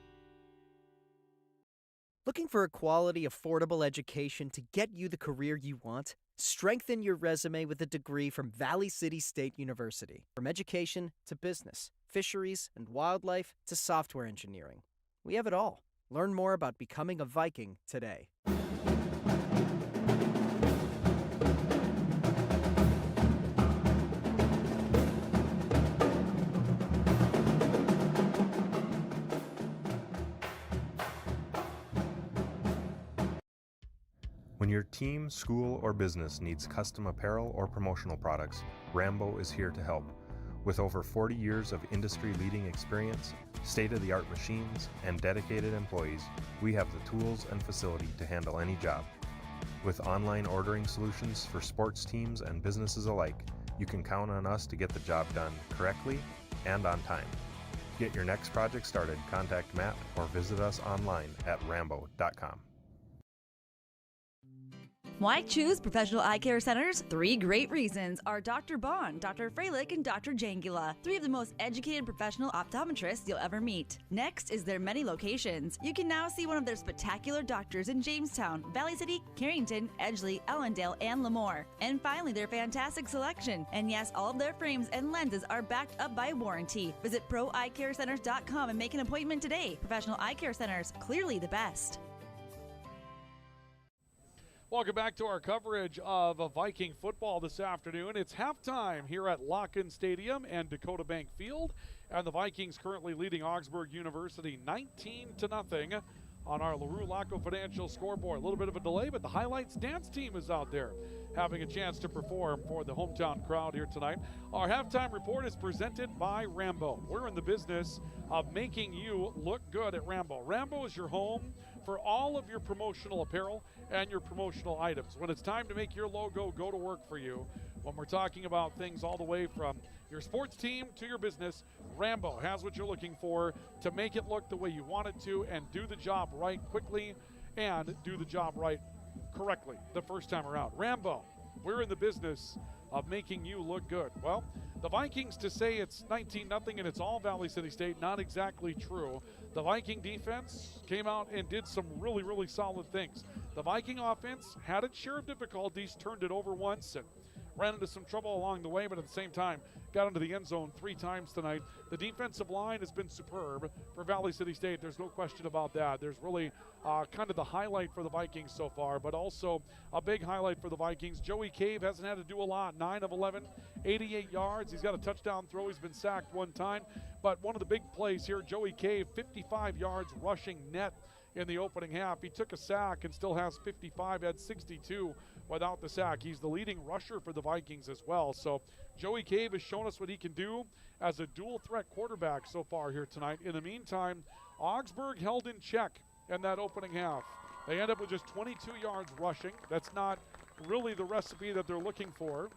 Looking for a quality, affordable education to get you the career you want? Strengthen your resume with a degree from Valley City State University. From education to business, fisheries and wildlife to software engineering, we have it all. Learn more about becoming a Viking today. When your team, school, or business needs custom apparel or promotional products, Rambo is here to help. With over 40 years of industry-leading experience, state-of-the-art machines, and dedicated employees, we have the tools and facility to handle any job. With online ordering solutions for sports teams and businesses alike, you can count on us to get the job done correctly and on time. Get your next project started, contact Matt or visit us online at rambo.com. Why choose Professional Eye Care Centers? 3 great reasons are Dr. Bond, Dr. Freilich, and Dr. Jangula, 3 of the most educated professional optometrists you'll ever meet. Next is their many locations. You can now see one of their spectacular doctors in Jamestown, Valley City, Carrington, Edgeley, Ellendale, and Lemoore. And finally, their fantastic selection. And yes, all of their frames and lenses are backed up by warranty. Visit proeyecarecenters.com and make an appointment today. Professional Eye Care Centers, clearly the best. Welcome back to our coverage of Viking football this afternoon. It's halftime here at Locken Stadium and Dakota Bank Field, and the Vikings currently leading Augsburg University 19-0 on our LaRue Laco Financial scoreboard. A little bit of a delay, but the Highlights dance team is out there having a chance to perform for the hometown crowd here tonight. Our halftime report is presented by Rambo. We're in the business of making you look good at Rambo. Rambo is your home for all of your promotional apparel and your promotional items. When it's time to make your logo go to work for you, when we're talking about things all the way from your sports team to your business, Rambo has what you're looking for to make it look the way you want it to and do the job right quickly and do the job right correctly the first time around. Rambo, we're in the business of making you look good. Well, the Vikings, to say it's 19-0 and it's all Valley City State, not exactly true. The Viking defense came out and did some really, really solid things. The Viking offense had its share of difficulties, turned it over once, and ran into some trouble along the way, but at the same time, got into the end zone 3 times tonight. The defensive line has been superb for Valley City State. There's no question about that. There's really kind of the highlight for the Vikings so far, but also a big highlight for the Vikings. Joey Cave hasn't had to do a lot. 9 of 11, 88 yards. He's got a touchdown throw. He's been sacked 1 time, but one of the big plays here, Joey Cave, 55 yards rushing net in the opening half. He took a sack and still has 55, had 62 without the sack. He's the leading rusher for the Vikings as well. So Joey Cave has shown us what he can do as a dual threat quarterback so far here tonight. In the meantime, Augsburg held in check in that opening half. They end up with just 22 yards rushing. That's not really the recipe that they're looking for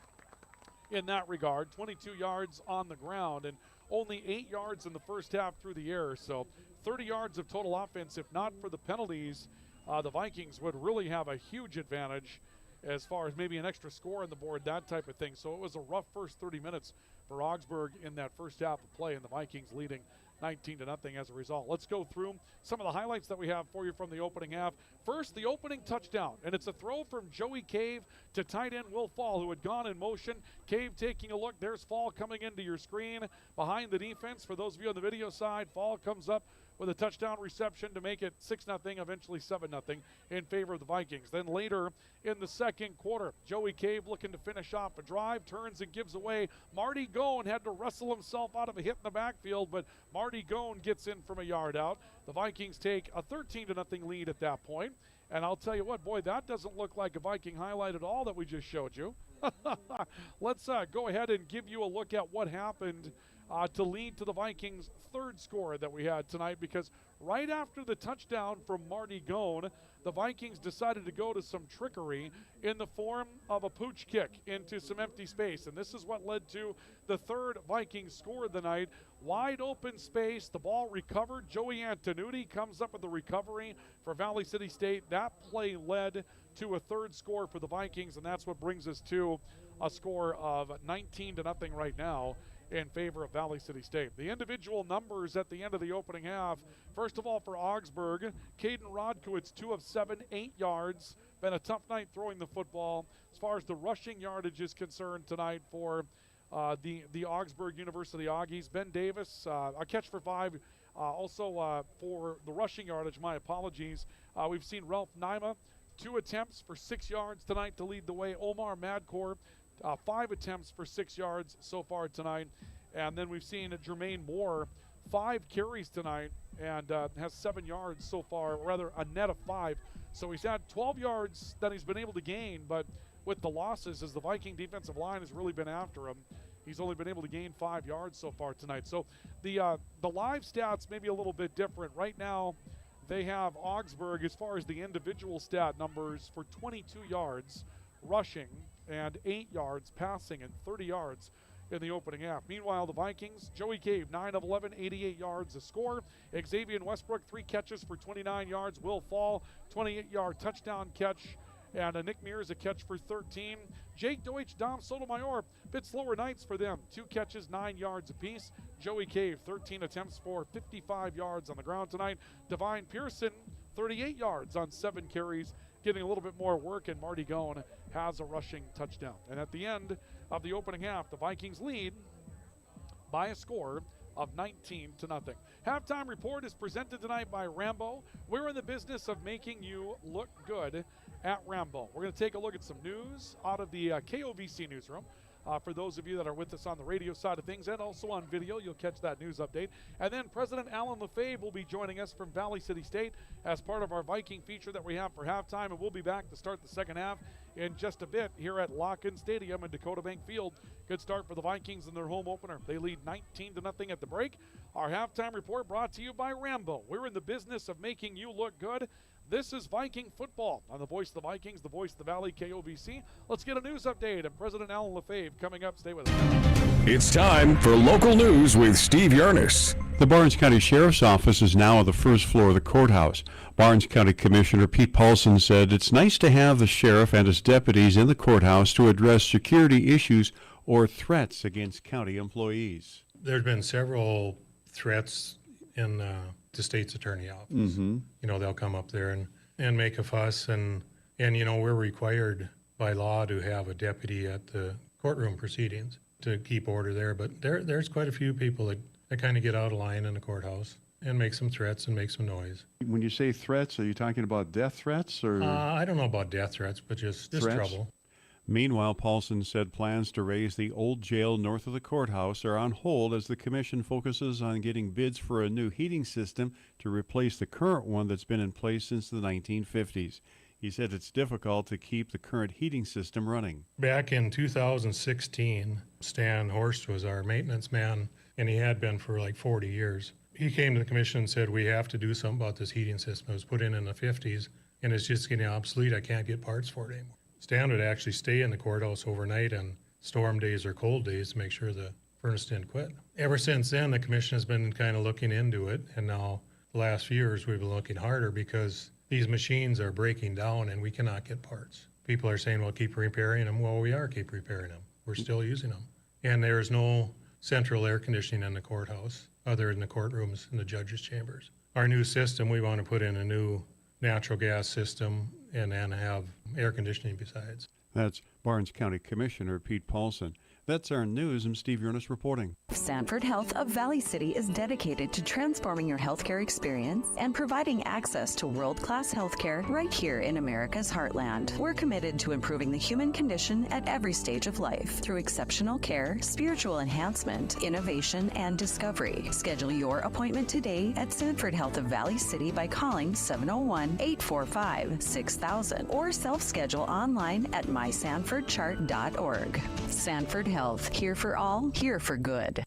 in that regard. 22 yards on the ground and only 8 yards in the first half through the air. So 30 yards of total offense. If not for the penalties, the Vikings would really have a huge advantage as far as maybe an extra score on the board, that type of thing. So it was a rough first 30 minutes for Augsburg in that first half of play, and the Vikings leading 19-0 as a result. Let's go through some of the highlights that we have for you from the opening half. First, the opening touchdown, and it's a throw from Joey Cave to tight end Will Fall, who had gone in motion. Cave taking a look. There's Fall coming into your screen behind the defense. For those of you on the video side, Fall comes up with a touchdown reception to make it 6-0, eventually 7-0 in favor of the Vikings. Then later in the second quarter, Joey Cave looking to finish off a drive, turns and gives away. Marty Gone had to wrestle himself out of a hit in the backfield, but Marty Gone gets in from a yard out. The Vikings take a 13-0 lead at that point. And I'll tell you what, boy, that doesn't look like a Viking highlight at all that we just showed you. Let's go ahead and give you a look at what happened to lead to the Vikings' third score that we had tonight, because right after the touchdown from Marty Gone, the Vikings decided to go to some trickery in the form of a pooch kick into some empty space. And this is what led to the third Vikings score of the night. Wide open space, the ball recovered. Joey Antonucci comes up with the recovery for Valley City State. That play led to a third score for the Vikings, and that's what brings us to a score of 19-0 right now in favor of Valley City State. The individual numbers at the end of the opening half. First of all, for Augsburg, Caden Rodkowitz, 2 of 7, 8 yards. Been a tough night throwing the football. As far as the rushing yardage is concerned tonight for the Augsburg University Aggies, Ben Davis, a catch for 5. Also for the rushing yardage, my apologies, we've seen Ralph Naima, 2 attempts for 6 yards tonight to lead the way. Omar Madcore, 5 attempts for 6 yards so far tonight. And then we've seen Jermaine Moore, 5 carries tonight and has 7 yards so far, or rather a net of 5. So he's had 12 yards that he's been able to gain, but with the losses, as the Viking defensive line has really been after him, he's only been able to gain 5 yards so far tonight. So the live stats may be a little bit different. Right now, they have Augsburg, as far as the individual stat numbers, for 22 yards rushing and 8 yards passing and 30 yards in the opening half. Meanwhile, the Vikings, Joey Cave, 9 of 11, 88 yards a score. Xavier Westbrook, 3 catches for 29 yards. Will Fall, 28-yard touchdown catch. And Nick Mears, a catch for 13. Jake Deutsch, Dom Sotomayor, bit slower nights for them. 2 catches, 9 yards apiece. Joey Cave, 13 attempts for 55 yards on the ground tonight. Divine Pearson, 38 yards on 7 carries, getting a little bit more work, and Marty Gone has a rushing touchdown. And at the end of the opening half, the Vikings lead by a score of 19-0. Halftime report is presented tonight by Rambo. We're in the business of making you look good at Rambo. We're going to take a look at some news out of the KOVC newsroom. For those of you that are with us on the radio side of things and also on video, you'll catch that news update. And then President Alan Lefebvre will be joining us from Valley City State as part of our Viking feature that we have for halftime. And we'll be back to start the second half in just a bit here at Lock-In Stadium and Dakota Bank Field. Good start for the Vikings in their home opener. They lead 19-0 at the break. Our halftime report brought to you by Rambo. We're in the business of making you look good. This is Viking football on the voice of the Vikings, the voice of the Valley, KOVC. Let's get a news update, and President Alan Lefebvre coming up. Stay with us. It's time for local news with Steve Yernis. The Barnes County Sheriff's Office is now on the first floor of the courthouse. Barnes County Commissioner Pete Paulson said it's nice to have the sheriff and his deputies in the courthouse to address security issues or threats against county employees. There's been several threats in the state's attorney office. Mm-hmm. You know, they'll come up there and make a fuss, and you know, we're required by law to have a deputy at the courtroom proceedings to keep order there. But there's quite a few people that kind of get out of line in the courthouse and make some threats and make some noise. When you say threats, are you talking about death threats or? I don't know about death threats, but just trouble. Meanwhile, Paulson said plans to raise the old jail north of the courthouse are on hold as the commission focuses on getting bids for a new heating system to replace the current one that's been in place since the 1950s. He said it's difficult to keep the current heating system running. Back in 2016, Stan Horst was our maintenance man, and he had been for like 40 years. He came to the commission and said, we have to do something about this heating system. It was put in the 50s, and it's just getting obsolete. I can't get parts for it anymore. Stan would actually stay in the courthouse overnight on storm days or cold days to make sure the furnace didn't quit. Ever since then, the commission has been kind of looking into it, and now the last few years we've been looking harder because these machines are breaking down and we cannot get parts. People are saying, well, keep repairing them. Well, we are keep repairing them. We're still using them. And there is no central air conditioning in the courthouse other than the courtrooms and the judges' chambers. Our new system, we want to put in a new natural gas system and then have air conditioning besides. That's Barnes County Commissioner Pete Paulson. That's our news. I'm Steve Earnest reporting. Sanford Health of Valley City is dedicated to transforming your healthcare experience and providing access to world-class healthcare right here in America's heartland. We're committed to improving the human condition at every stage of life through exceptional care, spiritual enhancement, innovation, and discovery. Schedule your appointment today at Sanford Health of Valley City by calling 701-845-6000 or self-schedule online at mysanfordchart.org. Sanford Health, here for all, here for good.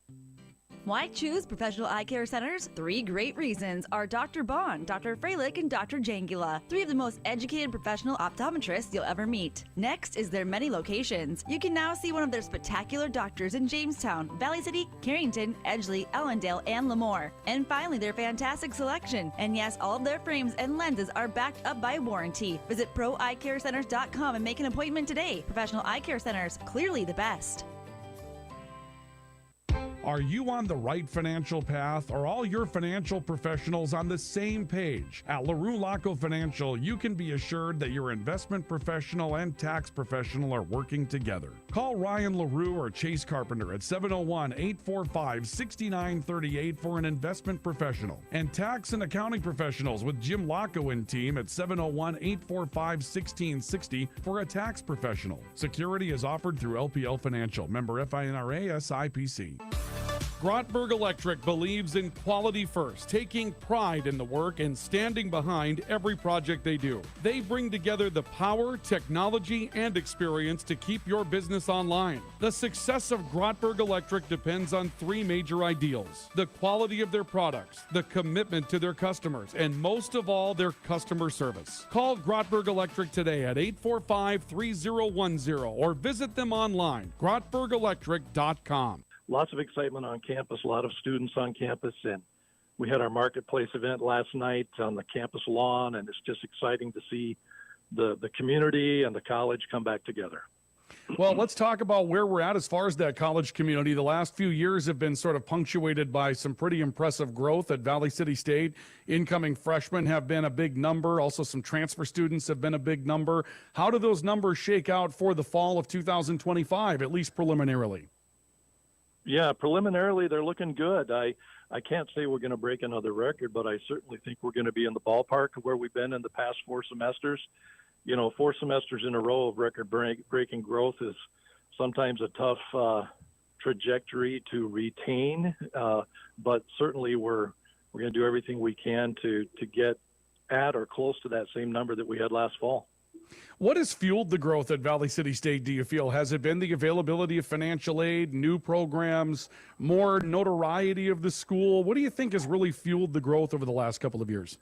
Why choose Professional Eye Care Centers? 3 great reasons are Dr. Bond, Dr. Freilich, and Dr. Jangula, 3 of the most educated professional optometrists you'll ever meet. Next is their many locations. You can now see one of their spectacular doctors in Jamestown, Valley City, Carrington, Edgeley, Ellendale, and Lemoore. And finally, their fantastic selection. And yes, all of their frames and lenses are backed up by warranty. Visit proeyecarecenters.com and make an appointment today. Professional Eye Care Centers, clearly the best. Are you on the right financial path? Are all your financial professionals on the same page? At LaRue Laco Financial, you can be assured that your investment professional and tax professional are working together. Call Ryan LaRue or Chase Carpenter at 701-845-6938 for an investment professional. And tax and accounting professionals with Jim Laco and team at 701-845-1660 for a tax professional. Security is offered through LPL Financial, member FINRA SIPC. Grotberg Electric believes in quality first, taking pride in the work and standing behind every project they do. They bring together the power, technology, and experience to keep your business online. The success of Grotberg Electric depends on 3 major ideals: the quality of their products, the commitment to their customers, and most of all, their customer service. Call Grotberg Electric today at 845-3010 or visit them online, grotbergelectric.com. Lots of excitement on campus, a lot of students on campus, and we had our marketplace event last night on the campus lawn, and it's just exciting to see the community and the college come back together. Well, let's talk about where we're at as far as that college community. The last few years have been sort of punctuated by some pretty impressive growth at Valley City State. Incoming freshmen have been a big number. Also, some transfer students have been a big number. How do those numbers shake out for the fall of 2025, at least preliminarily? Yeah, preliminarily, they're looking good. I can't say we're going to break another record, but I certainly think we're going to be in the ballpark of where we've been in the past 4 semesters. You know, 4 semesters in a row of record-breaking growth is sometimes a tough trajectory to retain, but certainly we're going to do everything we can to get at or close to that same number that we had last fall. What has fueled the growth at Valley City State, do you feel? Has it been the availability of financial aid, new programs, more notoriety of the school? What do you think has really fueled the growth over the last couple of years?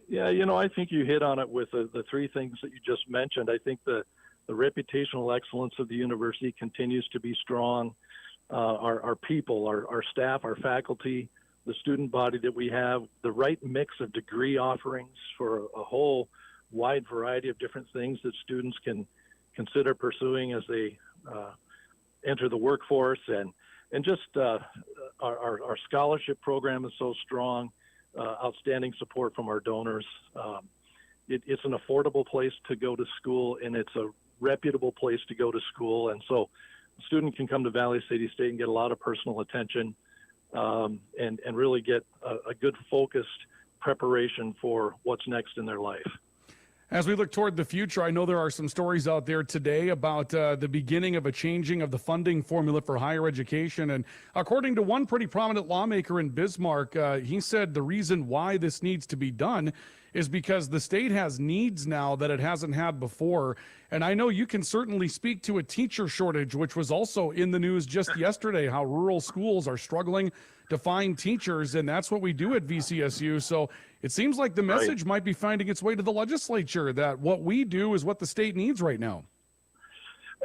Yeah, you know, I think you hit on it with the 3 things that you just mentioned. I think the reputational excellence of the university continues to be strong. Our people, our staff, our faculty, the student body that we have, the right mix of degree offerings for a whole wide variety of different things that students can consider pursuing as they enter the workforce, and just our scholarship program is so strong, outstanding support from our donors. It's an affordable place to go to school, and it's a reputable place to go to school, and so a student can come to Valley City State and get a lot of personal attention and really get a good focused preparation for what's next in their life. As we look toward the future, I know there are some stories out there today about the beginning of a changing of the funding formula for higher education. And according to one pretty prominent lawmaker in Bismarck, he said the reason why this needs to be done is because the state has needs now that it hasn't had before. And I know you can certainly speak to a teacher shortage, which was also in the news just yesterday, how rural schools are struggling to find teachers, and that's what we do at VCSU. So it seems like the message might be finding its way to the legislature, that what we do is what the state needs right now.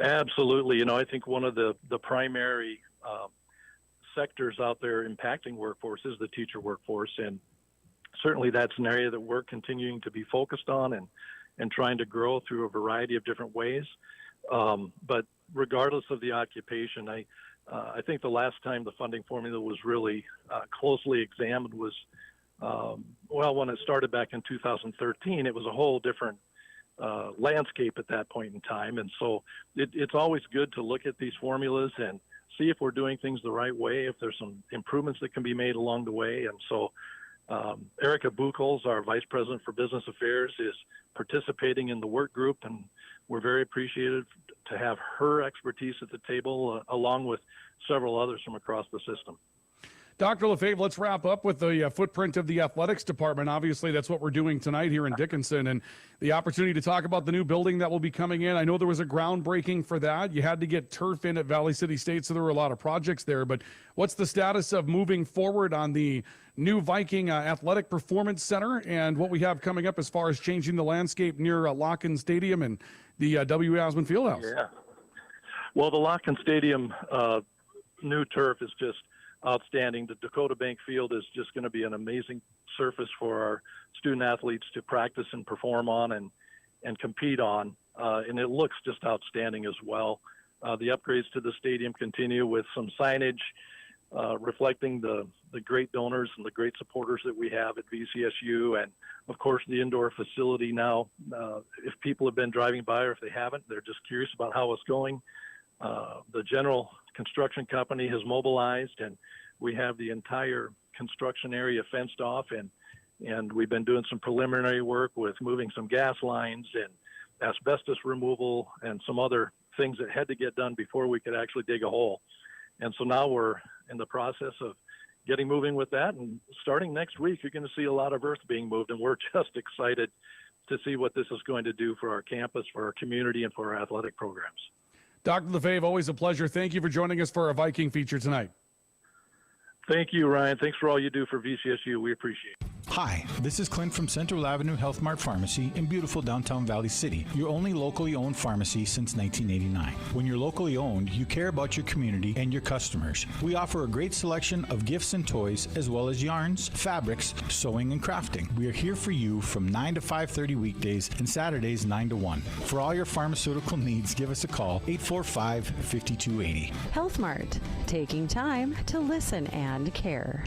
Absolutely. You know, I think one of the primary sectors out there impacting workforce is the teacher workforce, and certainly that's an area that we're continuing to be focused on and trying to grow through a variety of different ways. But regardless of the occupation, I think the last time the funding formula was really closely examined was, when it started back in 2013, it was a whole different landscape at that point in time. And so it's always good to look at these formulas and see if we're doing things the right way, if there's some improvements that can be made along the way. And so Erica Buchholz, our Vice President for Business Affairs, is participating in the work group, and we're very appreciative to have her expertise at the table, along with several others from across the system. Dr. Lefebvre, let's wrap up with the footprint of the athletics department. Obviously, that's what we're doing tonight here in Dickinson, and the opportunity to talk about the new building that will be coming in. I know there was a groundbreaking for that. You had to get turf in at Valley City State, so there were a lot of projects there. But what's the status of moving forward on the new Viking Athletic Performance Center and what we have coming up as far as changing the landscape near Locken Stadium and the W. Asman Fieldhouse? Yeah. Well, the Locken Stadium new turf is just outstanding. The Dakota Bank Field is just going to be an amazing surface for our student athletes to practice and perform on and compete on. And it looks just outstanding as well. The upgrades to the stadium continue with some signage reflecting the great donors and the great supporters that we have at VCSU. And of course, the indoor facility now, if people have been driving by or if they haven't, they're just curious about how it's going. The general construction company has mobilized, and we have the entire construction area fenced off, and we've been doing some preliminary work with moving some gas lines and asbestos removal and some other things that had to get done before we could actually dig a hole. And so now we're in the process of getting moving with that, and starting next week, you're going to see a lot of earth being moved, and we're just excited to see what this is going to do for our campus, for our community, and for our athletic programs. Dr. Lefebvre, always a pleasure. Thank you for joining us for our Viking feature tonight. Thank you, Ryan. Thanks for all you do for VCSU. We appreciate it. Hi, this is Clint from Central Avenue Health Mart Pharmacy in beautiful downtown Valley City, your only locally owned pharmacy since 1989. When you're locally owned, you care about your community and your customers. We offer a great selection of gifts and toys, as well as yarns, fabrics, sewing, and crafting. We are here for you from 9 to 5:30 weekdays and Saturdays 9 to 1. For all your pharmaceutical needs, give us a call, 845-5280. Health Mart, taking time to listen and care.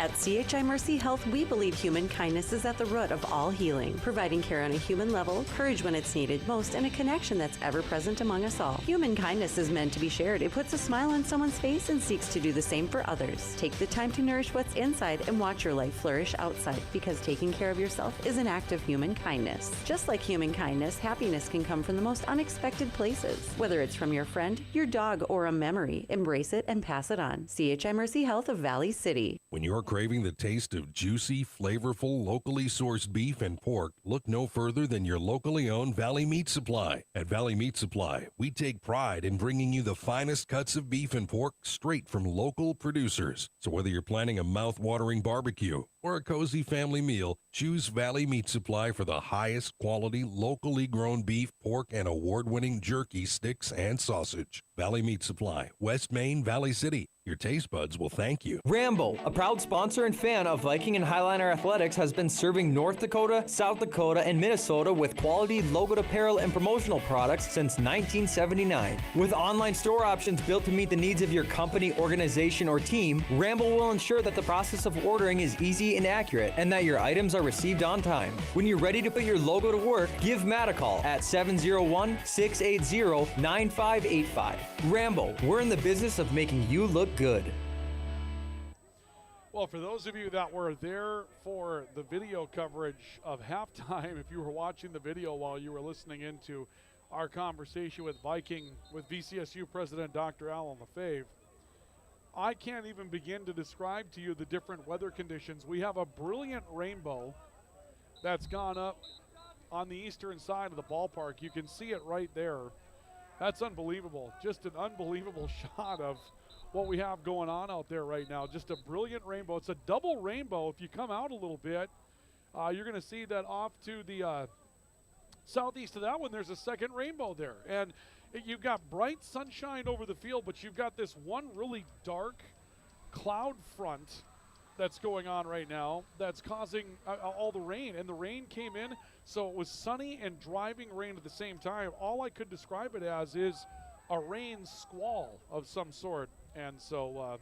At CHI Mercy Health, we believe human kindness is at the root of all healing, providing care on a human level, courage when it's needed most, and a connection that's ever present among us all. Human kindness is meant to be shared. It puts a smile on someone's face and seeks to do the same for others. Take the time to nourish what's inside and watch your life flourish outside, because taking care of yourself is an act of human kindness. Just like human kindness, happiness can come from the most unexpected places. Whether it's from your friend, your dog, or a memory, embrace it and pass it on. CHI Mercy Health of Valley City. When you're craving the taste of juicy, flavorful, locally sourced beef and pork, look no further than your locally owned Valley Meat Supply. At Valley Meat Supply, we take pride in bringing you the finest cuts of beef and pork straight from local producers. So whether you're planning a mouth-watering barbecue or a cozy family meal, choose Valley Meat Supply for the highest quality, locally grown beef, pork, and award-winning jerky, sticks, and sausage. Valley Meat Supply, West Main, Valley City. Your taste buds will thank you. Rambo, a proud sponsor and fan of Viking and Highliner Athletics, has been serving North Dakota, South Dakota, and Minnesota with quality logoed apparel and promotional products since 1979. With online store options built to meet the needs of your company, organization, or team, Rambo will ensure that the process of ordering is easy and accurate, and that your items are received on time. When you're ready to put your logo to work, give Matt a call at 701-680-9585. Rambo, we're in the business of making you look good. Well, for those of you that were there for the video coverage of halftime, if you were watching the video while you were listening into our conversation with VCSU President Dr. Alan Lefebvre, I can't even begin to describe to you the different weather conditions. We have a brilliant rainbow that's gone up on the eastern side of the ballpark. You can see it right there. That's unbelievable. Just an unbelievable shot of what we have going on out there right now. Just a brilliant rainbow. It's a double rainbow. If you come out a little bit, you're going to see that off to the southeast of that one, there's a second rainbow there. And you've got bright sunshine over the field, but you've got this one really dark cloud front that's going on right now that's causing all the rain. And the rain came in, so it was sunny and driving rain at the same time. All I could describe it as is a rain squall of some sort. And so,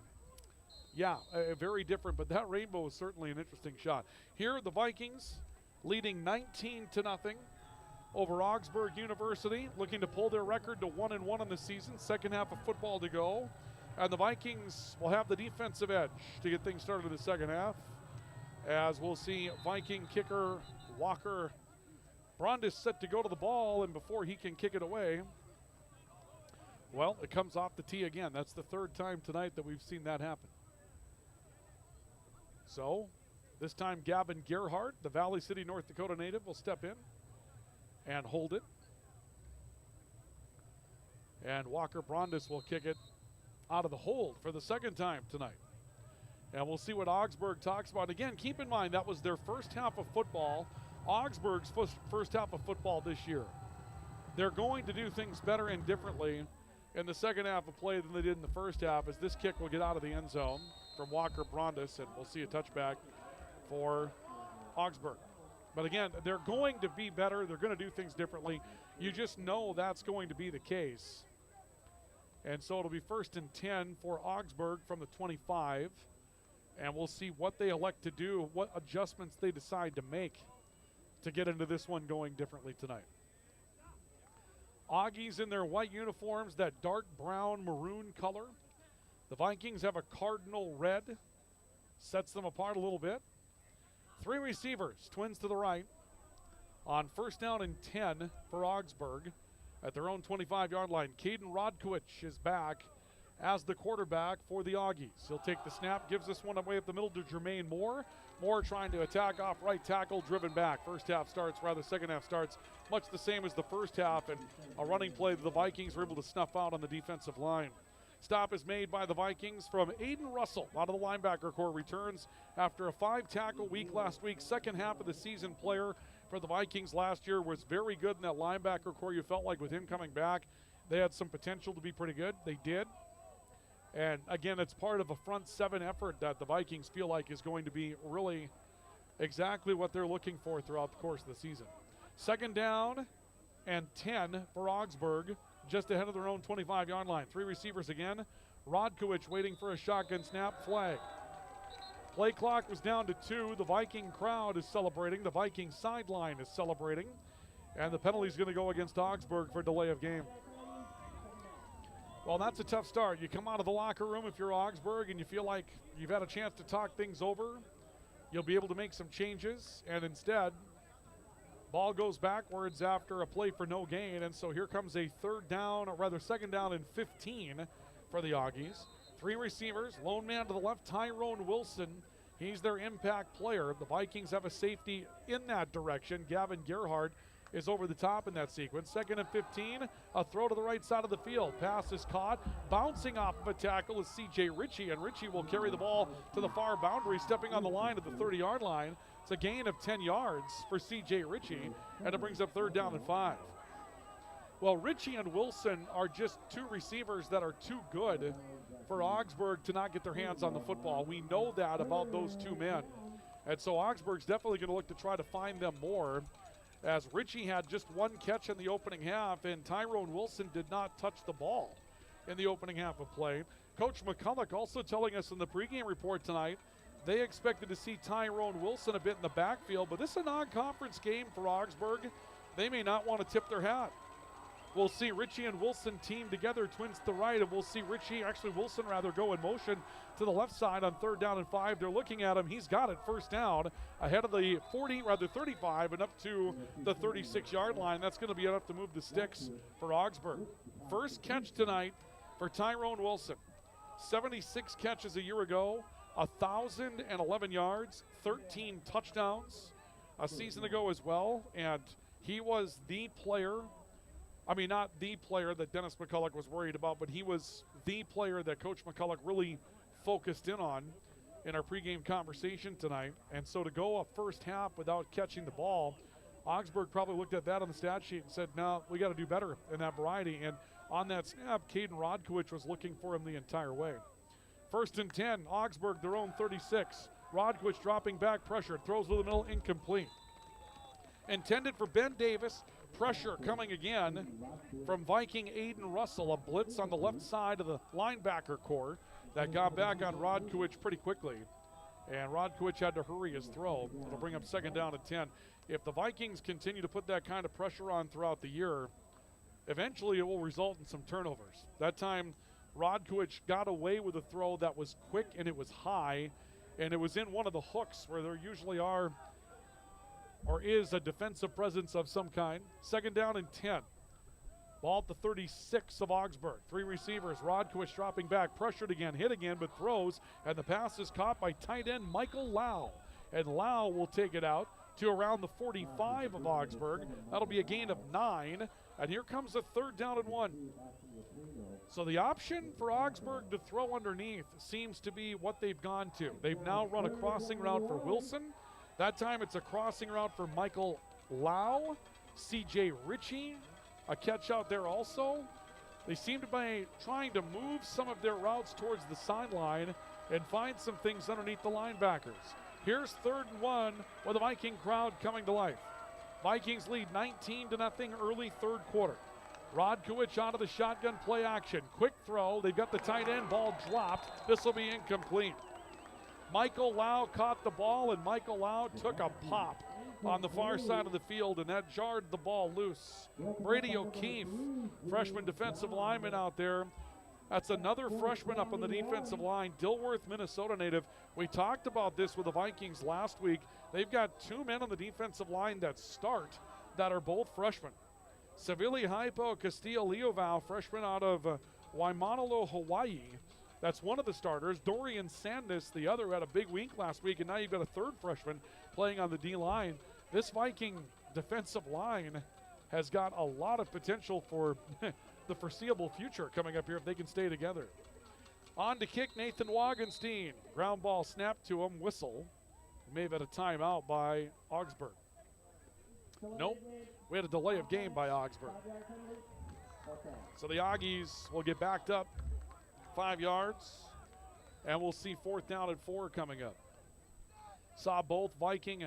very different. But that rainbow was certainly an interesting shot. Here, the Vikings leading 19-0 over Augsburg University, looking to pull their record to 1-1 in the season. Second half of football to go. And the Vikings will have the defensive edge to get things started in the second half, as we'll see Viking kicker Walker Brondis set to go to the ball, and before he can kick it away, well, it comes off the tee again. That's the third time tonight that we've seen that happen. So this time Gavin Gerhardt, the Valley City, North Dakota native, will step in and hold it. And Walker Brondis will kick it out of the hold for the second time tonight. And we'll see what Augsburg talks about. Again, keep in mind that was their first half of football, Augsburg's first half of football this year. They're going to do things better and differently in the second half of play than they did in the first half, as this kick will get out of the end zone from Walker Brondis, and we'll see a touchback for Augsburg. But again, they're going to be better. They're going to do things differently. You just know that's going to be the case. And so it'll be 1st and 10 for Augsburg from the 25. And we'll see what they elect to do, what adjustments they decide to make to get into this one going differently tonight. Augies in their white uniforms, that dark brown maroon color. The Vikings have a cardinal red, sets them apart a little bit. 3 receivers, twins to the right. On 1st down and 10 for Augsburg at their own 25-yard line. Caden Rodkowicz is back as the quarterback for the Augies. He'll take the snap, gives this one away up the middle to Jermaine Moore. Moore trying to attack off right tackle, driven back. Second half starts much the same as the first half, and a running play that the Vikings were able to snuff out on the defensive line. Stop is made by the Vikings from Aiden Russell out of the linebacker core. Returns after a 5-tackle week last week. Second half of the season player for the Vikings last year, was very good in that linebacker core. You felt like with him coming back, they had some potential to be pretty good. They did. And again, it's part of a front seven effort that the Vikings feel like is going to be really exactly what they're looking for throughout the course of the season. 2nd down and 10 for Augsburg, just ahead of their own 25-yard line. 3 receivers again. Rodkowicz waiting for a shotgun snap, flag. Play clock was down to 2. The Viking crowd is celebrating. The Viking sideline is celebrating. And the penalty is going to go against Augsburg for delay of game. Well, that's a tough start. You come out of the locker room if you're Augsburg and you feel like you've had a chance to talk things over. You'll be able to make some changes, and instead, ball goes backwards after a play for no gain, and so here comes a 2nd down and 15 for the Augies. 3 receivers, lone man to the left, Tyrone Wilson. He's their impact player. The Vikings have a safety in that direction. Gavin Gerhardt is over the top in that sequence. 2nd and 15, a throw to the right side of the field. Pass is caught. Bouncing off of a tackle is C.J. Ritchie, and Ritchie will carry the ball to the far boundary, stepping on the line at the 30-yard line. It's a gain of 10 yards for C.J. Ritchie, and it brings up 3rd down and 5. Well, Ritchie and Wilson are just 2 receivers that are too good for Augsburg to not get their hands on the football. We know that about those 2 men. And so Augsburg's definitely going to look to try to find them more, as Ritchie had just 1 catch in the opening half, and Tyrone Wilson did not touch the ball in the opening half of play. Coach McCullik also telling us in the pregame report tonight they expected to see Tyrone Wilson a bit in the backfield, but this is a non-conference game for Augsburg. They may not want to tip their hat. We'll see Ritchie and Wilson team together, twins to the right, and we'll see Wilson go in motion to the left side on 3rd down and 5. They're looking at him. He's got it, 1st down, ahead of the 35 and up to the 36-yard line. That's going to be enough to move the sticks for Augsburg. First catch tonight for Tyrone Wilson. 76 catches a year ago, 1,011 yards, 13 touchdowns a season ago as well, and he was the player. I mean, not the player that Dennis McCullik was worried about, but he was the player that Coach McCullik really focused in on in our pregame conversation tonight. And so to go a first half without catching the ball, Augsburg probably looked at that on the stat sheet and said, no, we got to do better in that variety. And on that snap, Caden Rodkowicz was looking for him the entire way. 1st and 10, Augsburg, their own 36. Rodkowicz dropping back, pressure, throws to the middle, incomplete. Intended for Ben Davis. Pressure coming again from Viking Aiden Russell. A blitz on the left side of the linebacker core that got back on Rodkowicz pretty quickly. And Rodkowicz had to hurry his throw. It'll bring up second down and 10. If the Vikings continue to put that kind of pressure on throughout the year, eventually it will result in some turnovers. That time, Rodkowicz got away with a throw that was quick and it was high, and it was in one of the hooks where there usually are or is a defensive presence of some kind. Second down and 10. Ball at the 36 of Augsburg. 3 receivers. Rodkowicz dropping back, pressured again, hit again, but throws, and the pass is caught by tight end Michael Lau. And Lau will take it out to around the 45 of Augsburg. That'll be a gain of 9, and here comes a third down and 1. So the option for Augsburg to throw underneath seems to be what they've gone to. They've now run a crossing route for Wilson. That time it's a crossing route for Michael Lau, C.J. Ritchie, a catch out there also. They seem to be trying to move some of their routes towards the sideline and find some things underneath the linebackers. Here's 3rd and 1 with the Viking crowd coming to life. Vikings lead 19-0 early third quarter. Rodkowicz out of the shotgun play action. Quick throw. They've got the tight end. Ball dropped. This will be incomplete. Michael Lau caught the ball, and Michael Lau took a pop on the far side of the field, and that jarred the ball loose. Brady O'Keefe, freshman defensive lineman out there. That's another freshman up on the defensive line, Dilworth, Minnesota native. We talked about this with the Vikings last week. They've got 2 men on the defensive line that start that are both freshmen. Savili Haipo Castillo-Leovau, freshman out of Waimanalo, Hawaii. That's one of the starters. Dorian Sandus, the other, had a big week last week, and now you've got a 3rd freshman playing on the D-line. This Viking defensive line has got a lot of potential for the foreseeable future coming up here if they can stay together. On to kick, Nathan Wagenstein. Ground ball snapped to him, whistle. May have had a timeout by Augsburg. Nope, we had a delay of game by Augsburg. So the Aggies will get backed up 5 yards, and we'll see 4th down and 4 coming up. Saw both Viking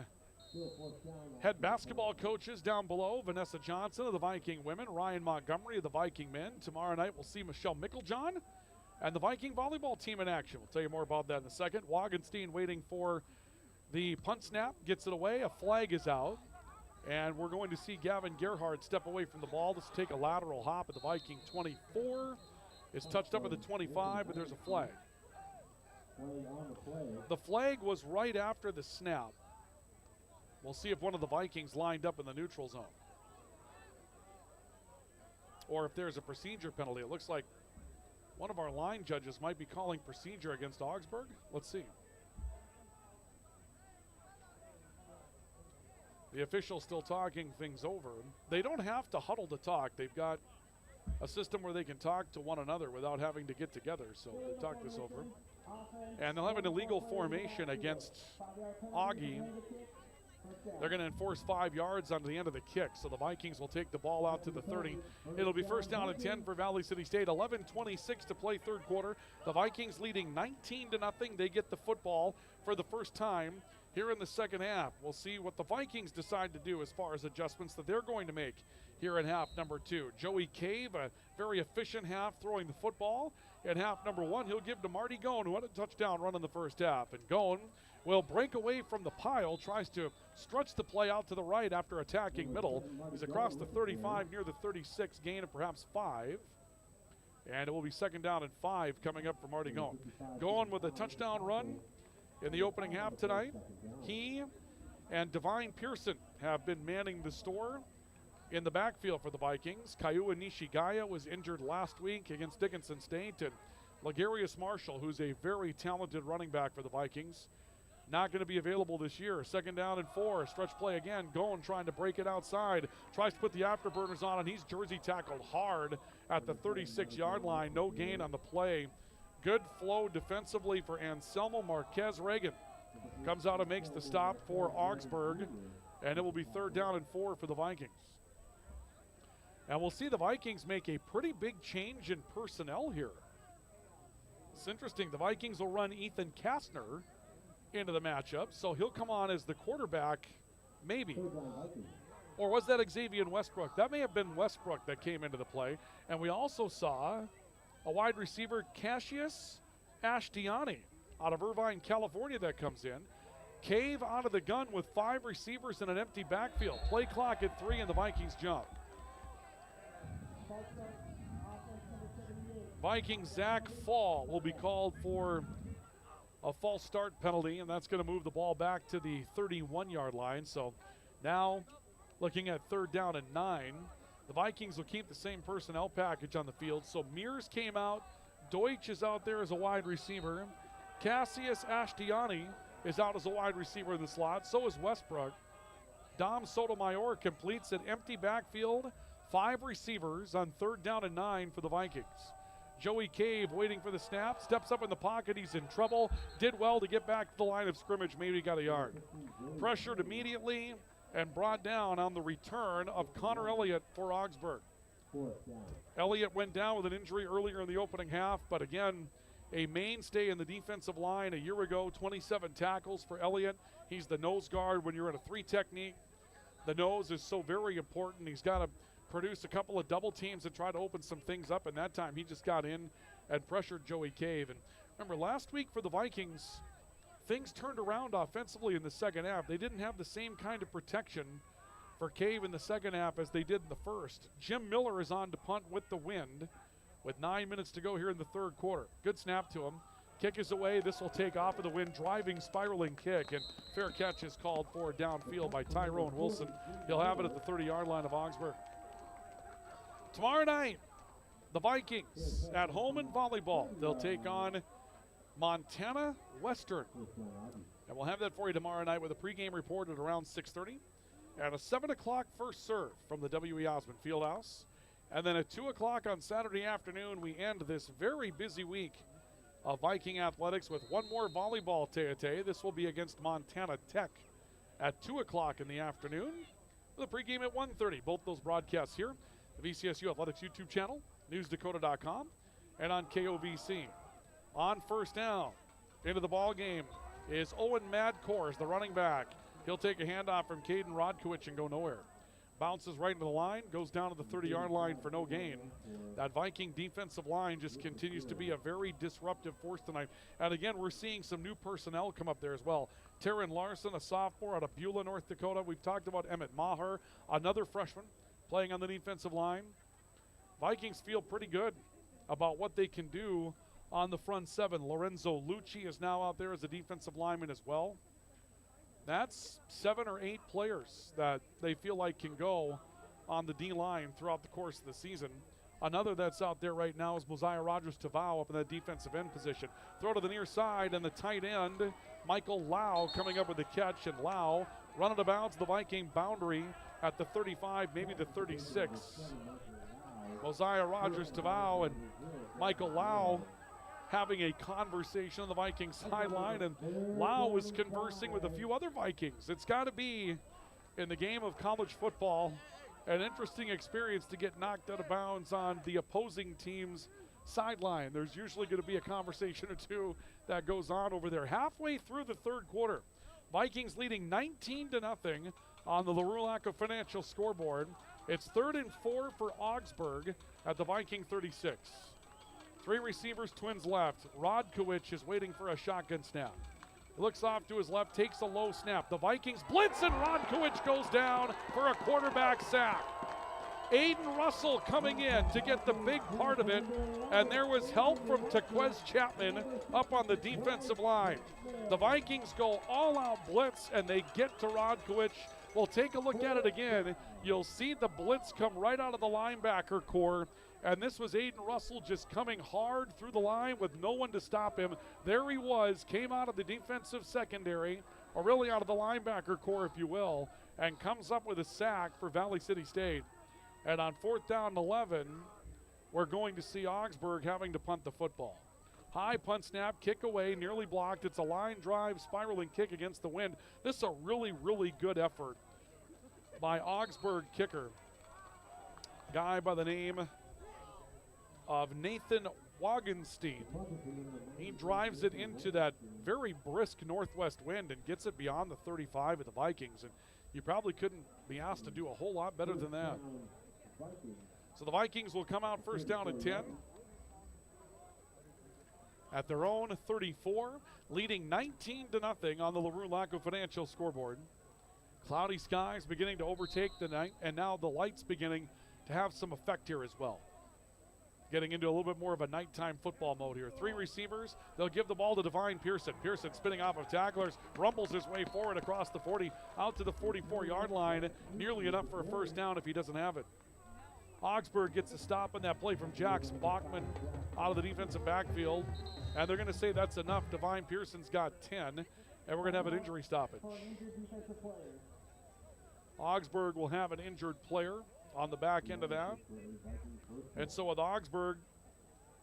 head basketball coaches down below, Vanessa Johnson of the Viking women, Ryan Montgomery of the Viking men. Tomorrow night we'll see Michelle Micklejohn and the Viking volleyball team in action. We'll tell you more about that in a second. Wagenstein waiting for the punt snap, gets it away, a flag is out, and we're going to see Gavin Gerhardt step away from the ball. This will take a lateral hop at the Viking 24. It's touched up at the 25, but there's a flag. The flag was right after the snap. We'll see if one of the Vikings lined up in the neutral zone, or if there's a procedure penalty. It looks like one of our line judges might be calling procedure against Augsburg. Let's see. The official still talking things over. They don't have to huddle to talk. They've got a system where they can talk to one another without having to get together. So they talk this over. And they'll have an illegal formation against Augie. They're going to enforce 5 yards onto the end of the kick. So the Vikings will take the ball out to the 30. It'll be 1st down and 10 for Valley City State. 11:26 to play third quarter. The Vikings leading 19-0. They get the football for the first time here in the second half. We'll see what the Vikings decide to do as far as adjustments that they're going to make here in half number 2. Joey Cave, a very efficient half throwing the football. In half number 1, he'll give to Marty Gone, who had a touchdown run in the first half. And Gone will break away from the pile, tries to stretch the play out to the right after attacking middle. He's across the 35 near the 36, gain of perhaps 5. And it will be 2nd down and 5 coming up for Marty Gone. Gone with a touchdown run in the opening half tonight. He and Divine Pearson have been manning the store in the backfield for the Vikings. Kaiua Nishigaya was injured last week against Dickinson State. And Ligarius Marshall, who's a very talented running back for the Vikings, not going to be available this year. 2nd down and 4. Stretch play again. Gone trying to break it outside. Tries to put the afterburners on, and he's jersey tackled hard at the 36-yard line. No gain on the play. Good flow defensively for Anselmo Marquez Reagan. Comes out and makes the stop for Augsburg, and it will be 3rd down and 4 for the Vikings. And we'll see the Vikings make a pretty big change in personnel here. It's interesting. The Vikings will run Ethan Kastner into the matchup, so he'll come on as the quarterback, maybe. Or was that Xavier Westbrook? That may have been Westbrook that came into the play. And we also saw a wide receiver, Cassius Ashtiani, out of Irvine, California that comes in. Cave out of the gun with 5 receivers and an empty backfield. Play clock at 3 and the Vikings jump. Vikings Zach Fall will be called for a false start penalty, and that's going to move the ball back to the 31-yard line. So now looking at 3rd down and 9. The Vikings will keep the same personnel package on the field. So Mears came out. Deutsch is out there as a wide receiver. Cassius Ashtiani is out as a wide receiver in the slot. So is Westbrook. Dom Sotomayor completes an empty backfield. 5 receivers on 3rd down and 9 for the Vikings. Joey Cave waiting for the snap. Steps up in the pocket. He's in trouble. Did well to get back to the line of scrimmage. Maybe got a yard. Pressured immediately and brought down on the return of Connor Elliott for Augsburg. Elliott went down with an injury earlier in the opening half, but again, a mainstay in the defensive line a year ago. 27 tackles for Elliott. He's the nose guard when you're in a 3 technique. The nose is so very important. He's got to produce a couple of double teams and try to open some things up, and that time he just got in and pressured Joey Cave. And remember, last week for the Vikings, things turned around offensively in the second half. They didn't have the same kind of protection for Cave in the second half as they did in the first. Jim Miller is on to punt with the wind with 9 minutes to go here in the 3rd quarter. Good snap to him. Kick is away. This will take off of the wind. Driving, spiraling kick, and fair catch is called for downfield by Tyrone Wilson. He'll have it at the 30-yard line of Augsburg. Tomorrow night, the Vikings at home in volleyball. They'll take on Montana Western. And we'll have that for you tomorrow night with a pregame report at around 6:30. And a 7 o'clock first serve from the W.E. Osmond Fieldhouse. And then at 2 o'clock on Saturday afternoon, we end this very busy week of Viking athletics with one more volleyball tete. This will be against Montana Tech at 2 o'clock in the afternoon. With a pregame at 1:30. Both those broadcasts here. The VCSU Athletics YouTube channel, newsdakota.com, and on KOVC. On first down, into the ball game is Owen Madkors, the running back. He'll take a handoff from Caden Rodkowicz and go nowhere. Bounces right into the line, goes down to the 30-yard line for no gain. That Viking defensive line just continues to be a very disruptive force tonight. And again, we're seeing some new personnel come up there as well. Taryn Larson, a sophomore out of Beulah, North Dakota. We've talked about Emmett Maher, another freshman playing on the defensive line. Vikings feel pretty good about what they can do on the front 7. Lorenzo Lucci is now out there as a defensive lineman as well. That's 7 or 8 players that they feel like can go on the D-line throughout the course of the season. Another that's out there right now is Mosiah Rogers-Tavau up in that defensive end position. Throw to the near side, and the tight end, Michael Lau, coming up with the catch, and Lau run out of bounds the Viking boundary at the 35, maybe the 36. Mosiah Rogers-Tavau and Michael Lau having a conversation on the Vikings sideline, and Lau was conversing with a few other Vikings. It's got to be, in the game of college football, an interesting experience to get knocked out of bounds on the opposing team's sideline. There's usually going to be a conversation or two that goes on over there. Halfway through the 3rd quarter, Vikings leading 19-0 on the LaRue Financial scoreboard. It's 3rd and 4 for Augsburg at the Viking 36. 3 receivers, Twins left. Rodkowicz is waiting for a shotgun snap. He looks off to his left, takes a low snap. The Vikings blitz, and Rodkowicz goes down for a quarterback sack. Aiden Russell coming in to get the big part of it, and there was help from Taquez Chapman up on the defensive line. The Vikings go all-out blitz, and they get to Rodkowicz. We'll take a look at it again. You'll see the blitz come right out of the linebacker core, and this was Aiden Russell just coming hard through the line with no one to stop him. There he was, came out of the defensive secondary, or really out of the linebacker core, if you will, and comes up with a sack for Valley City State. And on 4th down and 11, we're going to see Augsburg having to punt the football. High punt snap, kick away, nearly blocked. It's a line drive, spiraling kick against the wind. This is a really, really good effort by Augsburg kicker. Guy by the name of Nathan Wagenstein. He drives it into that very brisk northwest wind and gets it beyond the 35 of the Vikings. And you probably couldn't be asked to do a whole lot better than that. So the Vikings will come out first down at 10. at their own 34, leading 19-0 on the LaRue Laco Financial scoreboard. Cloudy skies beginning to overtake the night, and now the lights beginning to have some effect here as well. Getting into a little bit more of a nighttime football mode here. 3 receivers. They'll give the ball to Divine Pearson. Pearson spinning off of tacklers, rumbles his way forward across the 40, out to the 44-yard line. Nearly enough for a first down if he doesn't have it. Augsburg gets a stop on that play from Jackson Bachman out of the defensive backfield. And they're going to say that's enough. Divine Pearson's got 10, and we're going to have an injury stoppage. Augsburg will have an injured player on the back end of that. And so with Augsburg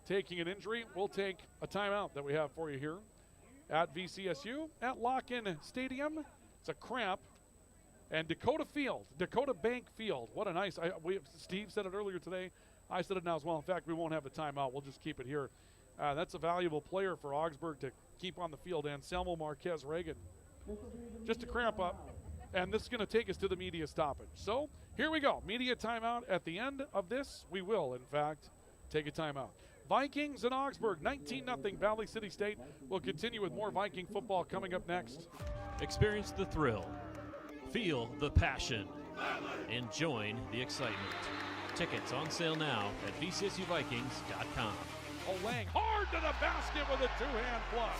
taking an injury, we'll take a timeout that we have for you here at VCSU at Lock-In Stadium. It's a cramp. And Dakota Bank Field, what a nice, Steve said it earlier today. I said it now as well. In fact, we won't have the timeout. We'll just keep it here. That's a valuable player for Augsburg to keep on the field. Anselmo Marquez Reagan. Just a cramp up. And this is going to take us to the media stoppage. So here we go. Media timeout. At the end of this, we will, in fact, take a timeout. Vikings and Augsburg, 19-0 Valley City State. We'll continue with more Viking football coming up next. Experience the thrill. Feel the passion. And join the excitement. Tickets on sale now at VCSUVikings.com. Lang hard to the basket with a two-hand flush.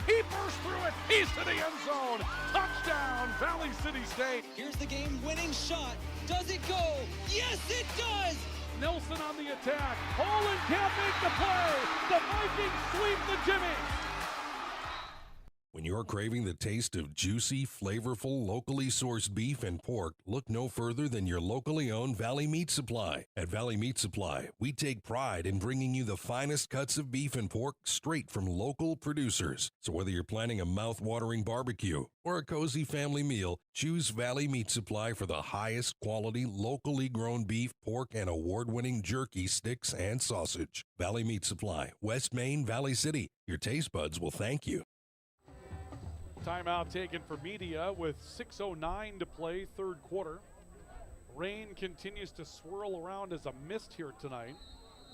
He burst through it. He's to the end zone. Touchdown, Valley City State. Here's the game-winning shot. Does it go? Yes, it does! Nelson on the attack. Holland can't make the play. The Vikings sweep the Jimmy. When you're craving the taste of juicy, flavorful, locally sourced beef and pork, look no further than your locally owned Valley Meat Supply. At Valley Meat Supply, we take pride in bringing you the finest cuts of beef and pork straight from local producers. So whether you're planning a mouth-watering barbecue or a cozy family meal, choose Valley Meat Supply for the highest quality, locally grown beef, pork, and award-winning jerky, sticks, and sausage. Valley Meat Supply, West Main, Valley City. Your taste buds will thank you. Timeout taken for media with 6:09 to play, third quarter. Rain continues to swirl around as a mist here tonight.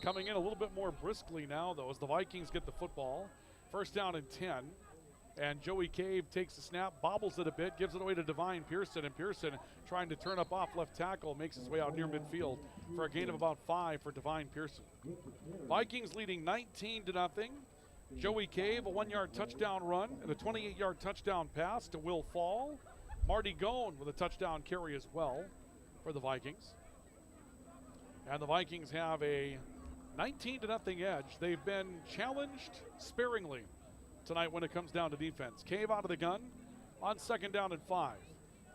Coming in a little bit more briskly now, though, as the Vikings get the football. First down and 10. And Joey Cave takes the snap, bobbles it a bit, gives it away to Divine Pearson. And Pearson, trying to turn up off left tackle, makes his way out near midfield for a gain of about 5 for Divine Pearson. Vikings leading 19-0. Joey Cave, a 1-yard touchdown run and a 28-yard touchdown pass to Will Fall. Marty Gone with a touchdown carry as well for the Vikings. And the Vikings have a 19-0 edge. They've been challenged sparingly tonight when it comes down to defense. Cave out of the gun on second down and 5.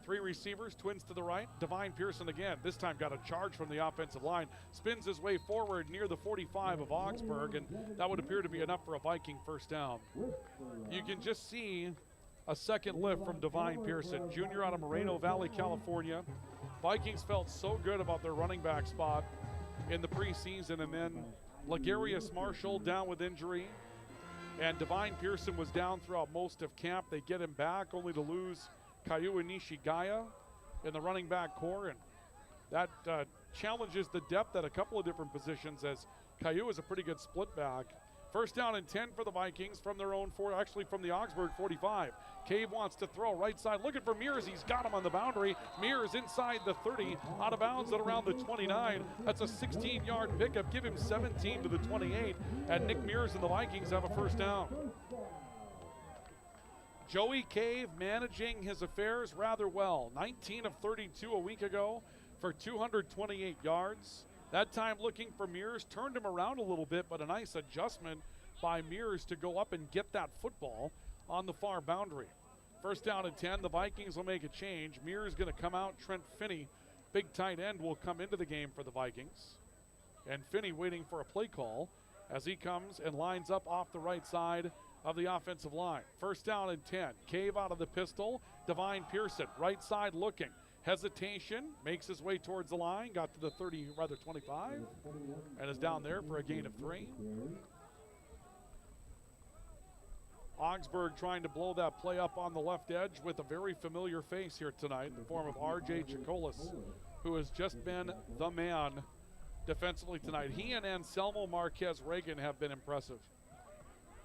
3 receivers, twins to the right. Divine Pearson again, this time got a charge from the offensive line. Spins his way forward near the 45 of Augsburg, and that would appear to be enough for a Viking first down. You can just see a second lift from Divine Pearson, junior out of Moreno Valley, California. Vikings felt so good about their running back spot in the preseason, and then Legarius Marshall down with injury, and Divine Pearson was down throughout most of camp. They get him back only to lose Caillou Nishigaya in the running back core, and that challenges the depth at a couple of different positions, as Caillou is a pretty good split back. First down and 10 for the Vikings from their own from the Augsburg 45. Cave wants to throw right side, looking for Mears. He's got him on the boundary. Mears inside the 30, out of bounds at around the 29. That's a 16-yard pickup. Give him 17 to the 28, and Nick Mears and the Vikings have a first down. Joey Cave managing his affairs rather well. 19 of 32 a week ago for 228 yards. That time looking for Mears, turned him around a little bit, but a nice adjustment by Mears to go up and get that football on the far boundary. First down and 10, the Vikings will make a change. Mears going to come out. Trent Finney, big tight end, will come into the game for the Vikings. And Finney waiting for a play call as he comes and lines up off the right side of the offensive line. First down and 10. Cave out of the pistol. Divine Pearson, right side looking. Hesitation, makes his way towards the line, got to the 25, and is down there for a gain of 3. Augsburg trying to blow that play up on the left edge with a very familiar face here tonight in the form of R.J. Chakolis, who has just been the man defensively tonight. He and Anselmo Marquez Reagan have been impressive.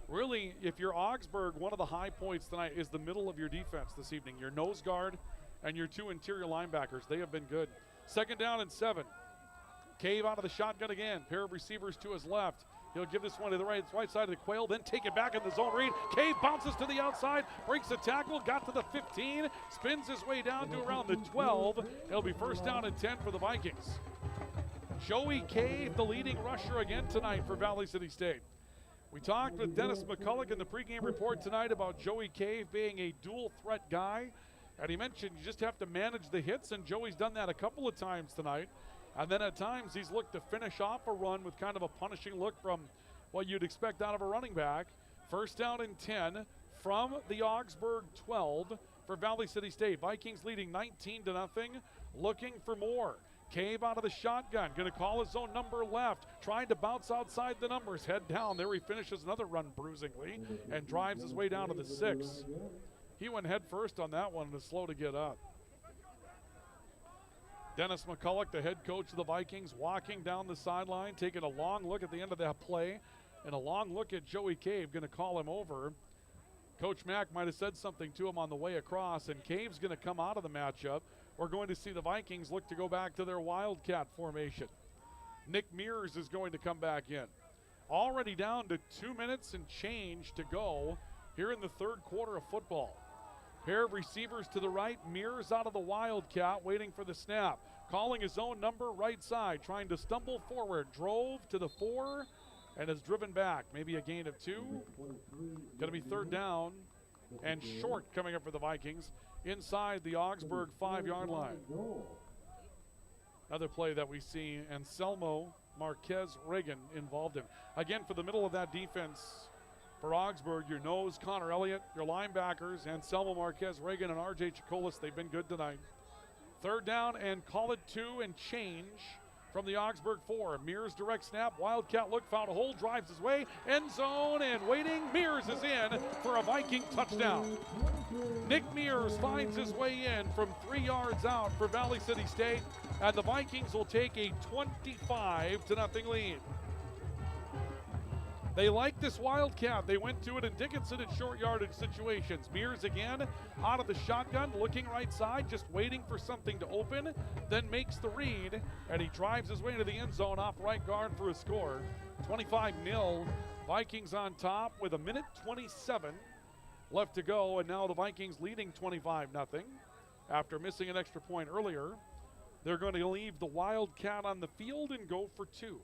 Really, if you're Augsburg, one of the high points tonight is the middle of your defense this evening. Your nose guard and your 2 interior linebackers. They have been good. 2nd down and 7. Cave out of the shotgun again. Pair of receivers to his left. He'll give this one to the right side of the Quail, then take it back in the zone read. Cave bounces to the outside, breaks the tackle, got to the 15, spins his way down to around the 12. It'll be 1st down and 10 for the Vikings. Joey Cave, the leading rusher again tonight for Valley City State. We talked with Dennis McCullik in the pregame report tonight about Joey Cave being a dual threat guy. And he mentioned you just have to manage the hits, and Joey's done that a couple of times tonight. And then at times he's looked to finish off a run with kind of a punishing look from what you'd expect out of a running back. 1st down and 10 from the Augsburg 12 for Valley City State. Vikings leading 19-0, looking for more. Cave out of the shotgun, going to call his own number left, trying to bounce outside the numbers, head down. There he finishes another run bruisingly and drives his way down to the 6. He went head first on that one and is slow to get up. Dennis McCullik, the head coach of the Vikings, walking down the sideline, taking a long look at the end of that play and a long look at Joey Cave, going to call him over. Coach Mack might have said something to him on the way across, and Cave's going to come out of the matchup. We're going to see the Vikings look to go back to their Wildcat formation. Nick Mears is going to come back in. Already down to 2 minutes and change to go here in the 3rd quarter of football. Pair of receivers to the right, Mears out of the Wildcat, waiting for the snap. Calling his own number right side, trying to stumble forward. Drove to the 4 and is driven back. Maybe a gain of 2. Going to be 3rd down and short coming up for the Vikings inside the Augsburg 5-yard line. Another play that we see Anselmo Marquez Reagan involved in. Again, for the middle of that defense for Augsburg, your nose, Connor Elliott, your linebackers, Anselmo Marquez Reagan and RJ Chacolis, they've been good tonight. 3rd down and call it 2 and change from the Augsburg 4. Mears direct snap, Wildcat look, found a hole, drives his way, end zone and waiting. Mears is in for a Viking touchdown. Nick Mears finds his way in from 3 yards out for Valley City State, and the Vikings will take a 25-0 lead. They like this Wildcat. They went to it in Dickinson in short yardage situations. Mears again out of the shotgun, looking right side, just waiting for something to open, then makes the read, and he drives his way into the end zone off right guard for a score. 25-0. Vikings on top with 1:27 left to go, and now the Vikings leading 25-0 after missing an extra point earlier. They're going to leave the Wildcat on the field and go for 2.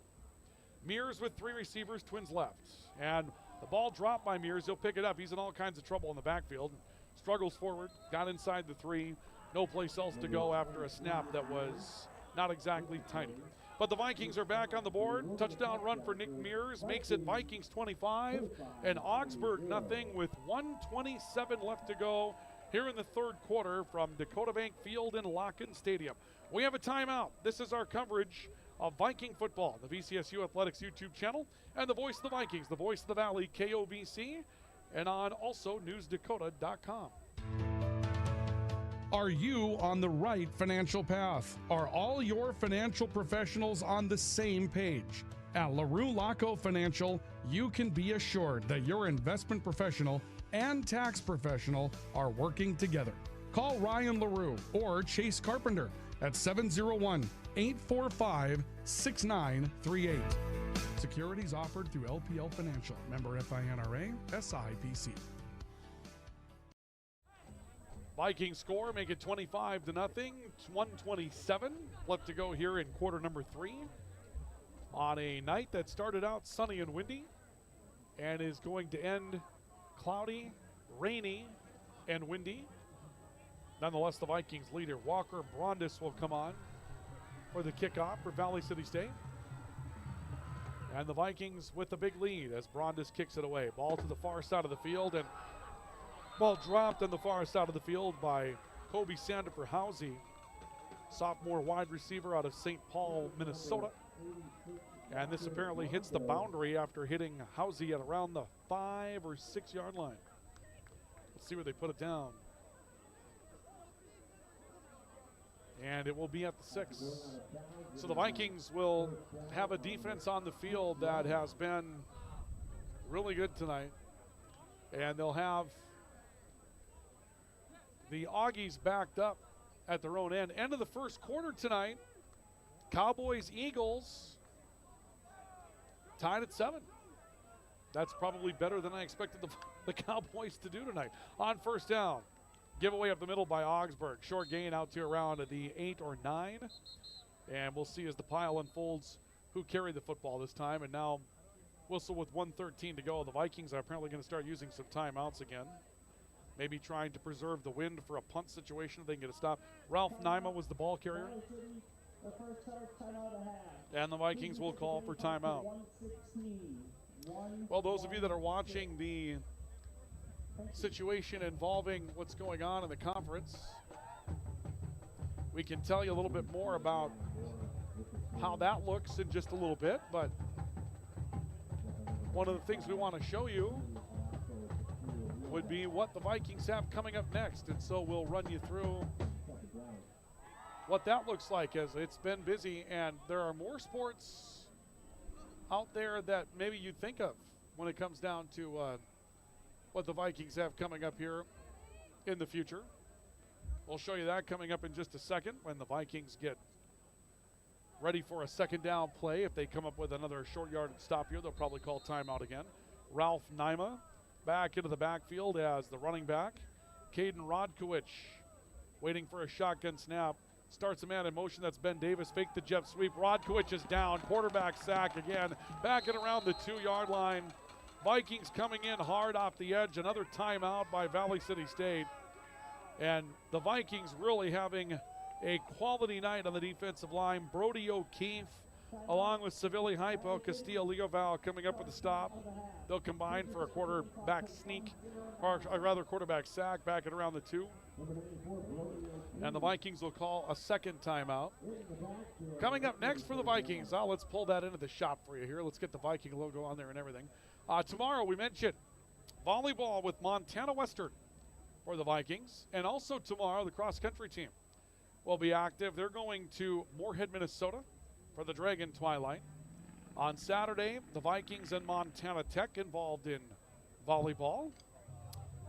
Mears with 3 receivers, Twins left. And the ball dropped by Mears. He'll pick it up. He's in all kinds of trouble in the backfield. Struggles forward, got inside the 3. No place else to go after a snap that was not exactly tidy. But the Vikings are back on the board. Touchdown run for Nick Mears makes it Vikings 25 and Augsburg nothing with 1:27 left to go here in the 3rd quarter from Dakota Bank Field in Locken Stadium. We have a timeout. This is our coverage of Viking football, the VCSU Athletics YouTube channel, and the voice of the Vikings, the voice of the Valley, KOVC, and on also newsdakota.com. Are you on the right financial path? Are all your financial professionals on the same page? At LaRue Laco Financial, you can be assured that your investment professional and tax professional are working together. Call Ryan LaRue or Chase Carpenter at 701-845-6938. Securities offered through LPL Financial. Member FINRA, SIPC. Vikings score, make it 25-0. 1:27 left to go here in quarter number 3. On a night that started out sunny and windy and is going to end cloudy, rainy, and windy. Nonetheless, the Vikings leader, Walker Brondis, will come on for the kickoff for Valley City State. And the Vikings with the big lead as Brondis kicks it away. Ball to the far side of the field, and ball dropped on the far side of the field by Kobe Sandifer Housey, sophomore wide receiver out of St. Paul, Minnesota. And this apparently hits the boundary after hitting Housey at around the 5 or 6 yard line. Let's see where they put it down. and it will be at the 6. So the Vikings will have a defense on the field that has been really good tonight, and they'll have the Augies backed up at their own end. End of the first quarter tonight, Cowboys-Eagles tied at 7. That's probably better than I expected the Cowboys to do tonight. On first down, giveaway up the middle by Augsburg. Short gain out to around the 8 or 9. And we'll see as the pile unfolds who carried the football this time. And now whistle with 1:13 to go. The Vikings are apparently going to start using some timeouts again. Maybe trying to preserve the wind for a punt situation if they can get a stop. Ralph Naima was the ball carrier. And the Vikings will call for timeout. Well, those of you that are watching the situation involving what's going on in the conference, we can tell you a little bit more about how that looks in just a little bit, but one of the things we want to show you would be what the Vikings have coming up next, and so we'll run you through what that looks like, as it's been busy, and there are more sports out there that maybe you'd think of when it comes down to what the Vikings have coming up here in the future. We'll show you that coming up in just a second when the Vikings get ready for a second down play. If they come up with another short yardage stop here, they'll probably call timeout again. Ralph Naima back into the backfield as the running back. Caden Rodkowicz waiting for a shotgun snap. Starts a man in motion. That's Ben Davis. Fake the jet sweep. Rodkowicz is down. Quarterback sack again. Back and around the 2-yard line. Vikings coming in hard off the edge. Another timeout by Valley City State. And the Vikings really having a quality night on the defensive line. Brody O'Keefe along with Savili Hypo, Castillo Leoval coming up with a stop. They'll combine for a quarterback sneak, or rather quarterback sack back at around the 2. And the Vikings will call a second timeout. Coming up next for the Vikings, let's pull that into the shop for you here. Let's get the Viking logo on there and everything. Tomorrow we mentioned volleyball with Montana Western for the Vikings. And also tomorrow the cross-country team will be active. They're going to Moorhead, Minnesota for the Dragon Twilight. On Saturday, the Vikings and Montana Tech involved in volleyball.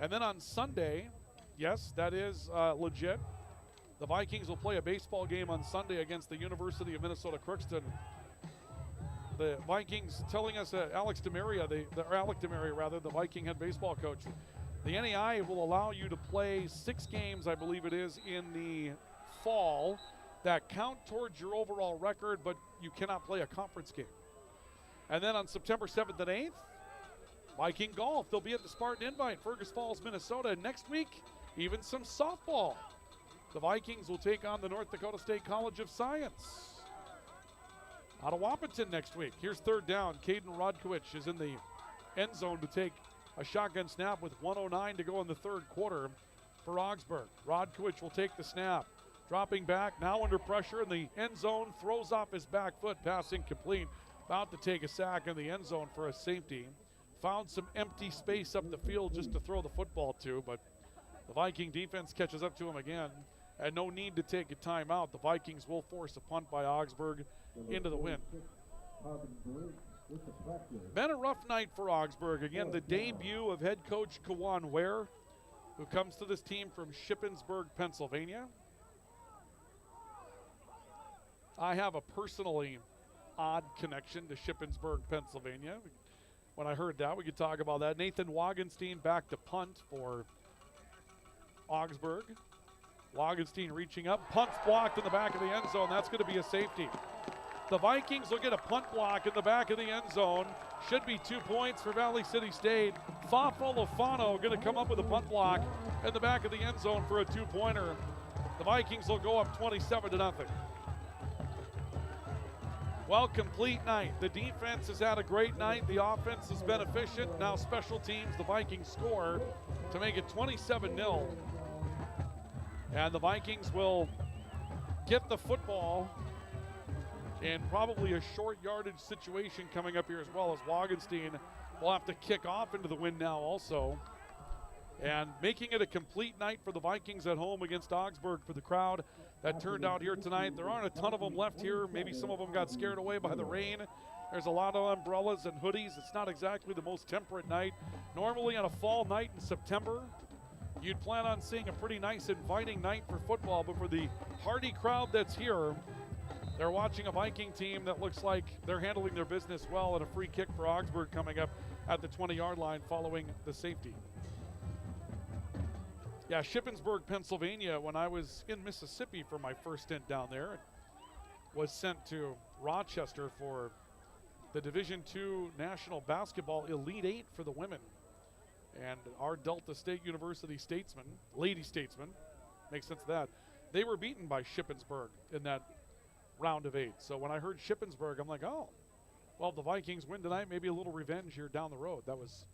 And then on Sunday, yes, that is legit, the Vikings will play a baseball game on Sunday against the University of Minnesota Crookston. The Vikings telling us that Alec Demeria, the Viking head baseball coach, the NEI will allow you to play 6 games, I believe it is, in the fall that count towards your overall record, but you cannot play a conference game. And then on September 7th and 8th, Viking golf. They'll be at the Spartan Invite, Fergus Falls, Minnesota. And next week, even some softball. The Vikings will take on the North Dakota State College of Science out of Wapaton next week. Here's third down. Caden Rodkowicz is in the end zone to take a shotgun snap with 1:09 to go in the third quarter for Augsburg. Rodkowicz will take the snap. Dropping back, now under pressure in the end zone, throws off his back foot, pass incomplete. About to take a sack in the end zone for a safety. Found some empty space up the field just to throw the football to, but the Viking defense catches up to him again. And no need to take a timeout. The Vikings will force a punt by Augsburg into the wind. Been a rough night for Augsburg. Again, the debut of head coach Kawan Ware, who comes to this team from Shippensburg, Pennsylvania. I have a personally odd connection to Shippensburg, Pennsylvania. When I heard that, we could talk about that. Nathan Wagenstein back to punt for Augsburg. Wagenstein reaching up. Punt's blocked in the back of the end zone. That's going to be a safety. The Vikings will get a punt block in the back of the end zone. Should be 2 points for Valley City State. Fafo Lofano going to come up with a punt block in the back of the end zone for a 2-pointer. The Vikings will go up 27-0. Well, complete night. The defense has had a great night. The offense has been efficient. Now special teams, the Vikings score to make it 27-0. And the Vikings will get the football in probably a short yardage situation coming up here as well, as Wagenstein will have to kick off into the wind now also. And making it a complete night for the Vikings at home against Augsburg for the crowd. that turned out here tonight. There aren't a ton of them left here. Maybe some of them got scared away by the rain. There's a lot of umbrellas and hoodies. It's not exactly the most temperate night. Normally on a fall night in September, you'd plan on seeing a pretty nice, inviting night for football, but for the hardy crowd that's here, they're watching a Viking team that looks like they're handling their business well, and a free kick for Augsburg coming up at the 20-yard line following the safety. Yeah, Shippensburg, Pennsylvania, when I was in Mississippi for my first stint down there, was sent to Rochester for the Division II National Basketball Elite Eight for the women. And our Delta State University statesmen, lady statesmen, makes sense of that, they were beaten by Shippensburg in that round of 8. So when I heard Shippensburg, I'm like, oh, well, if the Vikings win tonight, maybe a little revenge here down the road. That was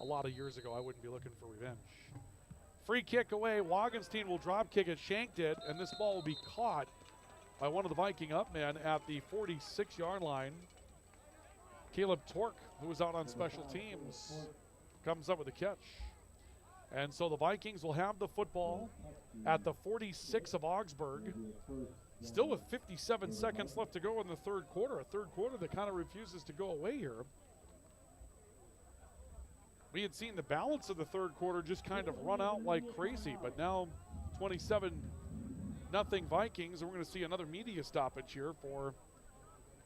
a lot of years ago. I wouldn't be looking for revenge. Free kick away. Wagenstein will drop kick it, shanked it, and this ball will be caught by one of the Viking upmen at the 46-yard line. Caleb Tork, who was out on special teams, comes up with a catch. And so the Vikings will have the football at the 46 of Augsburg. Still with 57 seconds left to go in the third quarter. A third quarter that kind of refuses to go away here. We had seen the balance of the third quarter just kind of run out like crazy, but now 27-0 Vikings, and we're going to see another media stoppage here for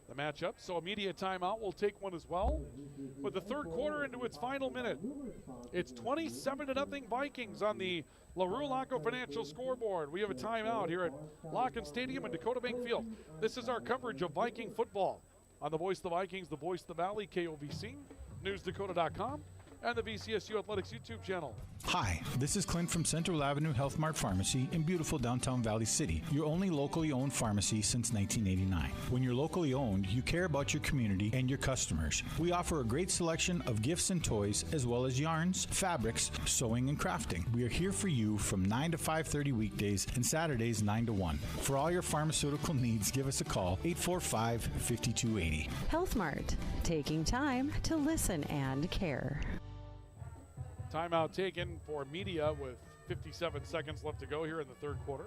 the matchup. So a media timeout will take one as well. With the third quarter into its final minute, it's 27-0 Vikings on the LaRue Laco Financial scoreboard. We have a timeout here at Locken Stadium and Dakota Bank Field. This is our coverage of Viking football on the Voice of the Vikings, the Voice of the Valley, KOVC, NewsDakota.com, and the VCSU Athletics YouTube channel. Hi, this is Clint from Central Avenue Health Mart Pharmacy in beautiful downtown Valley City, your only locally owned pharmacy since 1989. When you're locally owned, you care about your community and your customers. We offer a great selection of gifts and toys, as well as yarns, fabrics, sewing, and crafting. We are here for you from 9 to 5:30 weekdays and Saturdays 9 to 1. For all your pharmaceutical needs, give us a call, 845-5280. Health Mart, taking time to listen and care. Timeout taken for media with 57 seconds left to go here in the third quarter.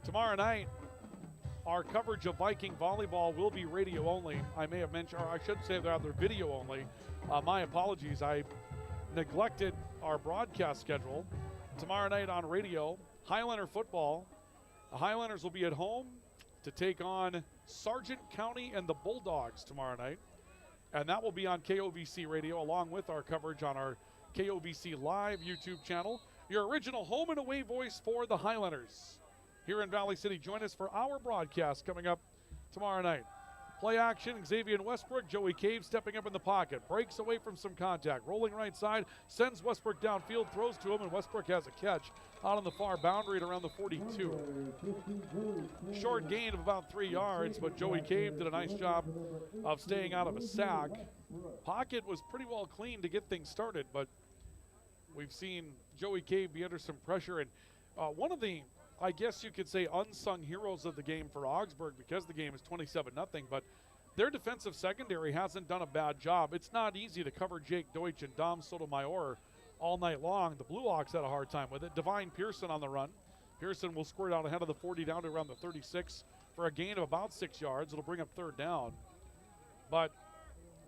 Tomorrow night, our coverage of Viking volleyball will be radio only. I may have mentioned, or I should say they're video only. My apologies. I neglected our broadcast schedule. Tomorrow night on radio, Highlander football. The Highlanders will be at home to take on Sargent County and the Bulldogs tomorrow night. And that will be on KOVC Radio, along with our coverage on our KOVC Live YouTube channel. Your original home and away voice for the Highlanders here in Valley City. Join us for our broadcast coming up tomorrow night. Play action, Xavier Westbrook, Joey Cave stepping up in the pocket, breaks away from some contact, rolling right side, sends Westbrook downfield, throws to him, and Westbrook has a catch out on the far boundary at around the 42. Short gain of about 3 yards, but Joey Cave did a nice job of staying out of a sack. Pocket was pretty well clean to get things started, but we've seen Joey Cave be under some pressure. And one of the, I guess you could say, unsung heroes of the game for Augsburg, because the game is 27-0, but their defensive secondary hasn't done a bad job. It's not easy to cover Jake Deutsch and Dom Sotomayor all night long. The Blue Hawks had a hard time with it. Divine Pearson on the run. Pearson will squirt out ahead of the 40 down to around the 36 for a gain of about 6 yards. It'll bring up third down. But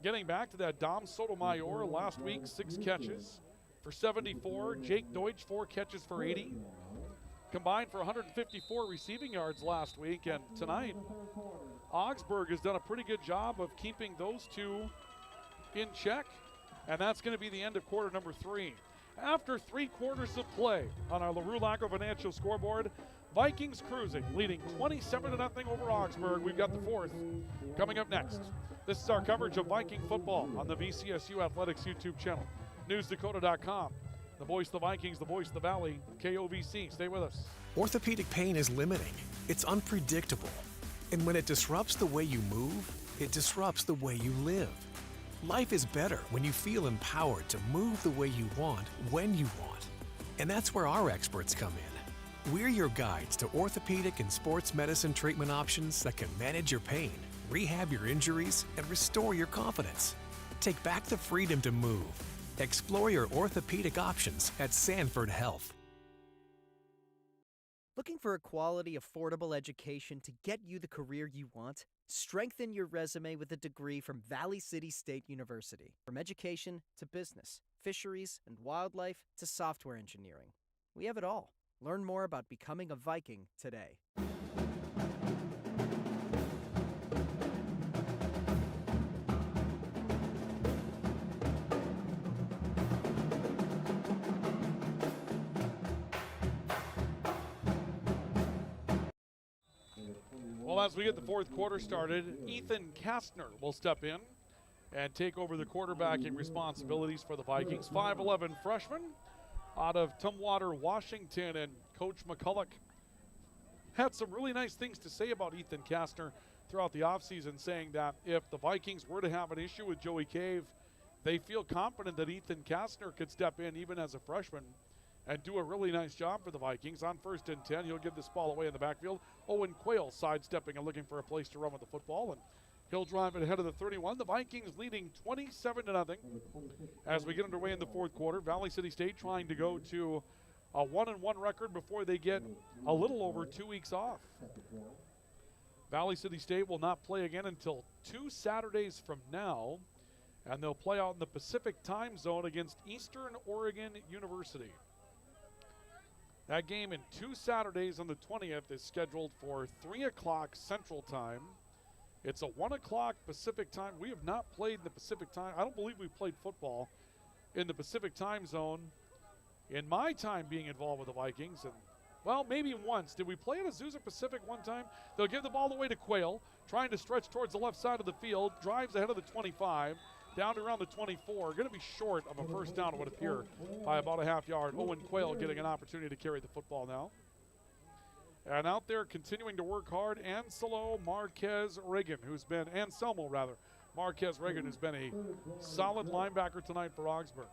getting back to that, Dom Sotomayor last week, 6 catches for 74. Jake Deutsch, 4 catches for 80. Combined for 154 receiving yards last week. And tonight, Augsburg has done a pretty good job of keeping those two in check. And that's going to be the end of quarter number 3. After 3 quarters of play on our LaRue Laco Financial scoreboard, Vikings cruising, leading 27-0 over Augsburg. We've got the 4th coming up next. This is our coverage of Viking football on the VCSU Athletics YouTube channel, NewsDakota.com. The Voice of the Vikings, the Voice of the Valley, KOVC. Stay with us. Orthopedic pain is limiting. It's unpredictable. And when it disrupts the way you move, it disrupts the way you live. Life is better when you feel empowered to move the way you want, when you want. And that's where our experts come in. We're your guides to orthopedic and sports medicine treatment options that can manage your pain, rehab your injuries, and restore your confidence. Take back the freedom to move. Explore your orthopedic options at Sanford Health. Looking for a quality, affordable education to get you the career you want? Strengthen your resume with a degree from Valley City State University. From education to business, fisheries and wildlife to software engineering, we have it all. Learn more about becoming a Viking today. Well, as we get the fourth quarter started, Ethan Kastner will step in and take over the quarterbacking responsibilities for the Vikings. 5'11" freshman out of Tumwater, Washington, and Coach McCullik had some really nice things to say about Ethan Kastner throughout the offseason, saying that if the Vikings were to have an issue with Joey Cave, they feel confident that Ethan Kastner could step in even as a freshman and do a really nice job for the Vikings. On 1st and 10, he'll give this ball away in the backfield. Owen Quayle sidestepping and looking for a place to run with the football, and he'll drive it ahead of the 31. The Vikings leading 27-0 as we get underway in the fourth quarter. Valley City State trying to go to a 1-1 record before they get a little over 2 weeks off. Valley City State will not play again until 2 Saturdays from now, and they'll play out in the Pacific time zone against Eastern Oregon University. That game in 2 Saturdays on the 20th is scheduled for 3 o'clock Central Time. It's a 1 o'clock Pacific time. We have not played in the Pacific time. I don't believe we've played football in the Pacific time zone in my time being involved with the Vikings. And, well, maybe once. Did we play at Azusa Pacific one time? They'll give the ball away to Quayle, trying to stretch towards the left side of the field, drives ahead of the 25. Down to around the 24. Going to be short of a first down, it would appear, by about a half yard. Owen Quayle getting an opportunity to carry the football now. And out there continuing to work hard, Anselmo Marquez Reagan, Anselmo Marquez Reagan, who's been a solid linebacker tonight for Augsburg.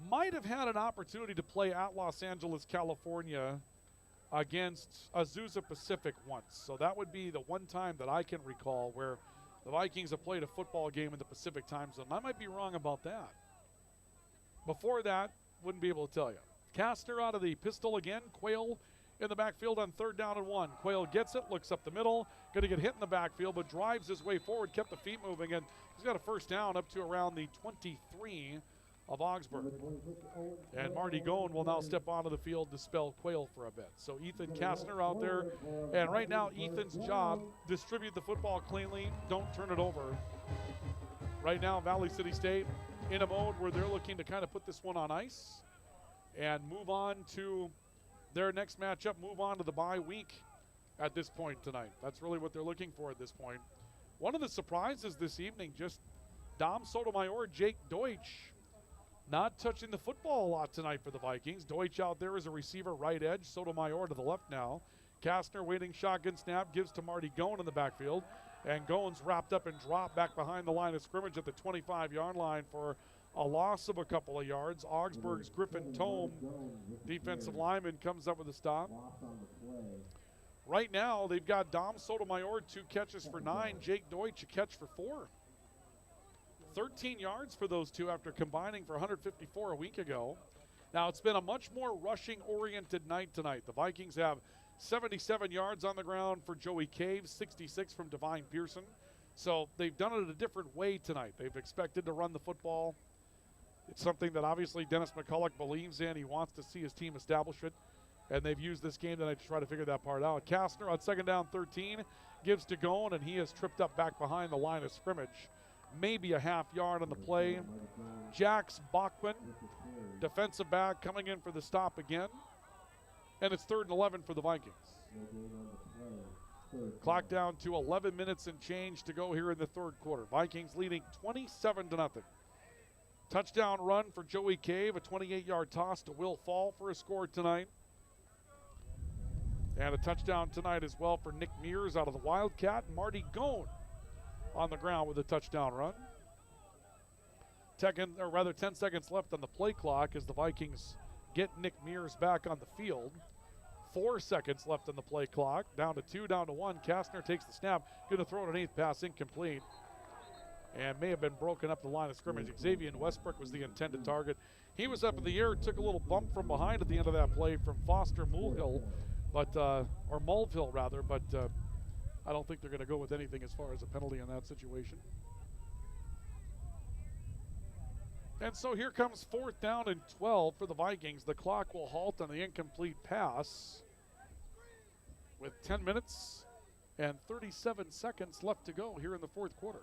Might have had an opportunity to play at Los Angeles, California against Azusa Pacific once. So that would be the one time that I can recall where the Vikings have played a football game in the Pacific time zone. I might be wrong about that. Before that, wouldn't be able to tell you. Kastner out of the pistol again. Quayle in the backfield on 3rd down and 1. Quayle gets it, looks up the middle, going to get hit in the backfield, but drives his way forward, kept the feet moving, and he's got a first down up to around the 23 of Augsburg. And Marty Goen will now step onto the field to spell Quayle for a bit. So Ethan Kastner out there, and right now Ethan's job, distribute the football cleanly, don't turn it over. Right now Valley City State in a mode where they're looking to kind of put this one on ice and move on to their next matchup, move on to the bye week at this point tonight. That's really what they're looking for at this point. One of the surprises this evening, just Dom Sotomayor, Jake Deutsch, not touching the football a lot tonight for the Vikings. Deutsch out there as a receiver, right edge. Sotomayor to the left now. Kastner waiting shotgun snap, gives to Marty Goen in the backfield. And Goen's wrapped up and dropped back behind the line of scrimmage at the 25-yard line for a loss of a couple of yards. Augsburg's Griffin Tome, defensive lineman, comes up with a stop. Right now, they've got Dom Sotomayor, 2 catches for 9. Jake Deutsch, a catch for 4. 13 yards for those two after combining for 154 a week ago. Now, it's been a much more rushing-oriented night tonight. The Vikings have 77 yards on the ground for Joey Cave, 66 from Divine Pearson. So they've done it a different way tonight. They've expected to run the football. It's something that obviously Dennis McCullik believes in. He wants to see his team establish it, and they've used this game tonight to try to figure that part out. Kastner on 2nd down 13 gives to Goen, and he is tripped up back behind the line of scrimmage. Maybe a half yard on the play. Jax Bachman, defensive back, coming in for the stop again. And it's 3rd and 11 for the Vikings. Clock down to 11 minutes and change to go here in the 3rd quarter. Vikings leading 27-0. Touchdown run for Joey Cave, a 28-yard toss to Will Fall for a score tonight. And a touchdown tonight as well for Nick Mears out of the Wildcat. Marty Goen on the ground with a touchdown run. 10 seconds left on the play clock as the Vikings get Nick Mears back on the field. 4 seconds left on the play clock. Down to 2, down to 1. Kastner takes the snap. Going to throw it an 8th pass incomplete. and may have been broken up the line of scrimmage. Xavier Westbrook was the intended target. He was up in the air, took a little bump from behind at the end of that play from Foster Mulvihill, or Mulvihill rather, but I don't think they're going to go with anything as far as a penalty in that situation. And so here comes 4th down and 12 for the Vikings. The clock will halt on the incomplete pass with 10 minutes and 37 seconds left to go here in the fourth quarter.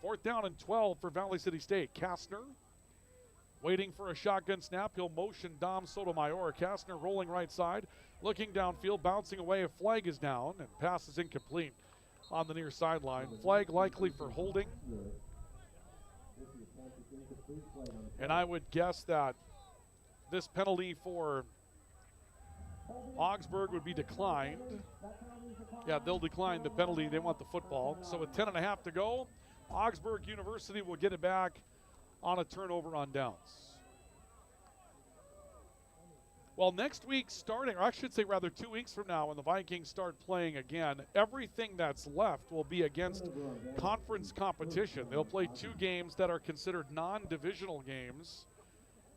4th down and 12 for Valley City State. Kastner waiting for a shotgun snap. He'll motion Dom Sotomayor. Kastner rolling right side, looking downfield, bouncing away. A flag is down, and pass is incomplete on the near sideline. Flag likely for holding. And I would guess that this penalty for Augsburg would be declined. Yeah, they'll decline the penalty. They want the football. So with 10.5 to go, Augsburg University will get it back on a turnover on downs. Well, next week starting, or I should say rather 2 weeks from now when the Vikings start playing again, everything that's left will be against conference competition. They'll play 2 games that are considered non-divisional games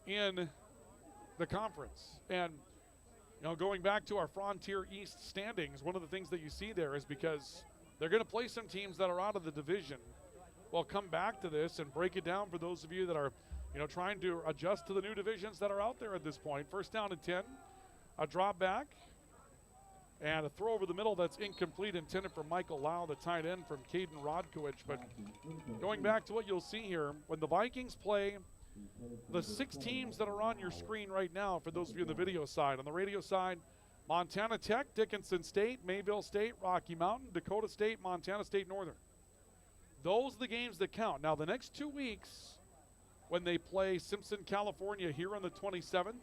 in the conference. And, you know, going back to our Frontier East standings, one of the things that you see there is because they're going to play some teams that are out of the division. We'll come back to this and break it down for those of you that are, you know, trying to adjust to the new divisions that are out there at this point. 1st down and 10, a drop back, and a throw over the middle that's incomplete, intended for Michael Lau, the tight end from Caden Rodkowicz. But going back to what you'll see here, when the Vikings play the 6 teams that are on your screen right now, for those of you on the video side. On the radio side, Montana Tech, Dickinson State, Mayville State, Rocky Mountain, Dakota State, Montana State Northern. Those are the games that count. Now, the next 2 weeks, when they play Simpson, California here on the 27th,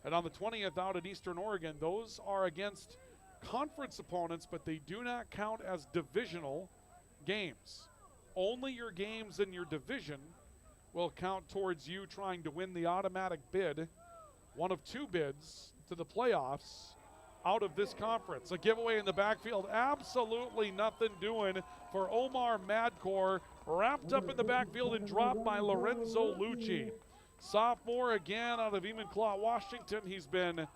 and on the 20th out at Eastern Oregon, those are against conference opponents, but they do not count as divisional games. Only your games in your division will count towards you trying to win the automatic bid, one of 2 bids to the playoffs out of this conference. A giveaway in the backfield, absolutely nothing doing for Omar Madcore, wrapped up in the backfield and dropped by Lorenzo Lucci. Sophomore again out of Enumclaw, Washington. He's been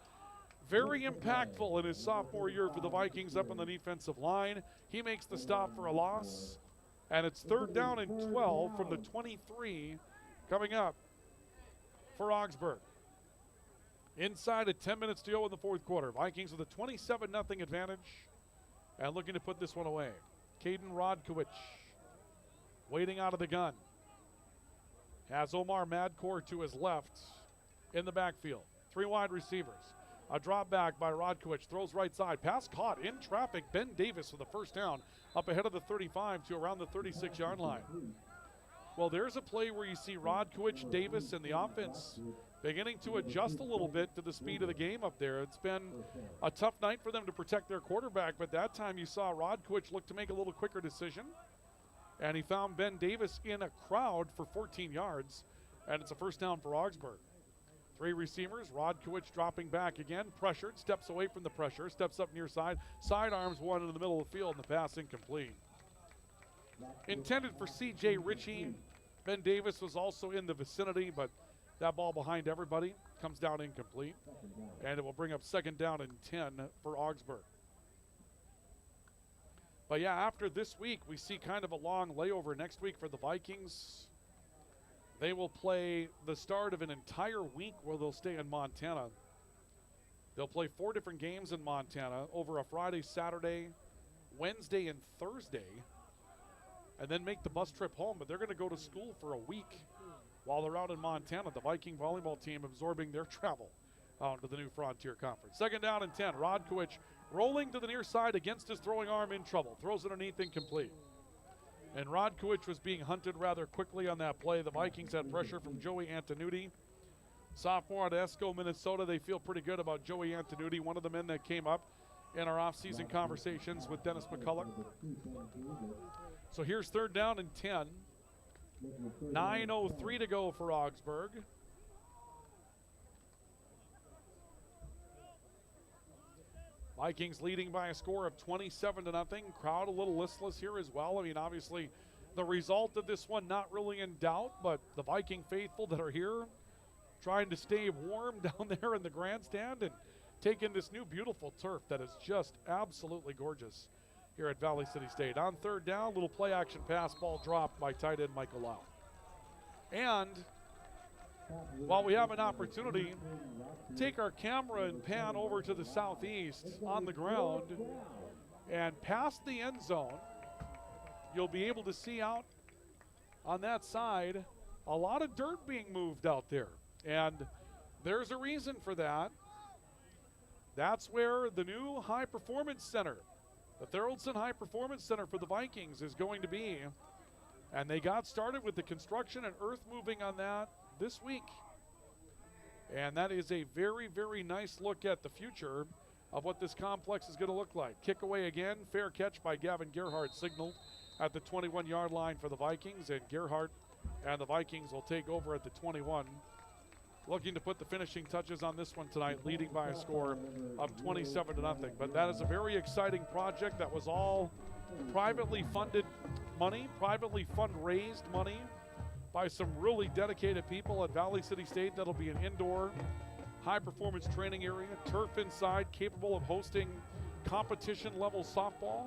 very impactful in his sophomore year for the Vikings up on the defensive line. He makes the stop for a loss, and it's 3rd down and 12 from the 23 coming up for Augsburg. Inside of 10 minutes to go in the fourth quarter. Vikings with a 27-0 advantage and looking to put this one away. Caden Rodkowicz waiting out of the gun. Has Omar Madcore to his left in the backfield. 3 wide receivers. A drop back by Rodkowicz. Throws right side. Pass caught in traffic. Ben Davis with the 1st down up ahead of the 35 to around the 36-yard line. Well, there's a play where you see Rodkowicz, Davis, and the offense beginning to adjust a little bit to the speed of the game up there. It's been a tough night for them to protect their quarterback, but that time you saw Rodkowicz look to make a little quicker decision, and he found Ben Davis in a crowd for 14 yards, and it's a 1st down for Augsburg. 3 receivers, Rodkowicz dropping back again, pressured, steps away from the pressure, steps up near side, sidearms one into the middle of the field, and the pass incomplete. Intended for C.J. Ritchie. Ben Davis was also in the vicinity, but that ball behind everybody comes down incomplete, and it will bring up 2nd down and 10 for Augsburg. But yeah, after this week, we see kind of a long layover next week for the Vikings. They will play the start of an entire week where they'll stay in Montana. They'll play 4 different games in Montana over a Friday, Saturday, Wednesday, and Thursday, and then make the bus trip home. But they're going to go to school for a week while they're out in Montana, the Viking volleyball team absorbing their travel out to the new Frontier Conference. 2nd down and 10. Rodkowicz rolling to the near side against his throwing arm, in trouble. Throws it underneath, incomplete. And Rodkowicz was being hunted rather quickly on that play. The Vikings had pressure from Joey Antonucci. Sophomore out of Esco, Minnesota. They feel pretty good about Joey Antonucci, one of the men that came up in our off-season conversations with Dennis McCullik. So here's 3rd down and 10. 9:03 to go for Augsburg. Vikings leading by a score of 27-0. Crowd a little listless here as well. I mean, obviously, the result of this one not really in doubt, but the Viking faithful that are here trying to stay warm down there in the grandstand and taking this new beautiful turf that is just absolutely gorgeous here at Valley City State. On third down, little play action pass, ball dropped by tight end Michael Lau. And while we have an opportunity, take our camera and pan over to the southeast on the ground and past the end zone. You'll be able to see out on that side a lot of dirt being moved out there. And there's a reason for that. That's where the new High Performance Center, the Thoroldson High Performance Center for the Vikings, is going to be. And they got started with the construction and earth moving on that this week. And that is a very, very nice look at the future of what this complex is going to look like. Kick away again, fair catch by Gavin Gerhardt, signaled at the 21-yard line for the Vikings, and Gerhardt and the Vikings will take over at the 21. Looking to put the finishing touches on this one tonight, leading by a score of 27-0. But that is a very exciting project. That was all privately funded money, privately fundraised money by some really dedicated people at Valley City State. That'll be an indoor high-performance training area, turf inside, capable of hosting competition-level softball.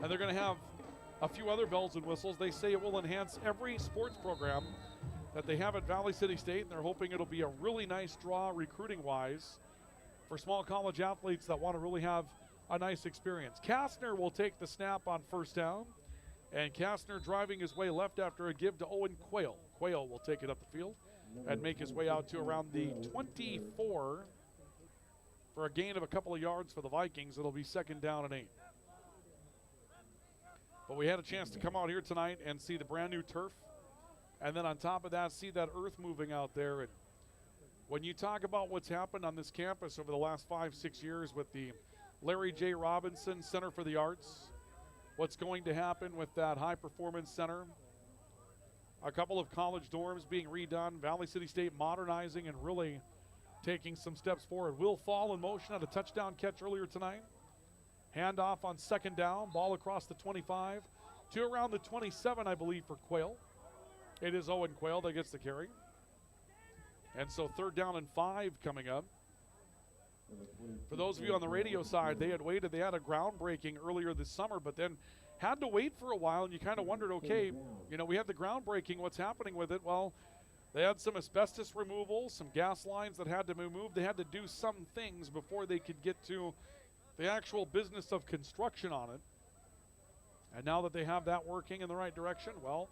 And they're going to have a few other bells and whistles. They say it will enhance every sports program that they have at Valley City State, and they're hoping it'll be a really nice draw recruiting-wise for small college athletes that want to really have a nice experience. Kastner will take the snap on first down, and Kastner driving his way left after a give to Owen Quayle. Quayle will take it up the field and make his way out to around the 24 for a gain of a couple of yards for the Vikings. It'll be second down and 8. But we had a chance to come out here tonight and see the brand new turf. And then on top of that, see that earth moving out there. And when you talk about what's happened on this campus over the last 5-6 years with the Larry J. Robinson Center for the Arts, what's going to happen with that high performance center, a couple of college dorms being redone, Valley City State modernizing and really taking some steps forward. Will Fall in motion at a touchdown catch earlier tonight. Handoff on second down, ball across the 25 to around the 27, I believe, for Quayle. It is Owen Quayle that gets the carry. And so third down and 5 coming up. For those of you on the radio side, they had waited. They had a groundbreaking earlier this summer, but then had to wait for a while, and you kind of wondered, okay, you know, we had the groundbreaking. What's happening with it? Well, they had some asbestos removal, some gas lines that had to be moved. They had to do some things before they could get to the actual business of construction on it. And now that they have that working in the right direction, well,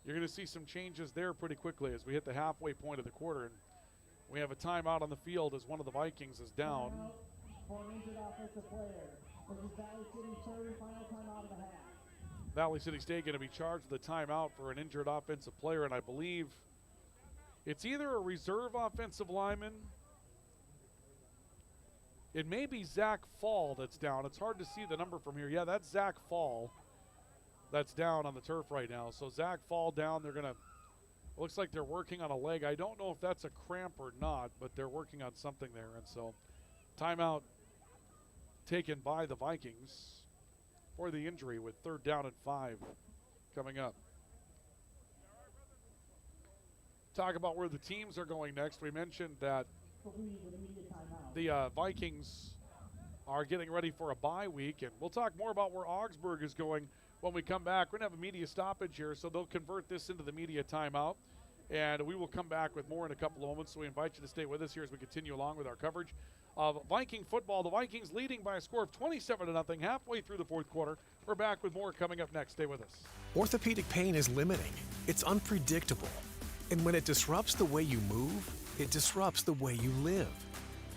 you're going to see some changes there pretty quickly as we hit the halfway point of the quarter. And we have a timeout on the field as one of the Vikings is down. Valley City State going to be charged with a timeout for an injured offensive player, and I believe it's either a reserve offensive lineman. It may be Zach Fall that's down. It's hard to see the number from here. Yeah, that's Zach Fall that's down on the turf right now. So Zach Fall down. They're going to, looks like they're working on a leg. I don't know if that's a cramp or not, but they're working on something there. And so timeout taken by the Vikings for the injury with third down and 5 coming up. Talk about where the teams are going next. We mentioned that the Vikings are getting ready for a bye week, and we'll talk more about where Augsburg is going when we come back. We're going to have a media stoppage here, so they'll convert this into the media timeout, and we will come back with more in a couple of moments. So we invite you to stay with us here as we continue along with our coverage of Viking football. The Vikings leading by a score of 27-0 halfway through the fourth quarter. We're back with more coming up next. Stay with us. Orthopedic pain is limiting. It's unpredictable. And when it disrupts the way you move, it disrupts the way you live.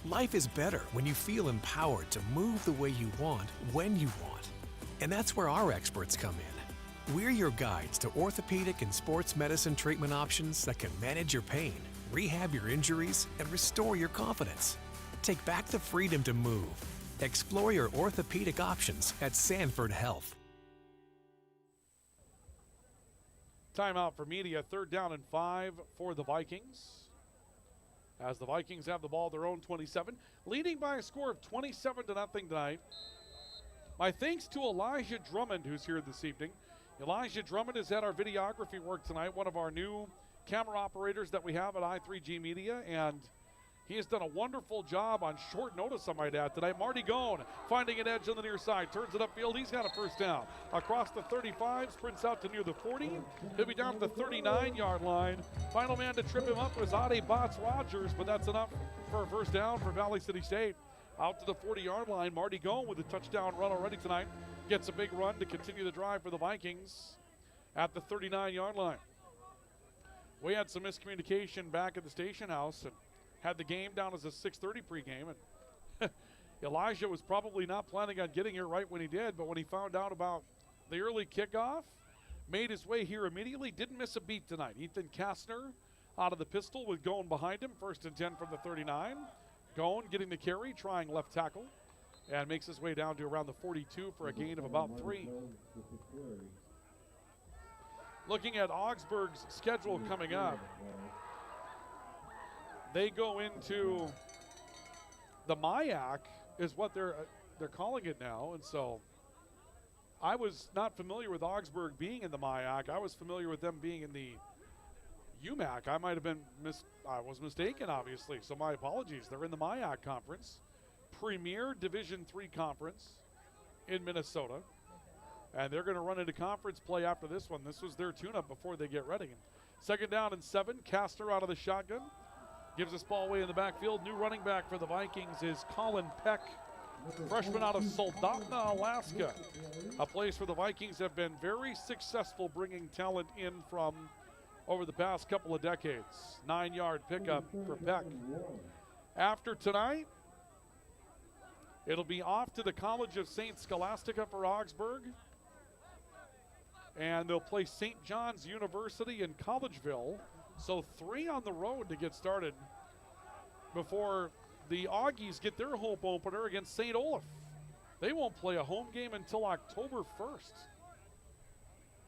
Life is better when you feel empowered to move the way you want, when you want. And that's where our experts come in. We're your guides to orthopedic and sports medicine treatment options that can manage your pain, rehab your injuries, and restore your confidence. Take back the freedom to move. Explore your orthopedic options at Sanford Health. Timeout for media. Third down and 5 for the Vikings. as the Vikings have the ball their own 27, leading by a score of 27-0 tonight. My thanks to Elijah Drummond, who's here this evening. Elijah Drummond has had our videography work tonight, one of our new camera operators that we have at I3G Media, and he has done a wonderful job on short notice, I might add, tonight. Marty Gone finding an edge on the near side, turns it upfield. He's got a first down. Across the 35, sprints out to near the 40. He'll be down to the 39-yard line. Final man to trip him up was Ade Botts-Rogers, but that's enough for a first down for Valley City State. Out to the 40-yard line, Marty Gone with a touchdown run already tonight. Gets a big run to continue the drive for the Vikings at the 39-yard line. We had some miscommunication back at the station house and had the game down as a 6:30 pregame, and Elijah was probably not planning on getting here right when he did, but when he found out about the early kickoff, made his way here immediately, didn't miss a beat tonight. Ethan Kastner out of the pistol with Gone behind him, 1st and 10 from the 39. Gone getting the carry, trying left tackle, and makes his way down to around the 42 for a gain of about 3. Looking at Augsburg's schedule coming up, they go into the MIAC, is what they're calling it now, and so I was not familiar with Augsburg being in the MIAC. I was familiar with them being in the UMAC. I might have been I was mistaken, obviously, so my apologies. They're in the MIAC conference, premier Division III conference in Minnesota, and they're going to run into conference play after this one. This was their tune-up before they get ready. 2nd down and 7. Kastner out of the shotgun. Gives this ball away in the backfield. New running back for the Vikings is Colin Peck, freshman out of Soldotna, Alaska. A place where the Vikings have been very successful bringing talent in from over the past couple of decades. 9-yard pickup for Peck. After tonight, it'll be off to the College of St. Scholastica for Augsburg. And they'll play St. John's University in Collegeville. So 3 on the road to get started before the Augies get their home opener against St. Olaf. They won't play a home game until October 1st.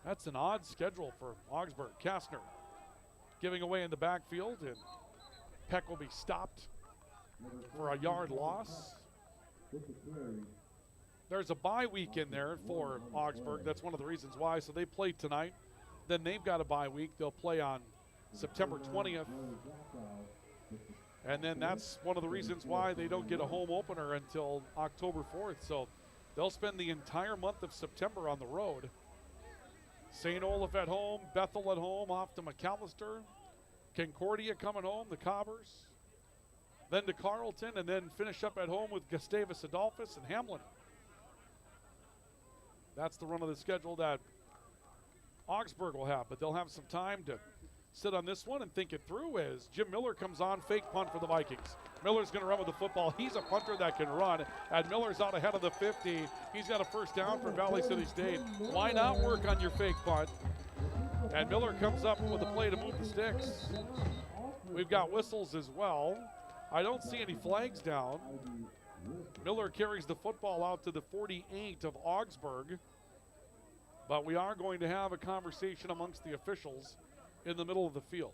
That's an odd schedule for Augsburg. Kastner giving away in the backfield, and Peck will be stopped for a yard loss. There's a bye week in there for Augsburg. That's one of the reasons why. So they play tonight. Then they've got a bye week. They'll play on September 20th. And then that's one of the reasons why they don't get a home opener until October 4th. So they'll spend the entire month of September on the road. St. Olaf at home, Bethel at home, off to McAllister. Concordia coming home, the Cobbers. Then to Carleton, and then finish up at home with Gustavus Adolphus and Hamlin. That's the run of the schedule that Augsburg will have, but they'll have some time to sit on this one and think it through as Jim Miller comes on, fake punt for the Vikings. Miller's going to run with the football. He's a punter that can run, and Miller's out ahead of the 50. He's got a first down for Valley City State. Why not work on your fake punt? And Miller comes up with a play to move the sticks. We've got whistles as well. I don't see any flags down. Miller carries the football out to the 48 of Augsburg, but we are going to have a conversation amongst the officials in the middle of the field.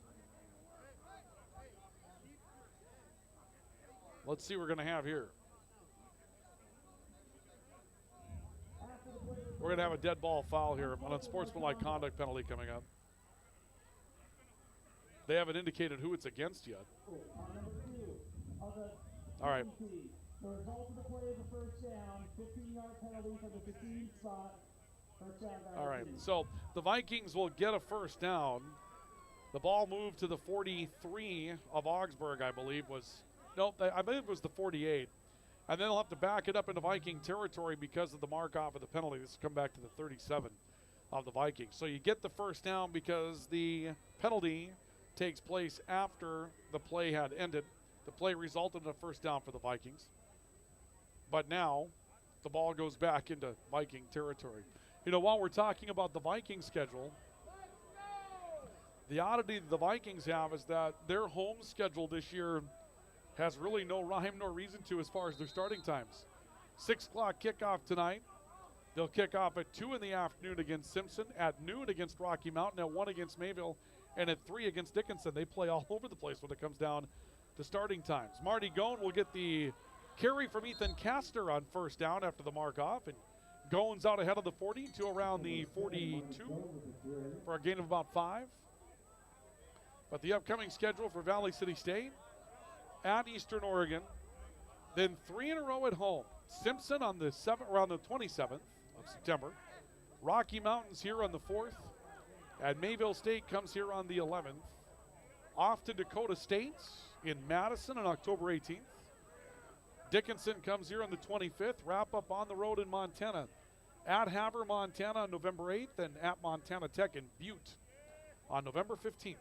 Let's see what we're going to have here. We're going to have a dead ball foul here, an unsportsmanlike conduct penalty coming up. They haven't indicated who it's against yet. All right. The result of the play is a first down, 15-yard penalty for the 15 spot. First down. All right, so the Vikings will get a first down. The ball moved to the 43 of Augsburg, I believe I believe it was the 48. And then they'll have to back it up into Viking territory because of the mark-off of the penalty. This will come back to the 37 of the Vikings. So you get the first down because the penalty takes place after the play had ended. The play resulted in a first down for the Vikings. But now the ball goes back into Viking territory. You know, while we're talking about the Viking schedule, the oddity the Vikings have is that their home schedule this year has really no rhyme nor reason to as far as their starting times. 6 o'clock kickoff tonight. They'll kick off at 2 in the afternoon against Simpson, at noon against Rocky Mountain, at 1 against Mayville, and at 3 against Dickinson. They play all over the place when it comes down the starting times. Marty Goen will get the carry from Ethan Kastner on first down after the mark off, and Goen's out ahead of the 40 to around the 42 for a gain of about 5. But the upcoming schedule for Valley City State, at Eastern Oregon, then 3 in a row at home. Simpson on the 27th of September. Rocky Mountains here on the 4th. And Mayville State comes here on the 11th. Off to Dakota State in Madison on October 18th. Dickinson comes here on the 25th. Wrap up on the road in Montana. At Havre, Montana on November 8th, and at Montana Tech in Butte on November 15th.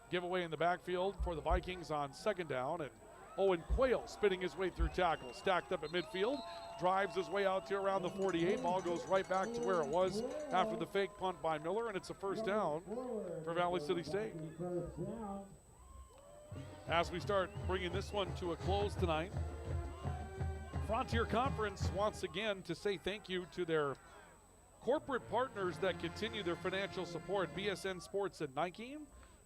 Giveaway in the backfield for the Vikings on second down, and Owen Quayle spinning his way through tackles. Stacked up at midfield, drives his way out to around the 48. Ball goes right back to where it was after the fake punt by Miller, and it's a first down for Valley City State. As we start bringing this one to a close tonight, Frontier Conference wants again to say thank you to their corporate partners that continue their financial support. BSN Sports and Nike,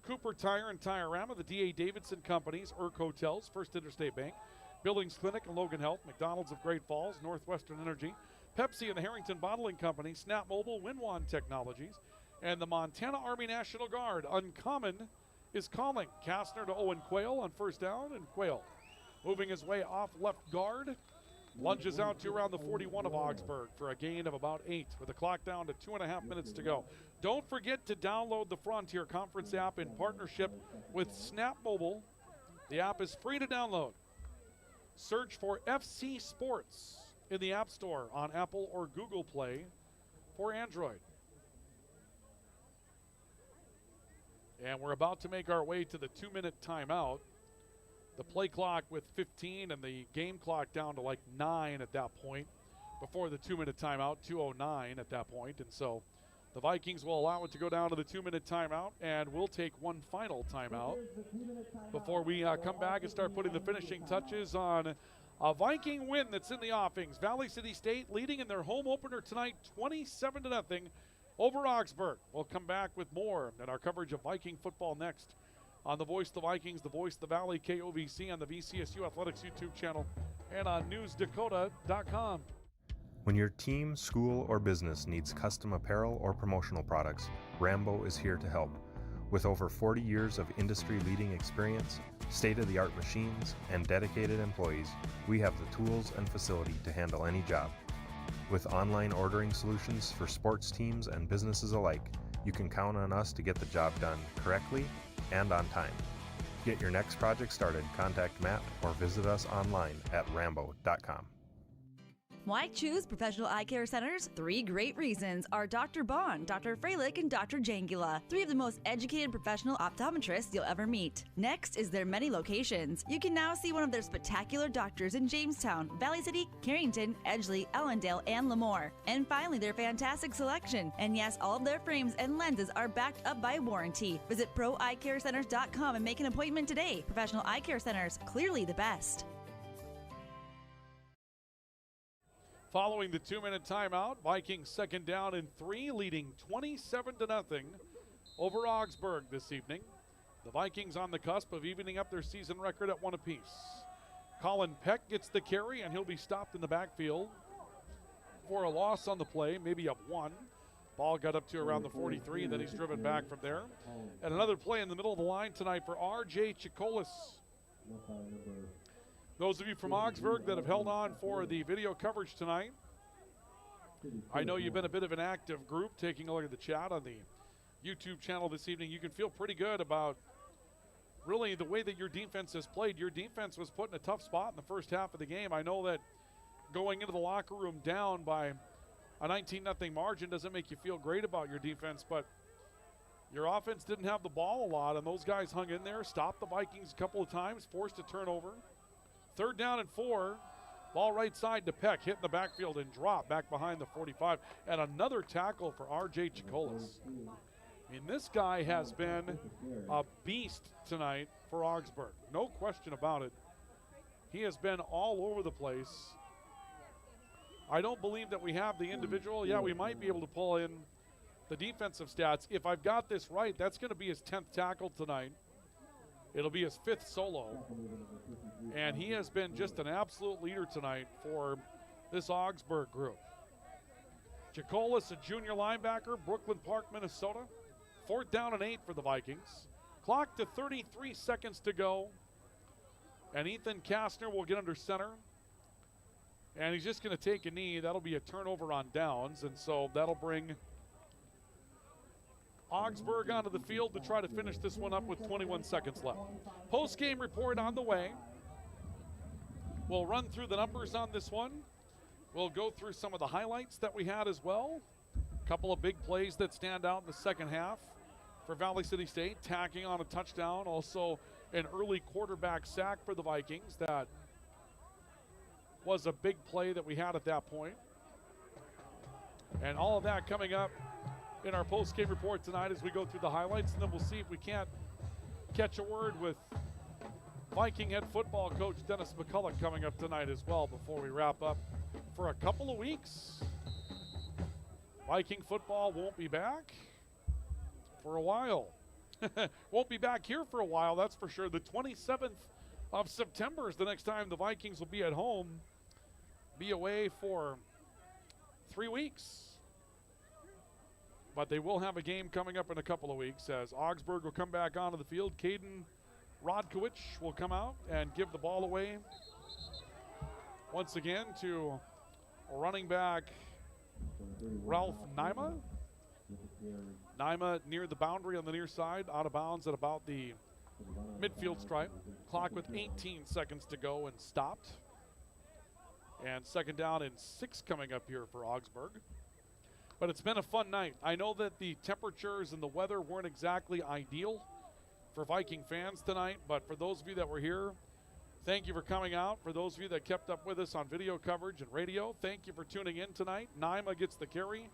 Cooper Tire and Tire-Rama, the D.A. Davidson Companies, Urk Hotels, First Interstate Bank, Billings Clinic and Logan Health, McDonald's of Great Falls, Northwestern Energy, Pepsi and the Harrington Bottling Company, Snap Mobile, Winwan Technologies, and the Montana Army National Guard. Uncommon is calling. Kastner to Owen Quayle on first down, and Quayle moving his way off left guard. Lunges out to around the 41 of Augsburg for a gain of about 8 with the clock down to 2.5 minutes to go. Don't forget to download the Frontier Conference app in partnership with Snap Mobile. The app is free to download. Search for FC Sports in the App Store on Apple or Google Play for Android. And we're about to make our way to the 2-minute timeout. The play clock with 15 and the game clock down to like 9 at that point before the 2-minute timeout, 2:09 at that point. And so the Vikings will allow it to go down to the 2-minute timeout, and we'll take one final timeout before we come back and start putting the finishing touches on a Viking win that's in the offings. Valley City State leading in their home opener tonight, 27-0 over Augsburg. We'll come back with more in our coverage of Viking football next on the Voice of the Vikings, the Voice of the Valley, KOVC, on the VCSU Athletics YouTube channel, and on newsdakota.com. When your team, school, or business needs custom apparel or promotional products, Rambo is here to help. With over 40 years of industry-leading experience, state-of-the-art machines, and dedicated employees, we have the tools and facility to handle any job. With online ordering solutions for sports teams and businesses alike, you can count on us to get the job done correctly and on time. Get your next project started, contact Matt or visit us online at rambo.com. Why choose Professional Eye Care Centers? 3 great reasons are Dr. Bond, Dr. Freilich, and Dr. Jangula, 3 of the most educated professional optometrists you'll ever meet. Next is their many locations. You can now see one of their spectacular doctors in Jamestown, Valley City, Carrington, Edgeley, Ellendale, and Lemoore. And finally, their fantastic selection. And yes, all of their frames and lenses are backed up by warranty. Visit proeyecarecenters.com and make an appointment today. Professional Eye Care Centers, clearly the best. Following the 2-minute timeout, Vikings second down and 3, leading 27-0 over Augsburg this evening. The Vikings on the cusp of evening up their season record at 1 apiece. Colin Peck gets the carry, and he'll be stopped in the backfield for a loss on the play, maybe of 1. Ball got up to around the 43, and then he's driven back from there. And another play in the middle of the line tonight for R.J. Chikolis. Those of you from Augsburg that have held on for the video coverage tonight, I know you've been a bit of an active group taking a look at the chat on the YouTube channel this evening. You can feel pretty good about really the way that your defense has played. Your defense was put in a tough spot in the first half of the game. I know that going into the locker room down by a 19-0 margin doesn't make you feel great about your defense, but your offense didn't have the ball a lot, and those guys hung in there, stopped the Vikings a couple of times, forced a turnover. 3rd down and 4. Ball right side to Peck, hit in the backfield and drop back behind the 45. And another tackle for R.J. Chikolis. I mean, this guy has been a beast tonight for Augsburg. No question about it. He has been all over the place. I don't believe that we have the individual. Yeah, we might be able to pull in the defensive stats. If I've got this right, that's going to be his 10th tackle tonight. It'll be his 5th solo, and he has been just an absolute leader tonight for this Augsburg group. Jacolis, a junior linebacker, Brooklyn Park, Minnesota. 4th down and 8 for the Vikings. Clock to 33 seconds to go, and Ethan Kastner will get under center, and he's just going to take a knee. That'll be a turnover on downs, and so that'll bring Augsburg onto the field to try to finish this one up with 21 seconds left. Post-game report on the way. We'll run through the numbers on this one. We'll go through some of the highlights that we had as well. A couple of big plays that stand out in the second half for Valley City State, tacking on a touchdown. Also an early quarterback sack for the Vikings. That was a big play that we had at that point. And all of that coming up in our post-game report tonight as we go through the highlights, and then we'll see if we can't catch a word with Viking head football coach Dennis McCullik coming up tonight as well before we wrap up for a couple of weeks. Viking football won't be back for a while. Won't be back here for a while, that's for sure. The 27th of September is the next time the Vikings will be at home, be away for 3 weeks. But they will have a game coming up in a couple of weeks as Augsburg will come back onto the field. Caden Rodkowicz will come out and give the ball away once again to running back Ralph Naima. Naima near the boundary on the near side, out of bounds at about the midfield stripe. Clock with 18 seconds to go and stopped. And 2nd down and 6 coming up here for Augsburg. But it's been a fun night. I know that the temperatures and the weather weren't exactly ideal for Viking fans tonight, but for those of you that were here, thank you for coming out. For those of you that kept up with us on video coverage and radio, thank you for tuning in tonight. Naima gets the carry.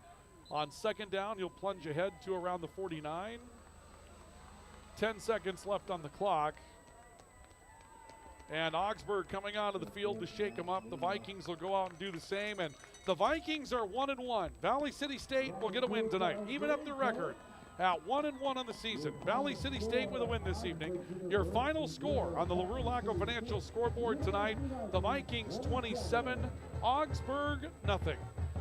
On 2nd down, you'll plunge ahead to around the 49. 10 seconds left on the clock. And Augsburg coming onto the field to shake them up. The Vikings will go out and do the same. And the Vikings are 1-1. Valley City State will get a win tonight, even up their record at 1-1 on the season. Valley City State with a win this evening. Your final score on the LaRue Laco Financial scoreboard tonight, the Vikings 27, Augsburg nothing.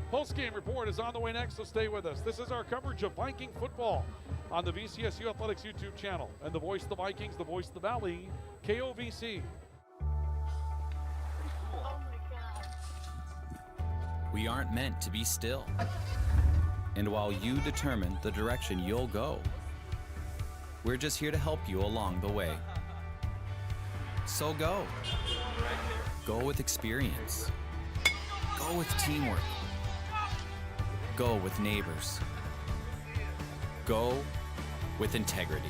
Post-game report is on the way next, so stay with us. This is our coverage of Viking football on the VCSU Athletics YouTube channel. And the voice of the Vikings, the voice of the Valley, KOVC. We aren't meant to be still. And while you determine the direction you'll go, we're just here to help you along the way. So go. Go with experience. Go with teamwork. Go with neighbors. Go with integrity.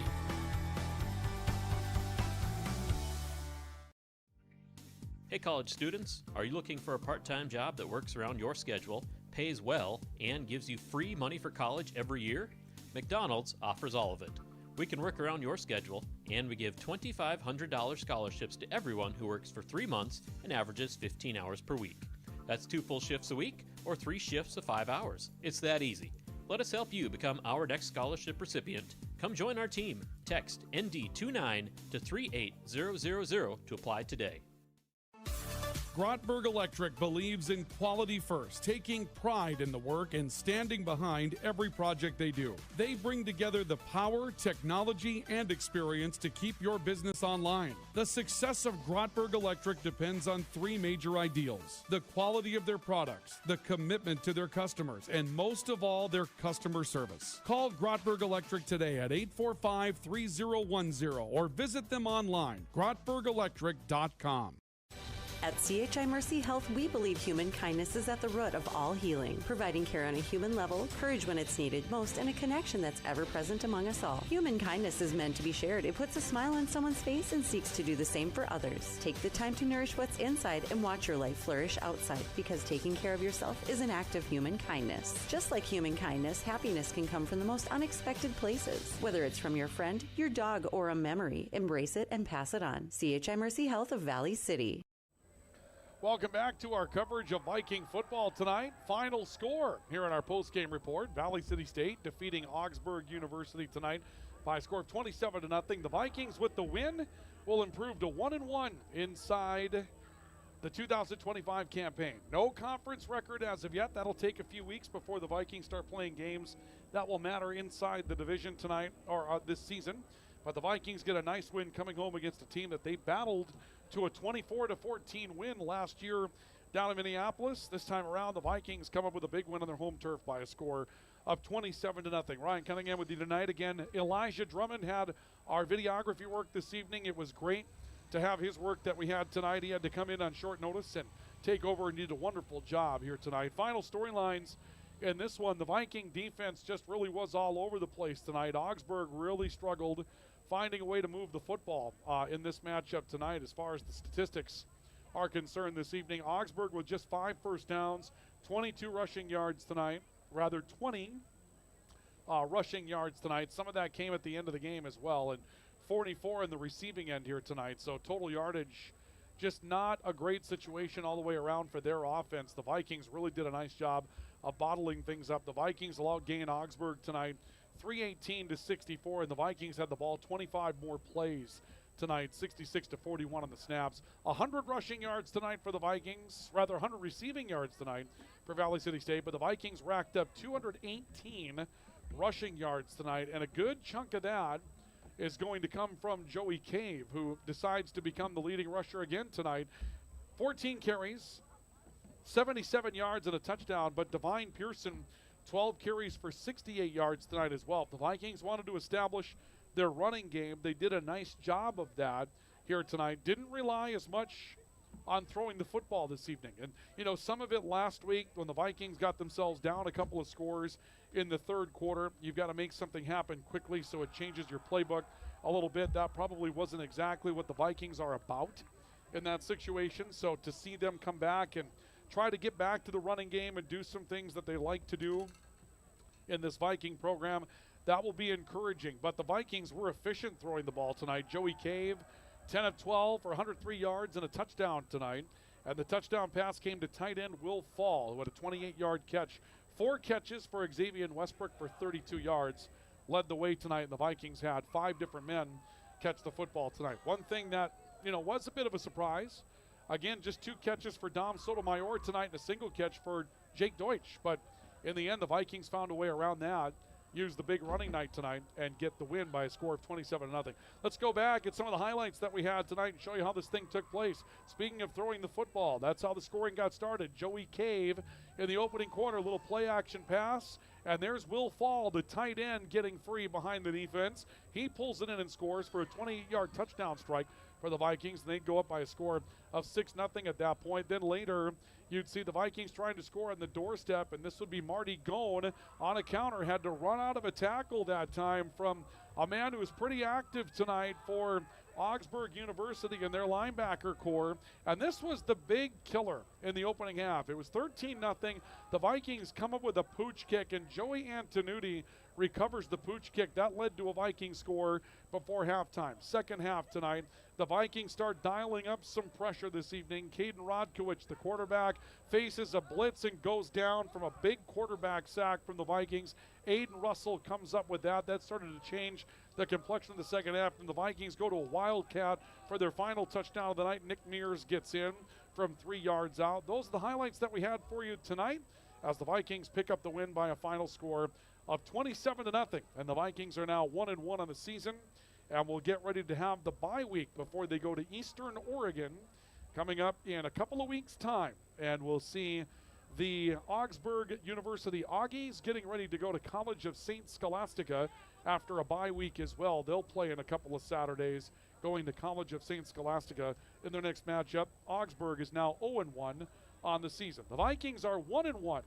Hey college students, are you looking for a part-time job that works around your schedule, pays well, and gives you free money for college every year? McDonald's offers all of it. We can work around your schedule, and we give $2,500 scholarships to everyone who works for 3 months and averages 15 hours per week. That's 2 full shifts a week or 3 shifts of 5 hours. It's that easy. Let us help you become our next scholarship recipient. Come join our team. Text ND29 to 38000 to apply today. Grotberg Electric believes in quality first, taking pride in the work and standing behind every project they do. They bring together the power, technology, and experience to keep your business online. The success of Grotberg Electric depends on 3 major ideals: the quality of their products, the commitment to their customers, and most of all, their customer service. Call Grotberg Electric today at 845-3010 or visit them online, grotbergelectric.com. At CHI Mercy Health, we believe human kindness is at the root of all healing, providing care on a human level, courage when it's needed most, and a connection that's ever present among us all. Human kindness is meant to be shared. It puts a smile on someone's face and seeks to do the same for others. Take the time to nourish what's inside and watch your life flourish outside, because taking care of yourself is an act of human kindness. Just like human kindness, happiness can come from the most unexpected places. Whether it's from your friend, your dog, or a memory, embrace it and pass it on. CHI Mercy Health of Valley City. Welcome back to our coverage of Viking football tonight. Final score here in our post-game report. Valley City State defeating Augsburg University tonight by a score of 27-0. The Vikings with the win will improve to 1-1 inside the 2025 campaign. No conference record as of yet. That'll take a few weeks before the Vikings start playing games that will matter inside the division tonight or this season. But the Vikings get a nice win coming home against a team that they battled to a 24-14 win last year down in Minneapolis. This time around, the Vikings come up with a big win on their home turf by a score of 27-0. Ryan Cunningham with you tonight. Again, Elijah Drummond had our videography work this evening. It was great to have his work that we had tonight. He had to come in on short notice and take over and did a wonderful job here tonight. Final storylines in this one, the Viking defense just really was all over the place tonight. Augsburg really struggled finding a way to move the football in this matchup tonight as far as the statistics are concerned this evening. Augsburg with just 5 first downs, 22 rushing yards tonight, rather 20 rushing yards tonight. Some of that came at the end of the game as well, and 44 in the receiving end here tonight. So total yardage, just not a great situation all the way around for their offense. The Vikings really did a nice job of bottling things up. The Vikings will outgain Augsburg tonight 318-64, and the Vikings had the ball 25 more plays tonight, 66-41 on the snaps. 100 rushing yards tonight for the Vikings, rather 100 receiving yards tonight for Valley City State, but the Vikings racked up 218 rushing yards tonight, and a good chunk of that is going to come from Joey Cave, who decides to become the leading rusher again tonight. 14 carries, 77 yards and a touchdown, but Divine Pearson, 12 carries for 68 yards tonight as well. The Vikings wanted to establish their running game. They did a nice job of that here tonight. Didn't rely as much on throwing the football this evening. And, you know, some of it last week when the Vikings got themselves down a couple of scores in the third quarter, you've got to make something happen quickly so it changes your playbook a little bit. That probably wasn't exactly what the Vikings are about in that situation. So to see them come back and try to get back to the running game and do some things that they like to do in this Viking program, that will be encouraging. But the Vikings were efficient throwing the ball tonight. Joey Cave, 10 of 12 for 103 yards and a touchdown tonight. And the touchdown pass came to tight end Will Fall, who had a 28-yard catch. 4 catches for Xavier Westbrook for 32 yards. Led the way tonight, and the Vikings had 5 different men catch the football tonight. One thing that, you know, was a bit of a surprise, again, just 2 catches for Dom Sotomayor tonight and a single catch for Jake Deutsch. But in the end, the Vikings found a way around that, use the big running night tonight, and get the win by a score of 27-0. Let's go back at some of the highlights that we had tonight and show you how this thing took place. Speaking of throwing the football, that's how the scoring got started. Joey Cave in the opening quarter, a little play action pass, and there's Will Fall, the tight end, getting free behind the defense. He pulls it in and scores for a 28-yard touchdown strike for the Vikings, and they'd go up by a score of 6-0 at that point. Then later, you'd see the Vikings trying to score on the doorstep, and this would be Marty Gone on a counter. Had to run out of a tackle that time from a man who was pretty active tonight for Augsburg University and their linebacker core. And this was the big killer in the opening half. It was 13-0. The Vikings come up with a pooch kick, and Joey Antonucci recovers the pooch kick. That led to a Viking score before halftime. Second half tonight, the Vikings start dialing up some pressure this evening. Caden Rodkowicz, the quarterback, faces a blitz and goes down from a big quarterback sack from the Vikings. Aiden Russell comes up with that. That started to change the complexion of the second half, and the Vikings go to a wildcat for their final touchdown of the night. Nick Mears gets in from 3 yards out. Those are the highlights that we had for you tonight as the Vikings pick up the win by a final score of 27-0. And the Vikings are now 1-1 on the season, and will get ready to have the bye week before they go to Eastern Oregon coming up in a couple of weeks' time. And we'll see the Augsburg University Aggies getting ready to go to College of St. Scholastica after a bye week as well. They'll play in a couple of Saturdays going to College of St. Scholastica in their next matchup. Augsburg is now 0-1 on the season. The Vikings are 1-1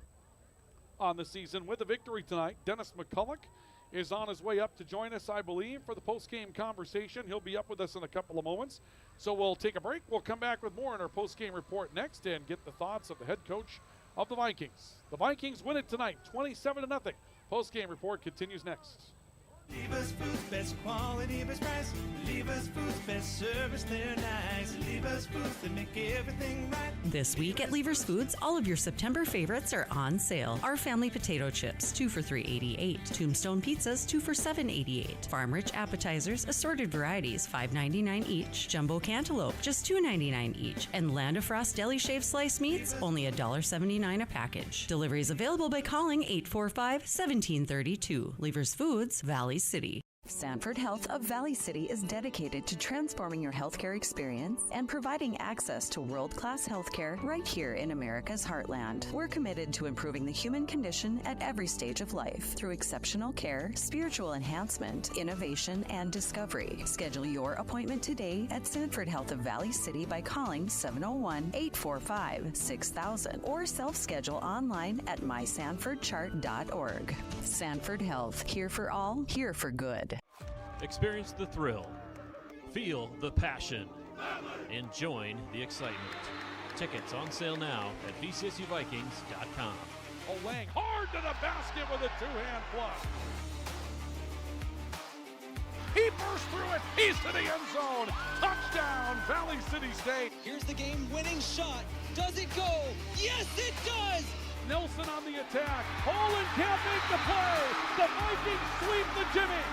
on the season with a victory tonight. Dennis McCullik is on his way up to join us, I believe, for the post-game conversation. He'll be up with us in a couple of moments. So we'll take a break. We'll come back with more in our post-game report next and get the thoughts of the head coach of the Vikings. The Vikings win it tonight, 27-0. Post-game report continues next. Lever's Foods, best quality, best price. Lever's Foods, best service, they're nice. Lever's Foods, they make everything right. This week at Lever's Foods, all of your September favorites are on sale. Our family potato chips, 2 for $3.88. Tombstone pizzas, 2 for $7.88. Farm Rich appetizers, assorted varieties, $5.99 each. Jumbo cantaloupe, just $2.99 each. And Land of Frost deli shaved sliced meats, only $1.79 a package. Deliveries available by calling 845-1732. Lever's Foods, Valley City. Sanford Health of Valley City is dedicated to transforming your healthcare experience and providing access to world-class healthcare right here in America's heartland. We're committed to improving the human condition at every stage of life through exceptional care, spiritual enhancement, innovation, and discovery. Schedule your appointment today at Sanford Health of Valley City by calling 701-845-6000 or self-schedule online at mysanfordchart.org. Sanford Health, here for all, here for good. Experience the thrill, feel the passion, and join the excitement. Tickets on sale now at VCSUVikings.com. Lang hard to the basket with a two-hand flush. He burst through it. He's to the end zone. Touchdown, Valley City State. Here's the game-winning shot. Does it go? Yes, it does! Nelson on the attack. Holland can't make the play. The Vikings sweep the Jimmy.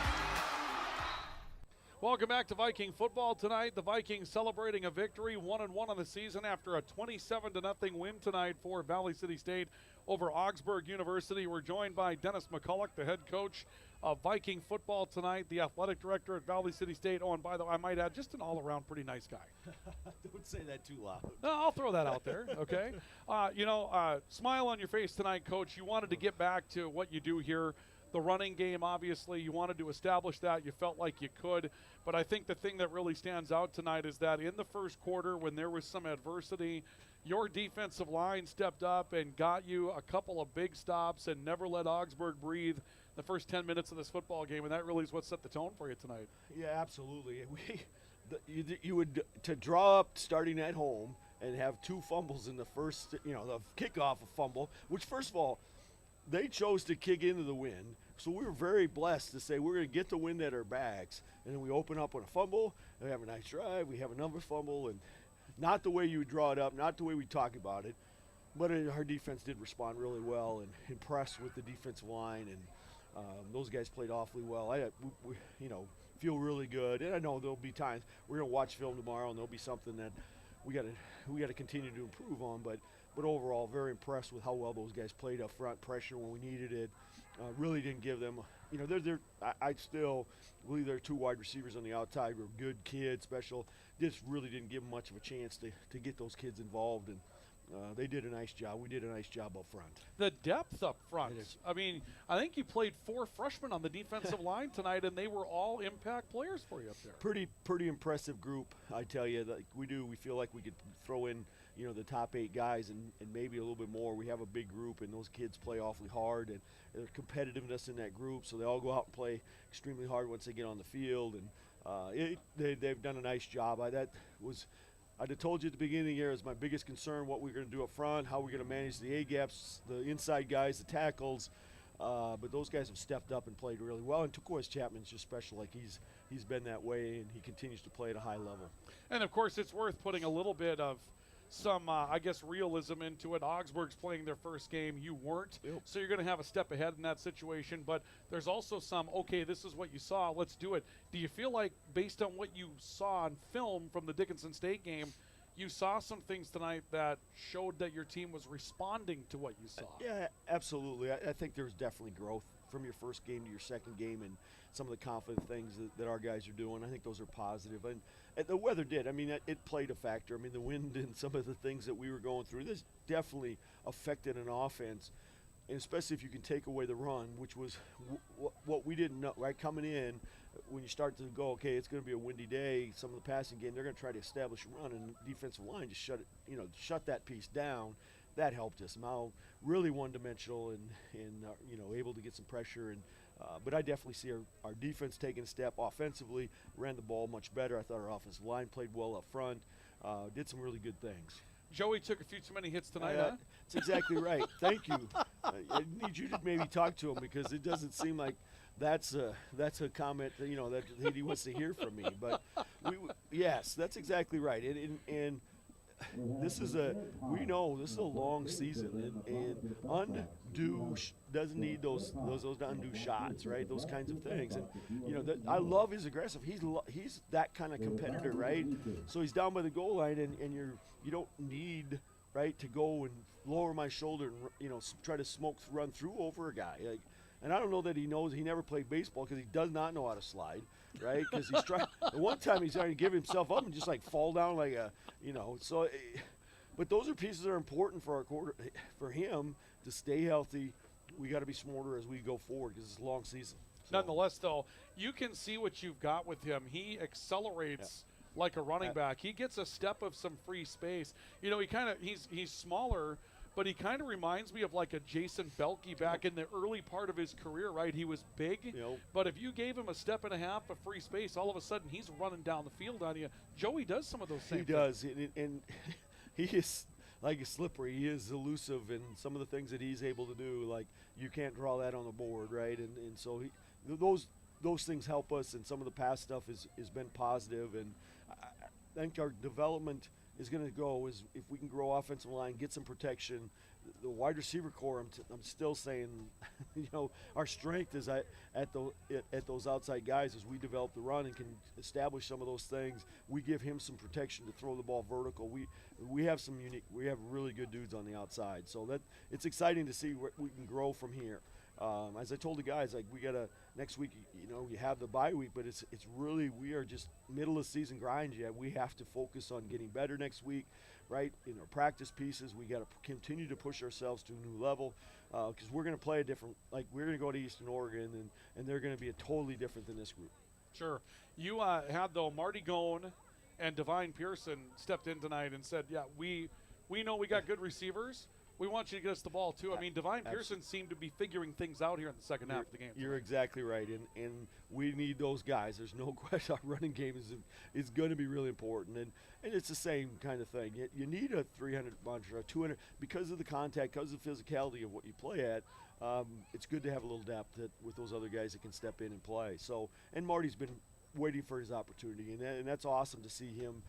Welcome back to Viking football tonight. The Vikings celebrating a victory, 1-1 on the season after a 27-0 win tonight for Valley City State over Augsburg University. We're joined by Dennis McCullik, the head coach of Viking football tonight, the athletic director at Valley City State. Oh, and by the way, I might add, just an all-around pretty nice guy. Don't say that too loud. No, I'll throw that out there, okay? Smile on your face tonight, Coach. You wanted to get back to what you do here. The running game, obviously, you wanted to establish that. You felt like you could. But I think the thing that really stands out tonight is that in the first quarter, when there was some adversity, your defensive line stepped up and got you a couple of big stops and never let Augsburg breathe the first 10 minutes of this football game, and that really is what set the tone for you tonight. Yeah, absolutely. You would to draw up starting at home and have two fumbles in the first, the kickoff fumble, which, first of all, they chose to kick into the wind. So we were very blessed to say we're going to get the wind at our backs, and then we open up with a fumble, and we have a nice drive, we have another fumble, and not the way you would draw it up, not the way we talk about it, but our defense did respond really well and impressed with the defensive line, and those guys played awfully well. We feel really good, and I know there'll be times we're going to watch film tomorrow, and there'll be something that we got to continue to improve on, but overall, very impressed with how well those guys played up front, pressure when we needed it. Really didn't give them, I still believe there are two wide receivers on the outside who are good kids, special. Just really didn't give them much of a chance to get those kids involved, and they did a nice job. We did a nice job up front. The depth up front. I mean, I think you played 4 freshmen on the defensive line tonight, and they were all impact players for you up there. Pretty impressive group, I tell you. Like we feel like we could throw in, the top 8 guys and maybe a little bit more. We have a big group, and those kids play awfully hard, and there's competitiveness in that group, so they all go out and play extremely hard once they get on the field, and they've done a nice job. I'd have told you at the beginning of the year is my biggest concern, what we're going to do up front, how we're going to manage the A-gaps, the inside guys, the tackles. But those guys have stepped up and played really well. And Turquoise Chapman's just special. Like he's been that way, and he continues to play at a high level. And, of course, it's worth putting a little bit of some, realism into it. Augsburg's playing their first game. You weren't. Yep. So you're going to have a step ahead in that situation. But there's also some, okay, this is what you saw. Let's do it. Do you feel like, based on what you saw on film from the Dickinson State game, you saw some things tonight that showed that your team was responding to what you saw? Yeah, absolutely. I think there's definitely growth from your first game to your second game, and some of the confident things that our guys are doing. I think those are positive. And the weather did. I mean, it played a factor. I mean, the wind and some of the things that we were going through, this definitely affected an offense, and especially if you can take away the run, which was what we didn't know, right? Coming in, when you start to go, okay, it's going to be a windy day, some of the passing game, they're going to try to establish a run, and the defensive line just shut that piece down. That helped us. Now, really one-dimensional and able to get some pressure. But I definitely see our defense taking a step offensively, ran the ball much better. I thought our offensive line played well up front, did some really good things. Joey took a few too many hits tonight, huh? That's exactly right. Thank you. I need you to maybe talk to him because it doesn't seem like that's a comment that, that he wants to hear from me. But yes, that's exactly right. And this is a long season, and undue doesn't need those undue shots, right? Those kinds of things, and I love his aggressive. He's that kind of competitor, right? So he's down by the goal line, and you don't need, right, to go and lower my shoulder and try to run through over a guy. And I don't know that he knows. He never played baseball because he does not know how to slide, right? Because he's trying. One time he's trying to give himself up and just like fall down like a, So, but those are pieces that are important for for him to stay healthy. We got to be smarter as we go forward because it's a long season. So. Nonetheless, though, you can see what you've got with him. He accelerates like a running back. He gets a step of some free space. He's smaller. But he kind of reminds me of like a Jason Belke back in the early part of his career, right? He was big, but if you gave him a step and a half of free space, all of a sudden he's running down the field on you. Joey does some of those same things. He does, and he is like a slippery. He is elusive, and some of the things that he's able to do, like you can't draw that on the board, right? And so those things help us, and some of the past stuff has been positive, and I think our development is going to go is if we can grow offensive line, get some protection. The wide receiver core, I'm still saying, our strength is at those outside guys as we develop the run and can establish some of those things. We give him some protection to throw the ball vertical. We have really good dudes on the outside, so that it's exciting to see where we can grow from here. As I told the guys, like we got next week, you have the bye week, but it's really, we are just middle of season grind yet. We have to focus on getting better next week, right? In our practice pieces, we got to continue to push ourselves to a new level because we're going to play a different, like we're going to go to Eastern Oregon and they're going to be a totally different than this group. Sure. You had though Marty Gone and Divine Pearson stepped in tonight and said, yeah, we know we got good receivers. We want you to get us the ball, too. I mean, Divine Pearson seemed to be figuring things out here in the second half of the game. You're exactly right, and we need those guys. There's no question. Our running game is going to be really important, and it's the same kind of thing. You need a 300 bunch or a 200 because of the contact, because of the physicality of what you play at. It's good to have a little depth with those other guys that can step in and play. So, and Marty's been waiting for his opportunity, and that's awesome to see him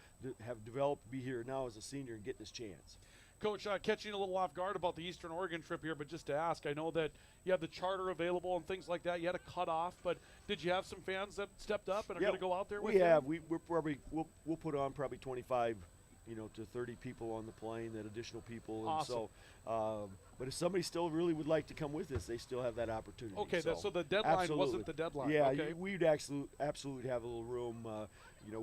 have developed, be here now as a senior and get this chance. Coach, catching a little off guard about the Eastern Oregon trip here, but just to ask, I know that you have the charter available and things like that. You had a cutoff, but did you have some fans that stepped up and are going to go out there with you? Yeah, we'll put on probably 25, to 30 people on the plane, that additional people. Awesome. And so, but if somebody still really would like to come with us, they still have that opportunity. Okay, so the deadline wasn't the deadline. Yeah, okay. We'd absolutely have a little room.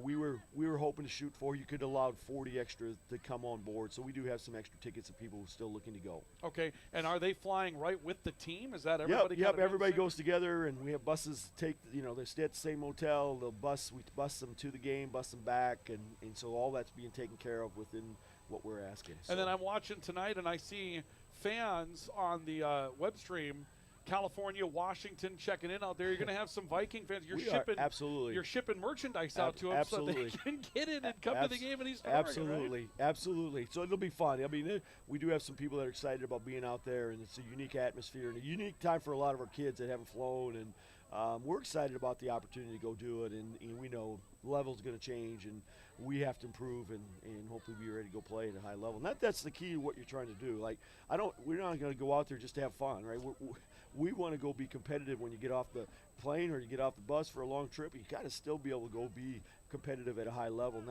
We were hoping to shoot for. You could allow 40 extra to come on board, so we do have some extra tickets of people who are still looking to go. Okay, and are they flying right with the team? Is that everybody? Yep. Everybody goes together, and we have buses they stay at the same hotel. We bus them to the game, bus them back, and so all that's being taken care of within what we're asking. So. And then I'm watching tonight, and I see fans on the web stream. California, Washington, checking in out there. You're going to have some Viking fans. Absolutely. You're shipping merchandise out to them so they can get in and come to the game in Eastern Oregon, right? Absolutely. So it'll be fun. I mean, we do have some people that are excited about being out there, and it's a unique atmosphere and a unique time for a lot of our kids that haven't flown, and we're excited about the opportunity to go do it, and we know the level's going to change, and we have to improve and hopefully be ready to go play at a high level. And that's the key to what you're trying to do. Like, we're not going to go out there just to have fun, right? We want to go be competitive when you get off the plane or you get off the bus for a long trip. You got to still be able to go be competitive at a high level, and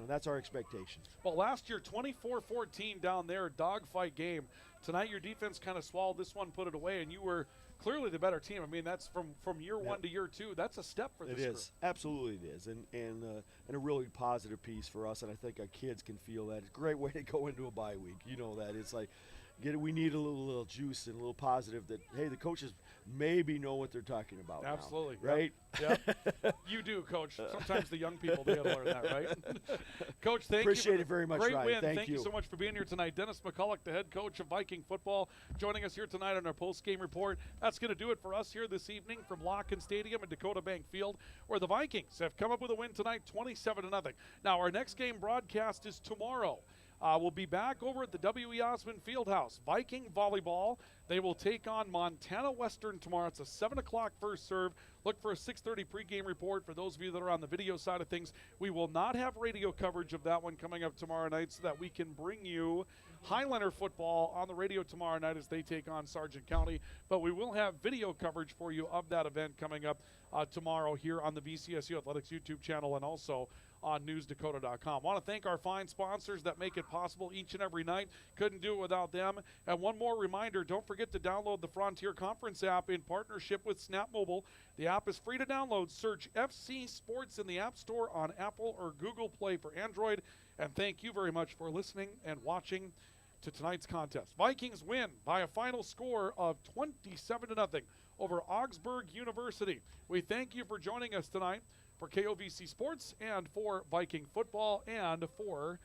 that's our expectation. Well, last year 24-14 down there, dogfight game. Tonight your defense kind of swallowed this one, put it away, and you were clearly the better team. I mean, that's from year one to year two. That's a step for this group. It is. Absolutely it is. And a really positive piece for us, and I think our kids can feel that. It's a great way to go into a bye week. You know that. It's like, we need a little juice and a little positive that, hey, the coaches maybe know what they're talking about. Absolutely. Now, right? Yep. You do, Coach. Sometimes the young people, they got to learn that, right? Coach, thank you. Appreciate it very much, Great Ryan. win. Thank you so much for being here tonight. Dennis McCullik, the head coach of Viking football, joining us here tonight on our post-game report. That's going to do it for us here this evening from Locken Stadium and Dakota Bank Field, where the Vikings have come up with a win tonight, 27-0. Now, our next game broadcast is tomorrow. will be back over at the W.E. Osmond Fieldhouse. Viking volleyball, they will take on Montana Western tomorrow. It's a 7 o'clock first serve. Look for a 6:30 pregame report for those of you that are on the video side of things. We will not have radio coverage of that one coming up tomorrow night so that we can bring you Highlander football on the radio tomorrow night as they take on Sargent County. But we will have video coverage for you of that event coming up tomorrow here on the VCSU Athletics YouTube channel and also on newsdakota.com. Want to thank our fine sponsors that make it possible each and every night. Couldn't do it without them. And one more reminder, don't forget to download the Frontier Conference app in partnership with Snap Mobile. The app is free to download. Search FC Sports in the App Store on Apple or Google Play for Android. And thank you very much for listening and watching to tonight's contest. Vikings win by a final score of 27-0 over Augsburg University. We thank you for joining us tonight for KOVC Sports and for Viking football and for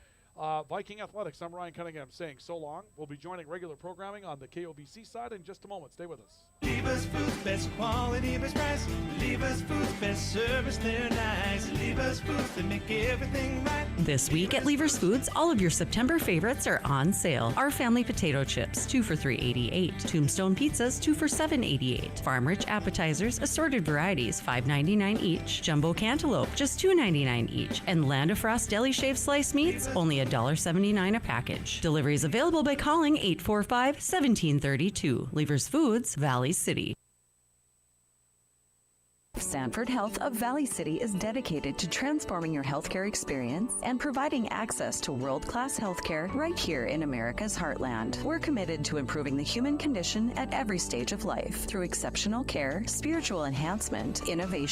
Viking Athletics. I'm Ryan Cunningham saying so long. We'll be joining regular programming on the KOVC side in just a moment. Stay with us. Lever's Foods, best quality, best price. Lever's Foods, best service, they're nice. Lever's Foods, they make everything right. This week at Lever's Foods, all of your September favorites are on sale. Our family potato chips, 2 for $3.88. Tombstone pizzas, 2 for $7.88. Farm Rich appetizers, assorted varieties, $5.99 each. Jumbo cantaloupe, just $2.99 each. And Land of Frost deli shaved slice meats, only $1.79 a package. Deliveries available by calling 845-1732. Lever's Foods, Valley City. Sanford Health of Valley City is dedicated to transforming your healthcare experience and providing access to world-class healthcare right here in America's heartland. We're committed to improving the human condition at every stage of life through exceptional care, spiritual enhancement, innovation,